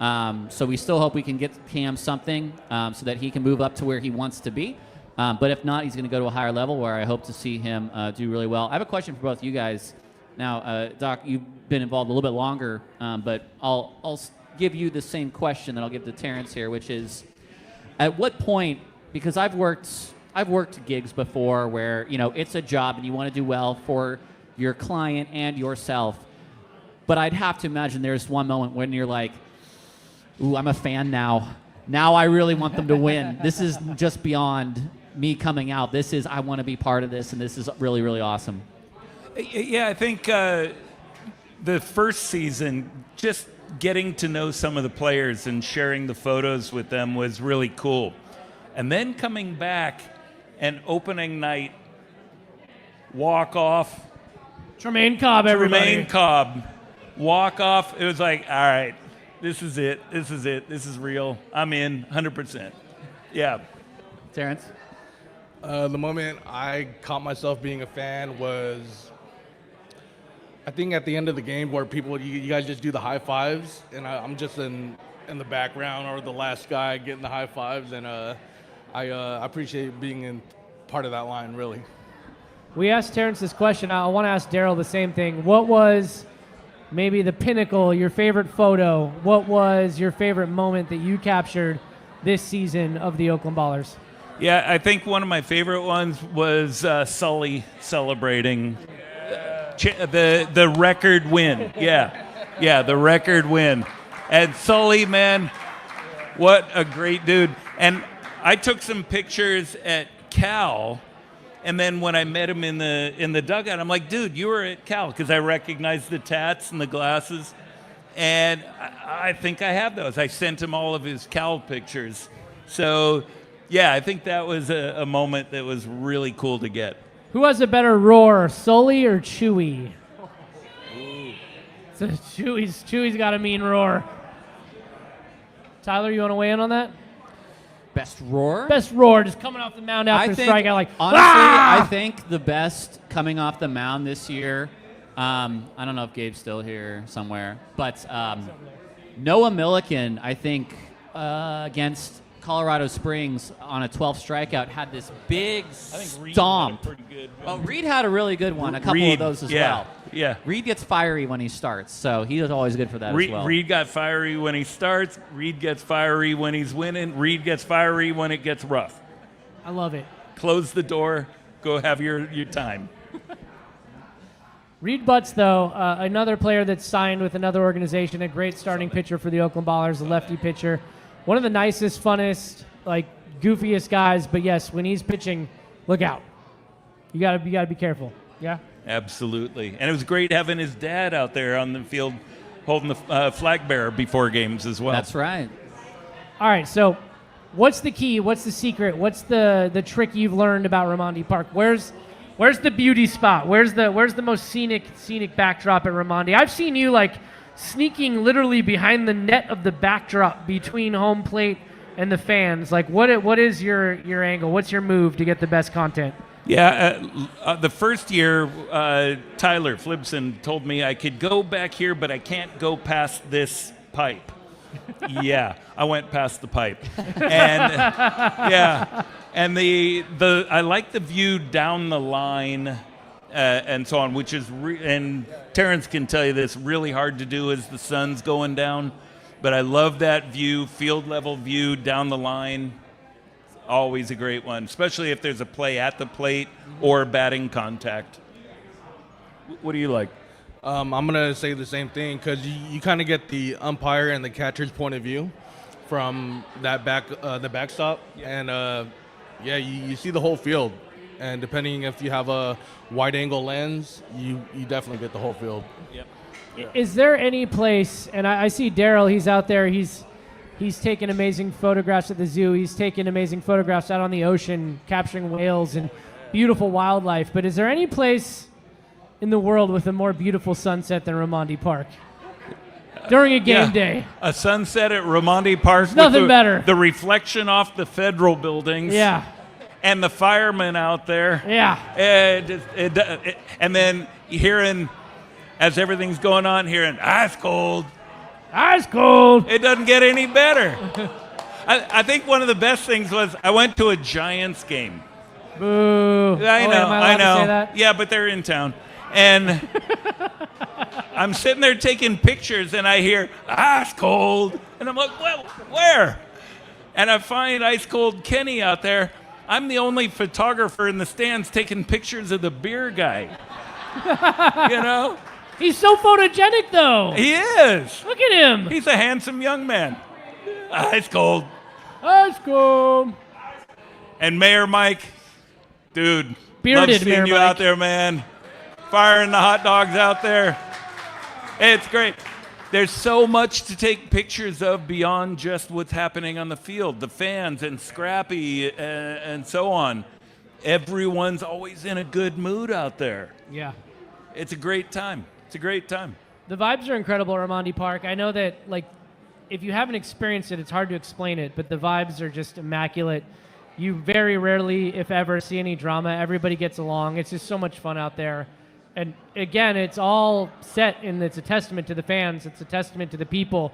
So we still hope we can get Cam something so that he can move up to where he wants to be. But if not, he's going to go to a higher level where I hope to see him do really well. I have a question for both you guys. Now, Doc, you've been involved a little bit longer, but I'll give you the same question that I'll give to Terrence here, which is, at what point, because I've worked gigs before where, you know, it's a job and you want to do well for your client and yourself. But I'd have to imagine there's one moment when you're like, ooh, I'm a fan now. Now I really want them to win. This is just beyond me coming out. This is, I want to be part of this, and this is really, really awesome. Yeah, I think the first season, just getting to know some of the players and sharing the photos with them was really cool. And then coming back and opening night, walk off. Tremaine Cobb, everybody. Tremaine Cobb, walk off. It was like, all right, this is it. This is it. This is real. I'm in 100%. Yeah. Terrence? The moment I caught myself being a fan was, I think at the end of the game where people, you guys just do the high fives, and I'm just in the background or the last guy getting the high fives, and I appreciate being in part of that line, really. We asked Terrence this question. I want to ask Daryl the same thing. What was maybe the pinnacle, your favorite photo? What was your favorite moment that you captured this season of the Oakland Ballers? Yeah, I think one of my favorite ones was Sully celebrating the record win. Yeah, the record win. And Sully, man, what a great dude. And I took some pictures at Cal, and then when I met him in the dugout, I'm like, dude, you were at Cal, because I recognized the tats and the glasses. And I think I have those. I sent him all of his Cal pictures. So, yeah, I think that was a moment that was really cool to get. Who has a better roar, Sully or Chewy? So Chewy's got a mean roar. Tyler, you want to weigh in on that? Best roar? Best roar, just coming off the mound after a strikeout, like, honestly, ah! I think the best coming off the mound this year, I don't know if Gabe's still here somewhere, but Noah Milliken, I think, against Colorado Springs on a 12th strikeout, had this big stomp. Reed had a really good one, a couple of those as well. Yeah. Reed gets fiery when he starts, so he is always good for that as well. Reed got fiery when he starts. Reed gets fiery when he's winning. Reed gets fiery when it gets rough. I love it. Close the door. Go have your time. Reed Butts, though, another player that's signed with another organization, a great starting pitcher for the Oakland Ballers, a lefty pitcher. One of the nicest, funnest, like, goofiest guys, but yes, when he's pitching, look out. You gotta be careful. Yeah? Absolutely. And it was great having his dad out there on the field holding the flag bearer before games as well. That's right. All right, so what's the key? What's the secret? What's the trick you've learned about Raimondi Park? Where's the beauty spot? Where's the most scenic backdrop at Raimondi? I've seen you like sneaking literally behind the net of the backdrop between home plate and the fans. Like what is your angle? What's your move to get the best content? Yeah, the first year, Tyler Petersen told me I could go back here, but I can't go past this pipe. Yeah, I went past the pipe, and yeah, and I like the view down the line, and so on, which is and Terrence can tell you this, really hard to do as the sun's going down, but I love that view, field level view down the line. Always a great one, especially if there's a play at the plate or batting contact. What do you like? I'm going to say the same thing because you kind of get the umpire and the catcher's point of view from that the backstop. And, you see the whole field. And depending if you have a wide-angle lens, you definitely get the whole field. Yep. Yeah. Is there any place, and I see Daryl, he's out there, he's taken amazing photographs at the zoo. He's taken amazing photographs out on the ocean, capturing whales and beautiful wildlife. But is there any place in the world with a more beautiful sunset than Raimondi Park during a game day? A sunset at Raimondi Park. There's nothing better. The reflection off the federal buildings. Yeah. And the firemen out there. Yeah. And then hearing, as everything's going on, hearing ice cold. Ice cold. It doesn't get any better. I think one of the best things was I went to a Giants game. Boo. I know, am I allowed to say that? Yeah, but they're in town. And I'm sitting there taking pictures, and I hear, ice cold. And I'm like, well, where? And I find ice cold Kenny out there. I'm the only photographer in the stands taking pictures of the beer guy. You know? He's so photogenic, though. He is. Look at him. He's a handsome young man. Ice cold. Ice cold. And Mayor Mike, dude, Bearded love seeing Mayor you Mike. out there, man. Firing the hot dogs out there. It's great. There's so much to take pictures of beyond just what's happening on the field. The fans and Scrappy and so on. Everyone's always in a good mood out there. Yeah. It's a great time. It's a great time. The vibes are incredible at Raimondi Park. I know that, like, if you haven't experienced it, it's hard to explain it, but the vibes are just immaculate. You very rarely, if ever, see any drama. Everybody gets along. It's just so much fun out there. And, again, it's all set, and it's a testament to the fans. It's a testament to the people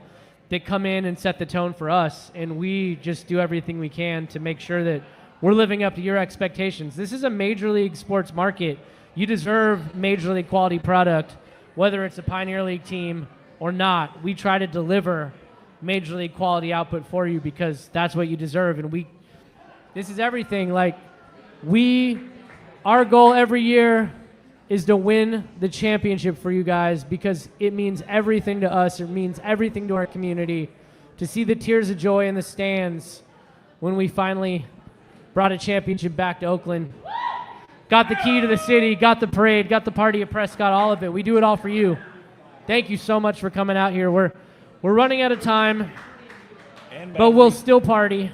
that come in and set the tone for us, and we just do everything we can to make sure that we're living up to your expectations. This is a major league sports market. You deserve major league quality product, whether it's a Pioneer League team or not. We try to deliver major league quality output for you because that's what you deserve. And this is everything. Like, our goal every year is to win the championship for you guys because it means everything to us. It means everything to our community to see the tears of joy in the stands when we finally brought a championship back to Oakland. Got the key to the city, got the parade, got the party at Prescott, all of it. We do it all for you. Thank you so much for coming out here. We're running out of time, but we'll still party.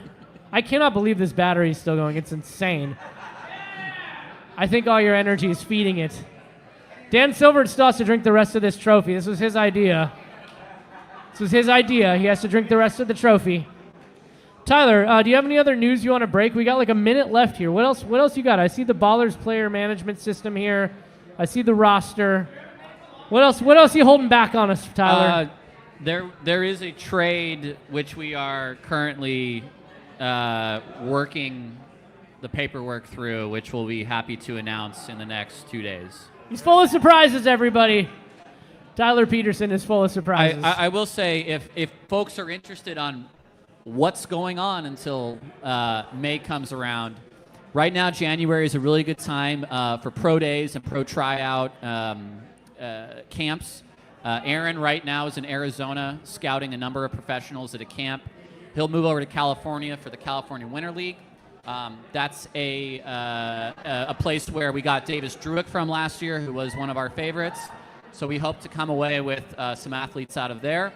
I cannot believe this battery is still going. It's insane. I think all your energy is feeding it. Dan Silver still has to drink the rest of this trophy. This was his idea. He has to drink the rest of the trophy. Tyler, do you have any other news you want to break? We got like a minute left here. What else you got? I see the Ballers player management system here. I see the roster. What else are you holding back on us, Tyler? There is a trade which we are currently working the paperwork through, which we'll be happy to announce in the next 2 days. He's full of surprises, everybody. Tyler Petersen is full of surprises. I will say, if folks are interested on what's going on until May comes around, right now January is a really good time for pro days and pro tryout camps. Aaron right now is in Arizona scouting a number of professionals at a camp. He'll move over to California for the California Winter League. That's a place where we got Davis Druick from last year, who was one of our favorites. So we hope to come away with some athletes out of there.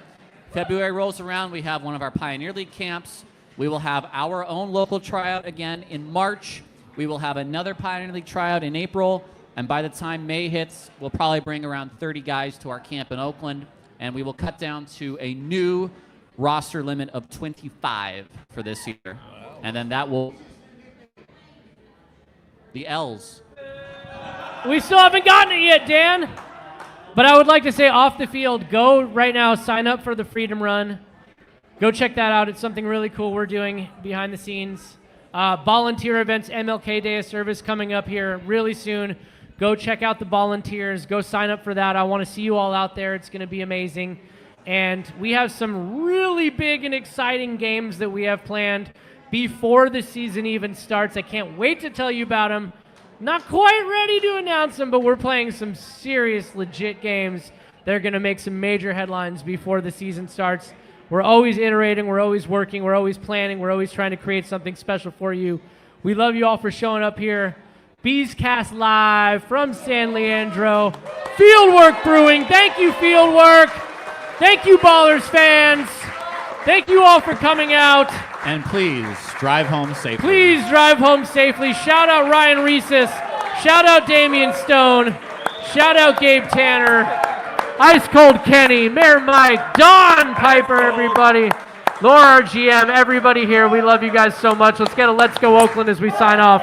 February rolls around, we have one of our Pioneer League camps. We will have our own local tryout again in March. We will have another Pioneer League tryout in April. And by the time May hits, we'll probably bring around 30 guys to our camp in Oakland. And we will cut down to a new roster limit of 25 for this year. And then that will... The L's. We still haven't gotten it yet, Dan. But I would like to say off the field, go right now, sign up for the Freedom Run. Go check that out. It's something really cool we're doing behind the scenes. Volunteer events, MLK Day of Service coming up here really soon. Go check out the volunteers. Go sign up for that. I want to see you all out there. It's going to be amazing. And we have some really big and exciting games that we have planned before the season even starts. I can't wait to tell you about them. Not quite ready to announce them, but we're playing some serious, legit games. They're going to make some major headlines before the season starts. We're always iterating. We're always working. We're always planning. We're always trying to create something special for you. We love you all for showing up here. Beescast Live from San Leandro. Fieldwork Brewing. Thank you, Fieldwork. Thank you, Ballers fans. Thank you all for coming out. And please, drive home safely. Please drive home safely. Shout out Ryan Reeses. Shout out Damian Stone. Shout out Gabe Tanner. Ice Cold Kenny. Mayor Mike. Don Piper, everybody. Laura, our GM, everybody here. We love you guys so much. Let's get a Let's Go Oakland as we sign off.